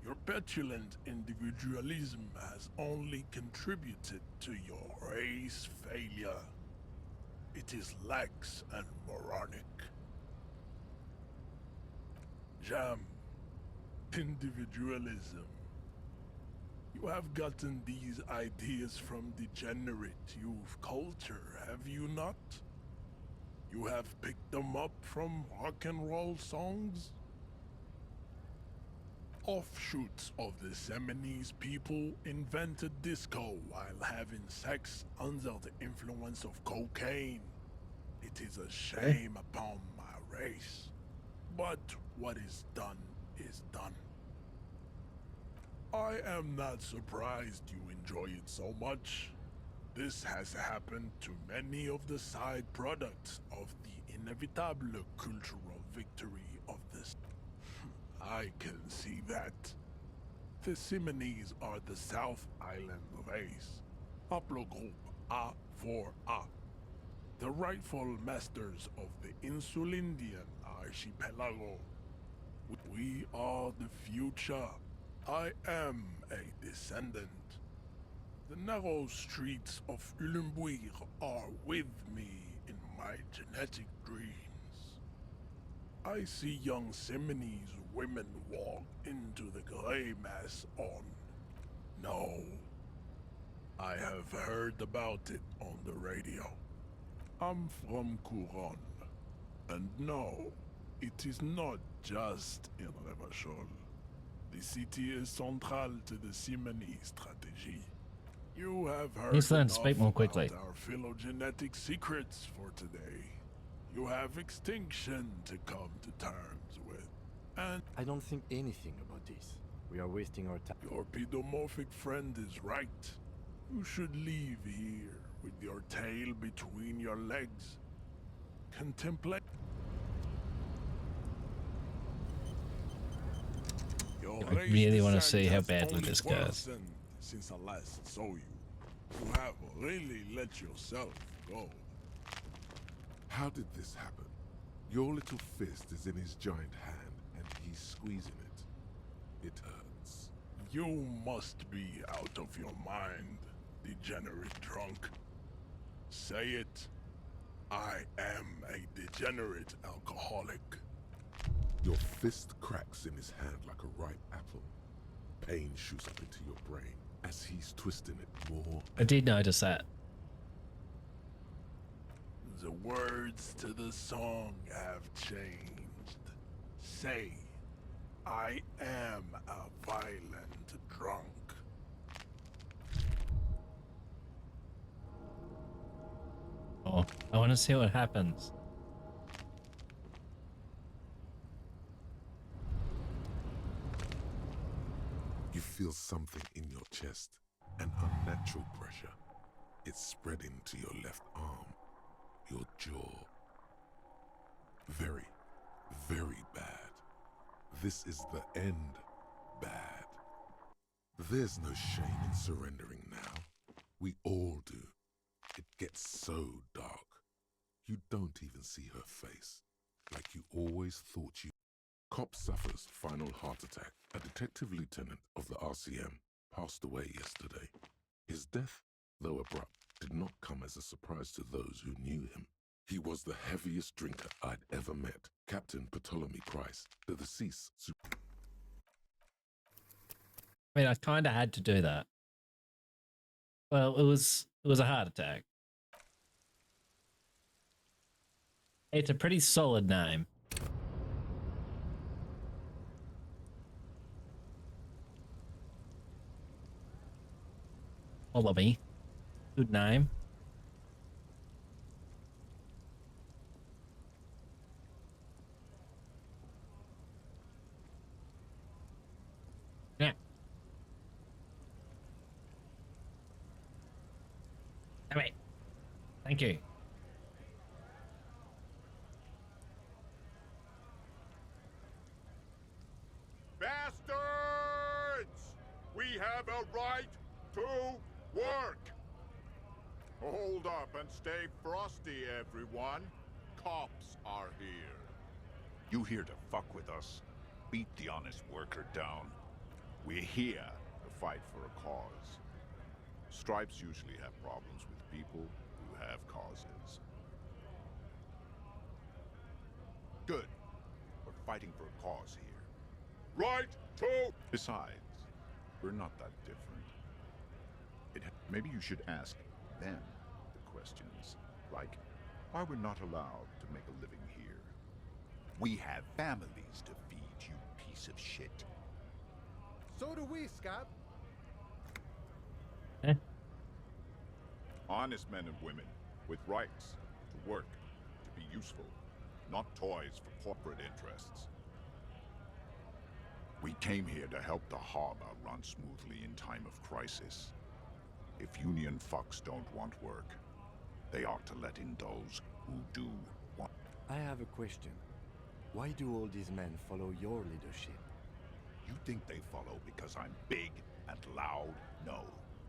O: Your petulant individualism has only contributed to your race failure. It is lax and moronic. Jam. Individualism. You have gotten these ideas from degenerate youth culture, have you not? You have picked them up from rock and roll songs? Offshoots of the Seminoles people invented disco while having sex under the influence of cocaine. It is a shame upon my race. But what is done is done. I am not surprised you enjoy it so much. This has happened to many of the side products of the inevitable cultural victory of this. I can see that. The Seminoles are the South Island race. Haplogroup A4A. The rightful masters of the Insulindian archipelago. We are the future. I am a descendant. The narrow streets of Ulimbuir are with me in my genetic dreams. I see young Seminoles women walk into the gray mass on. No. I have heard about it on the radio. I'm from Couronne. And no, it is not just in Revachol. The city is central to the Simony strategy. You have heard
C: He's learned to
O: enough
C: speak more quickly.
O: about our phylogenetic secrets for today. You have extinction to come to terms with. And
F: I don't think anything about this. We are wasting our time.
O: Your pedomorphic friend is right. You should leave here with your tail between your legs. Contemplate.
C: I really want to see how badly this goes.
O: Since I last saw you, you have really let yourself go.
B: How did this happen? Your little fist is in his giant hand, and he's squeezing it. It hurts.
O: You must be out of your mind, degenerate drunk. Say it. I am a degenerate alcoholic.
B: Your fist cracks in his hand like a ripe apple. Pain shoots up into your brain as he's twisting it more.
C: I did notice that.
O: The words to the song have changed. Say, I am a violent drunk.
C: Oh, I want to see what happens.
B: You feel something in your chest, an unnatural pressure. It's spreading to your left arm, your jaw. Very, very bad. This is the end bad. There's no shame in surrendering now. We all do. It gets so dark. You don't even see her face, like you always thought you. Cop suffers final heart attack. A detective lieutenant of the RCM passed away yesterday. His death, though abrupt, did not come as a surprise to those who knew him. He was the heaviest drinker I'd ever met. Captain Ptolemy Price, the deceased.
C: I mean, I kind of had to do that. Well, it was a heart attack. It's a pretty solid name. Follow me. Good name. Yeah. All right. Thank you.
Q: Bastards! We have a right to work! Hold up and stay frosty, everyone. Cops are here. You here to fuck with us? Beat the honest worker down. We're here to fight for a cause. Stripes usually have problems with people who have causes. Good. We're fighting for a cause here. Right to... Besides, we're not that different. Maybe you should ask them the questions, like why we're not allowed to make a living here. We have families to feed, you piece of shit.
N: So do we, Scab.
Q: Honest men and women with rights to work, to be useful, not toys for corporate interests. We came here to help the harbor run smoothly in time of crisis. If union fucks don't want work, they ought to let in those who do want.
F: I have a question. Why do all these men follow your leadership?
Q: You think they follow because I'm big and loud? No.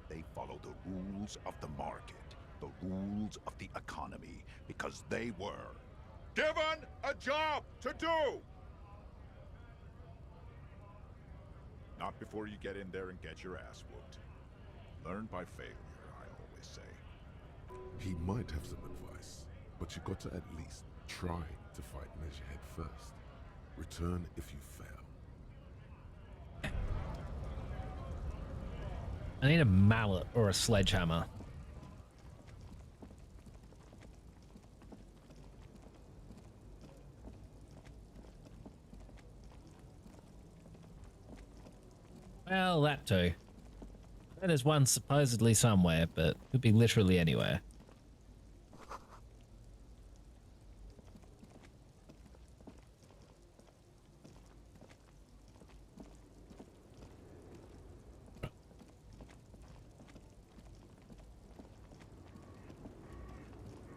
Q: They follow the rules of the market, the rules of the economy, because they were given a job to do! Not before you get in there and get your ass whooped. Learn by failure, I always say.
B: He might have some advice, but you got to at least try to fight Measurehead first. Return if you fail.
C: I need a mallet or a sledgehammer. Well, that too. There's one supposedly somewhere, but could be literally anywhere.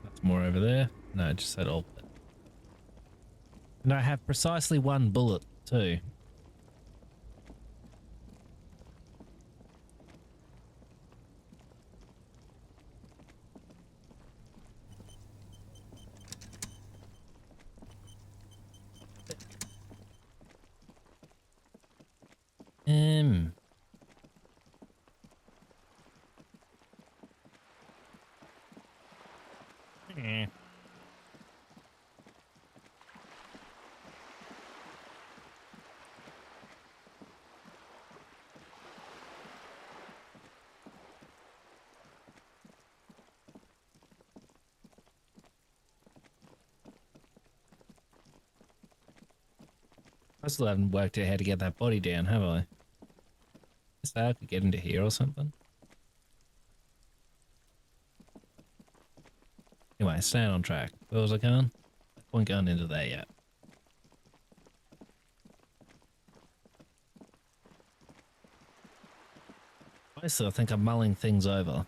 C: That's more over there. No, just that all. And I have precisely one bullet too. I still haven't worked out how to get that body down, have I? Guess I could get into here or something. Anyway, staying on track. Where was I going? I wasn't going into there yet. Honestly, I think I'm mulling things over.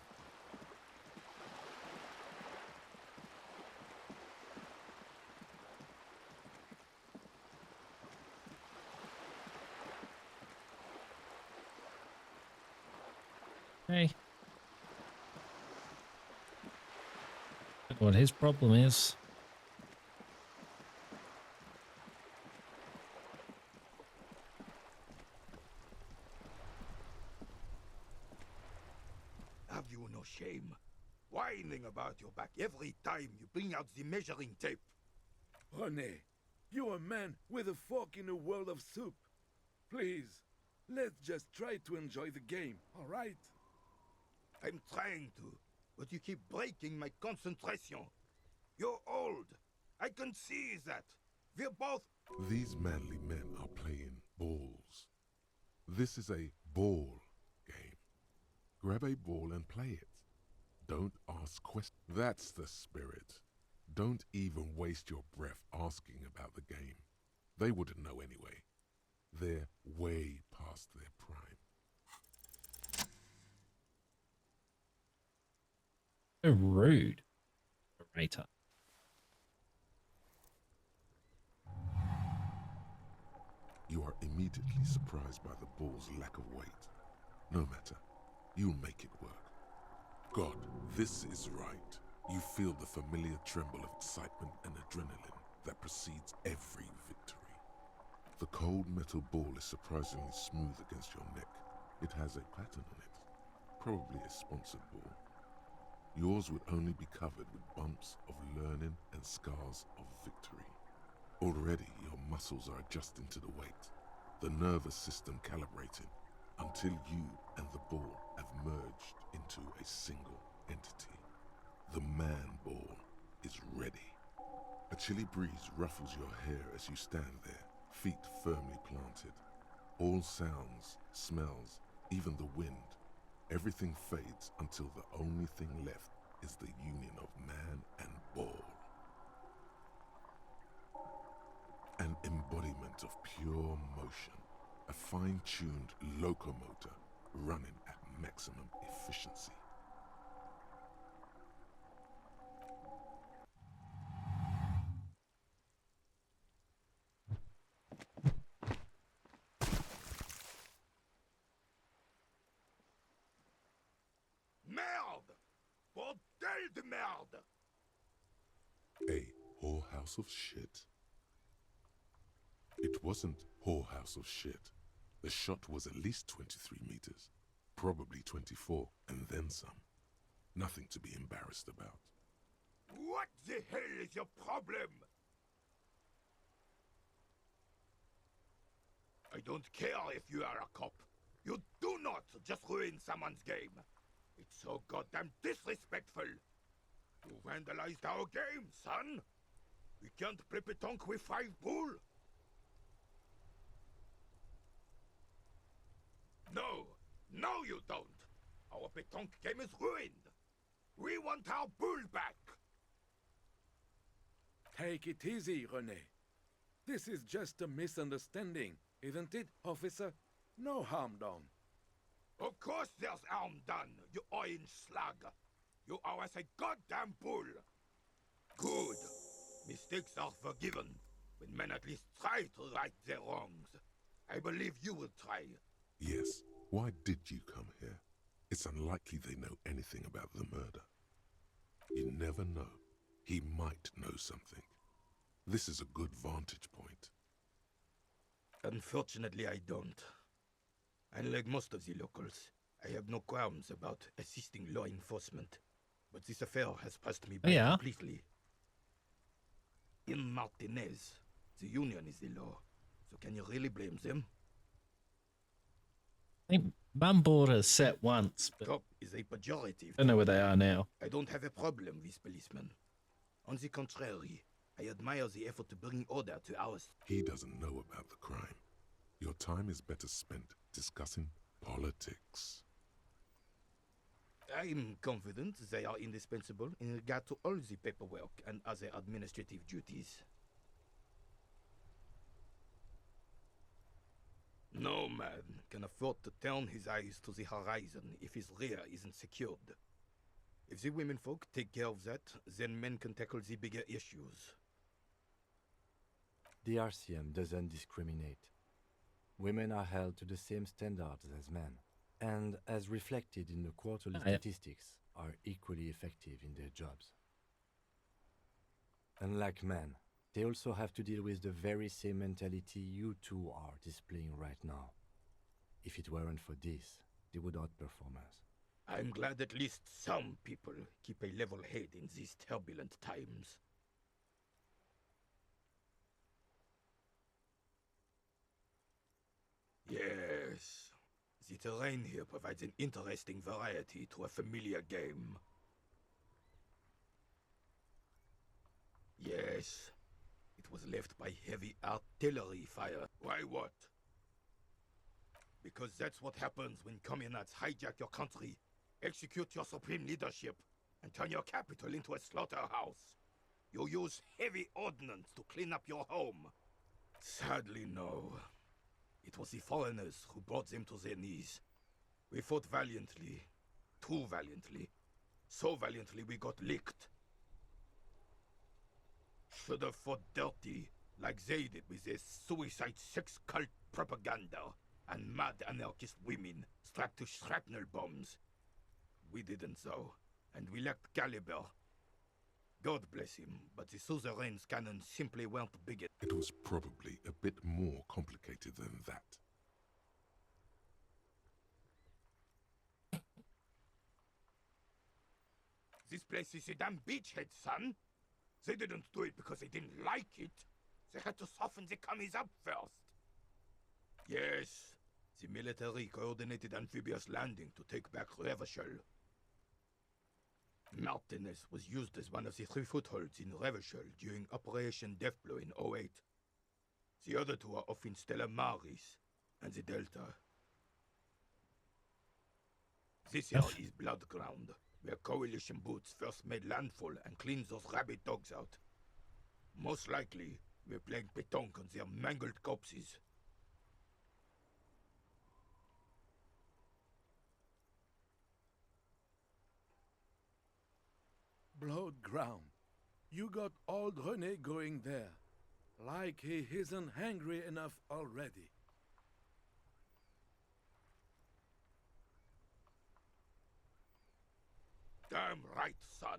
C: Hey. Don't know what his problem is.
R: Have you no shame? Whining about your back every time you bring out the measuring tape.
O: René, you're a man with a fork in a world of soup. Please, let's just try to enjoy the game, all right?
R: I'm trying to, but you keep breaking my concentration. You're old. I can see that. We're both...
B: These manly men are playing balls. This is a ball game. Grab a ball and play it. Don't ask questions. That's the spirit. Don't even waste your breath asking about the game. They wouldn't know anyway. They're way past their prime.
C: So rude. Narrator.
B: You are immediately surprised by the ball's lack of weight. No matter, you'll make it work. God, this is right. You feel the familiar tremble of excitement and adrenaline that precedes every victory. The cold metal ball is surprisingly smooth against your neck. It has a pattern on it, probably a sponsored ball. Yours would only be covered with bumps of learning and scars of victory. Already your muscles are adjusting to the weight, the nervous system calibrating, until you and the ball have merged into a single entity. The man ball is ready. A chilly breeze ruffles your hair as you stand there, feet firmly planted. All sounds, smells, even the wind, everything fades until the only thing left is the union of man and ball. An embodiment of pure motion, a fine-tuned locomotor running at maximum efficiency.
R: Merde! Bordel de merde!
B: A whorehouse of shit? It wasn't whorehouse of shit. The shot was at least 23 meters, probably 24, and then some. Nothing to be embarrassed about.
R: What the hell is your problem? I don't care if you are a cop. You do not just ruin someone's game. It's so goddamn disrespectful. You vandalized our game, son. We can't play pétanque with 5 bull. No, you don't. Our pétanque game is ruined. We want our bull back.
S: Take it easy, René. This is just a misunderstanding, isn't it, officer? No harm done.
R: Of course there's harm done, you orange slug. You owe us a goddamn bull. Good. Mistakes are forgiven when men at least try to right their wrongs. I believe you will try.
B: Yes. Why did you come here? It's unlikely they know anything about the murder. You never know. He might know something. This is a good vantage point.
R: Unfortunately, I don't. Unlike most of the locals, I have no qualms about assisting law enforcement. But this affair has passed me by completely. In Martinez, the union is the law. So can you really blame them?
C: I think Mum bought a set once, but
R: Cop is a pejorative.
C: I don't know where they are now.
R: I don't have a problem with policemen. On the contrary, I admire the effort to bring order to ours.
B: He doesn't know about the crime. Your time is better spent discussing politics.
R: I'm confident they are indispensable in regard to all the paperwork and other administrative duties. No man can afford to turn his eyes to the horizon if his rear isn't secured. If the womenfolk take care of that, then men can tackle the bigger issues.
F: The RCM doesn't discriminate. Women are held to the same standards as men, and as reflected in the quarterly statistics, are equally effective in their jobs. Unlike men, they also have to deal with the very same mentality you two are displaying right now. If it weren't for this, they would outperform us.
R: I'm glad at least some people keep a level head in these turbulent times. Yes, the terrain here provides an interesting variety to a familiar game. Yes, it was left by heavy artillery fire. Why what? Because that's what happens when communards hijack your country execute your supreme leadership, and turn your capital into a slaughterhouse. You use heavy ordnance to clean up your home. Sadly, no. It was the foreigners who brought them to their knees. We fought valiantly. Too valiantly. So valiantly we got licked. Should have fought dirty, like they did with their suicide sex cult propaganda and mad anarchist women strapped to shrapnel bombs. We didn't though, and we lacked caliber. God bless him, but the suzerain's cannons simply weren't big enough.
B: It was probably a bit more complicated than that.
R: This place is a damn beachhead, son. They didn't do it because they didn't like it. They had to soften the commies up first. Yes, the military coordinated amphibious landing to take back Revachol. Martinez was used as one of the 3 footholds in Revachol during Operation Deathblow in 08. The other 2 are off in Stella Maris and the Delta. This here is Blood Ground, where coalition boots first made landfall and cleaned those rabid dogs out. Most likely, we're playing pétanque on their mangled corpses.
S: Blood ground. You got old René going there. Like he isn't hungry enough already.
R: Damn right, son.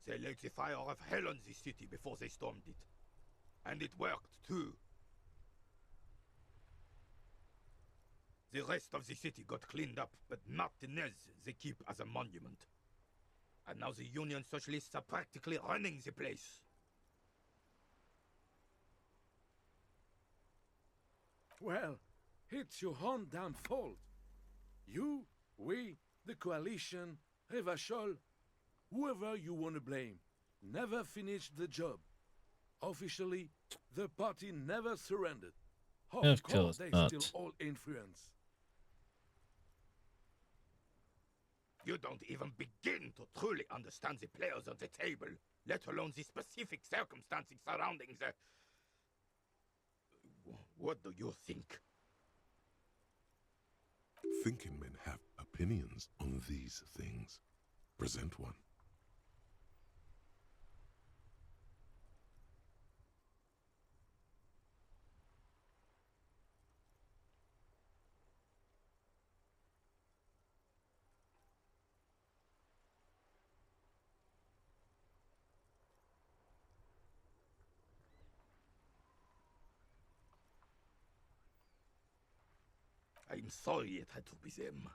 R: They lit the fire of hell on the city before they stormed it. And it worked, too. The rest of the city got cleaned up, but Martinez they keep as a monument. And now the Union Socialists are practically running the place.
S: Well, it's your own damn fault. You, we, the coalition, Revachol, whoever you want to blame, never finished the job. Officially, the party never surrendered.
C: Of course
S: they
C: not.
S: still all influence.
R: You don't even begin to truly understand the players on the table, let alone the specific circumstances surrounding the... What do you think?
B: Thinking men have opinions on these things. Present one.
R: I'm sorry it had to be them.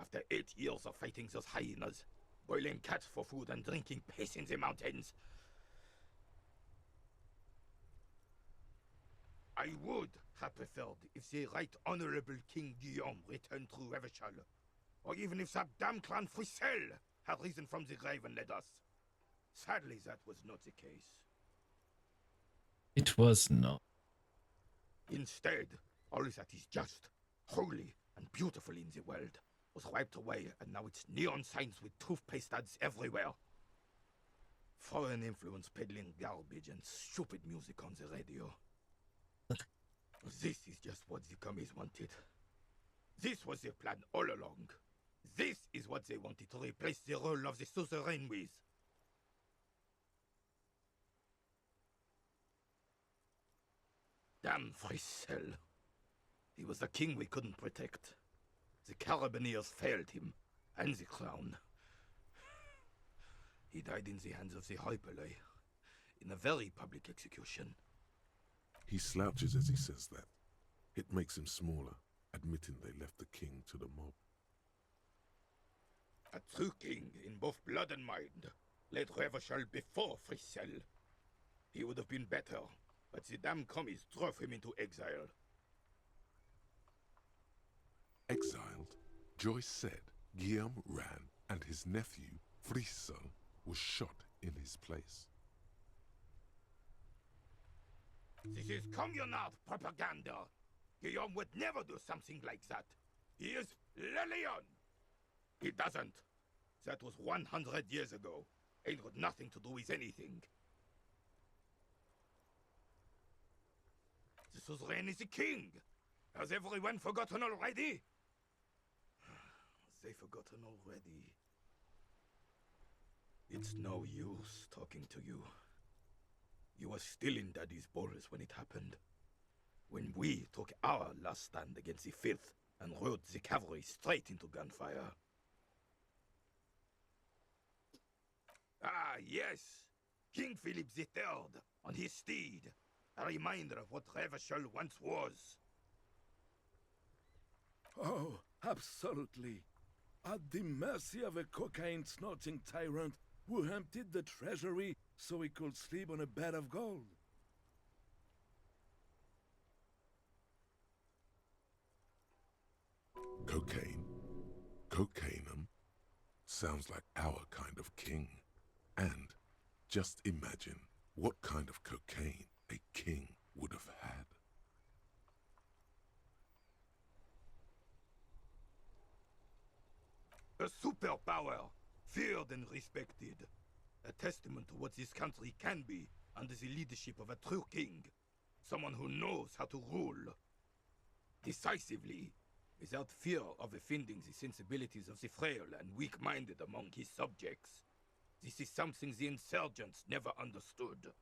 R: After 8 years of fighting those hyenas, boiling cats for food and drinking piss in the mountains, I would have preferred if the Right Honorable King Guillaume returned through Revachol, or even if that damn clan Frissel had risen from the grave and led us. Sadly, that was not the case.
C: It was not.
R: Instead, all that is just, holy, and beautiful in the world was wiped away, and now it's neon signs with toothpaste ads everywhere. Foreign influence peddling garbage and stupid music on the radio. This is just what the commies wanted. This was their plan all along. This is what they wanted to replace the role of the suzerain with. Damn Frissel. He was the king we couldn't protect. The Carabineers failed him, and the crown. He died in the hands of the Hyperlay, in a very public execution.
B: He slouches as he says that. It makes him smaller, admitting they left the king to the mob.
R: A true king in both blood and mind led Revachol before Frissel. He would have been better, but the damn commies drove him into exile.
B: Exiled, Joyce said Guillaume ran and his nephew, Frissel, was shot in his place.
R: This is communard propaganda. Guillaume would never do something like that. He is Le Lion. It doesn't. That was 100 years ago. Ain't got nothing to do with anything. This was Reign as a king. Has everyone forgotten already? They forgotten already. It's no use talking to you. You were still in Daddy's balls when it happened. When we took our last stand against the Filth and rode the cavalry straight into gunfire. Ah, yes! King Philip III on his steed. A reminder of what Revachol once was.
S: Oh, absolutely. At the mercy of a cocaine-snorting tyrant who emptied the treasury so he could sleep on a bed of gold.
B: Cocaine. Cocainum. Sounds like our kind of king. And just imagine what kind of cocaine a king would have had.
R: A superpower, feared and respected. A testament to what this country can be under the leadership of a true king. Someone who knows how to rule. Decisively, without fear of offending the sensibilities of the frail and weak-minded among his subjects. This is something the insurgents never understood.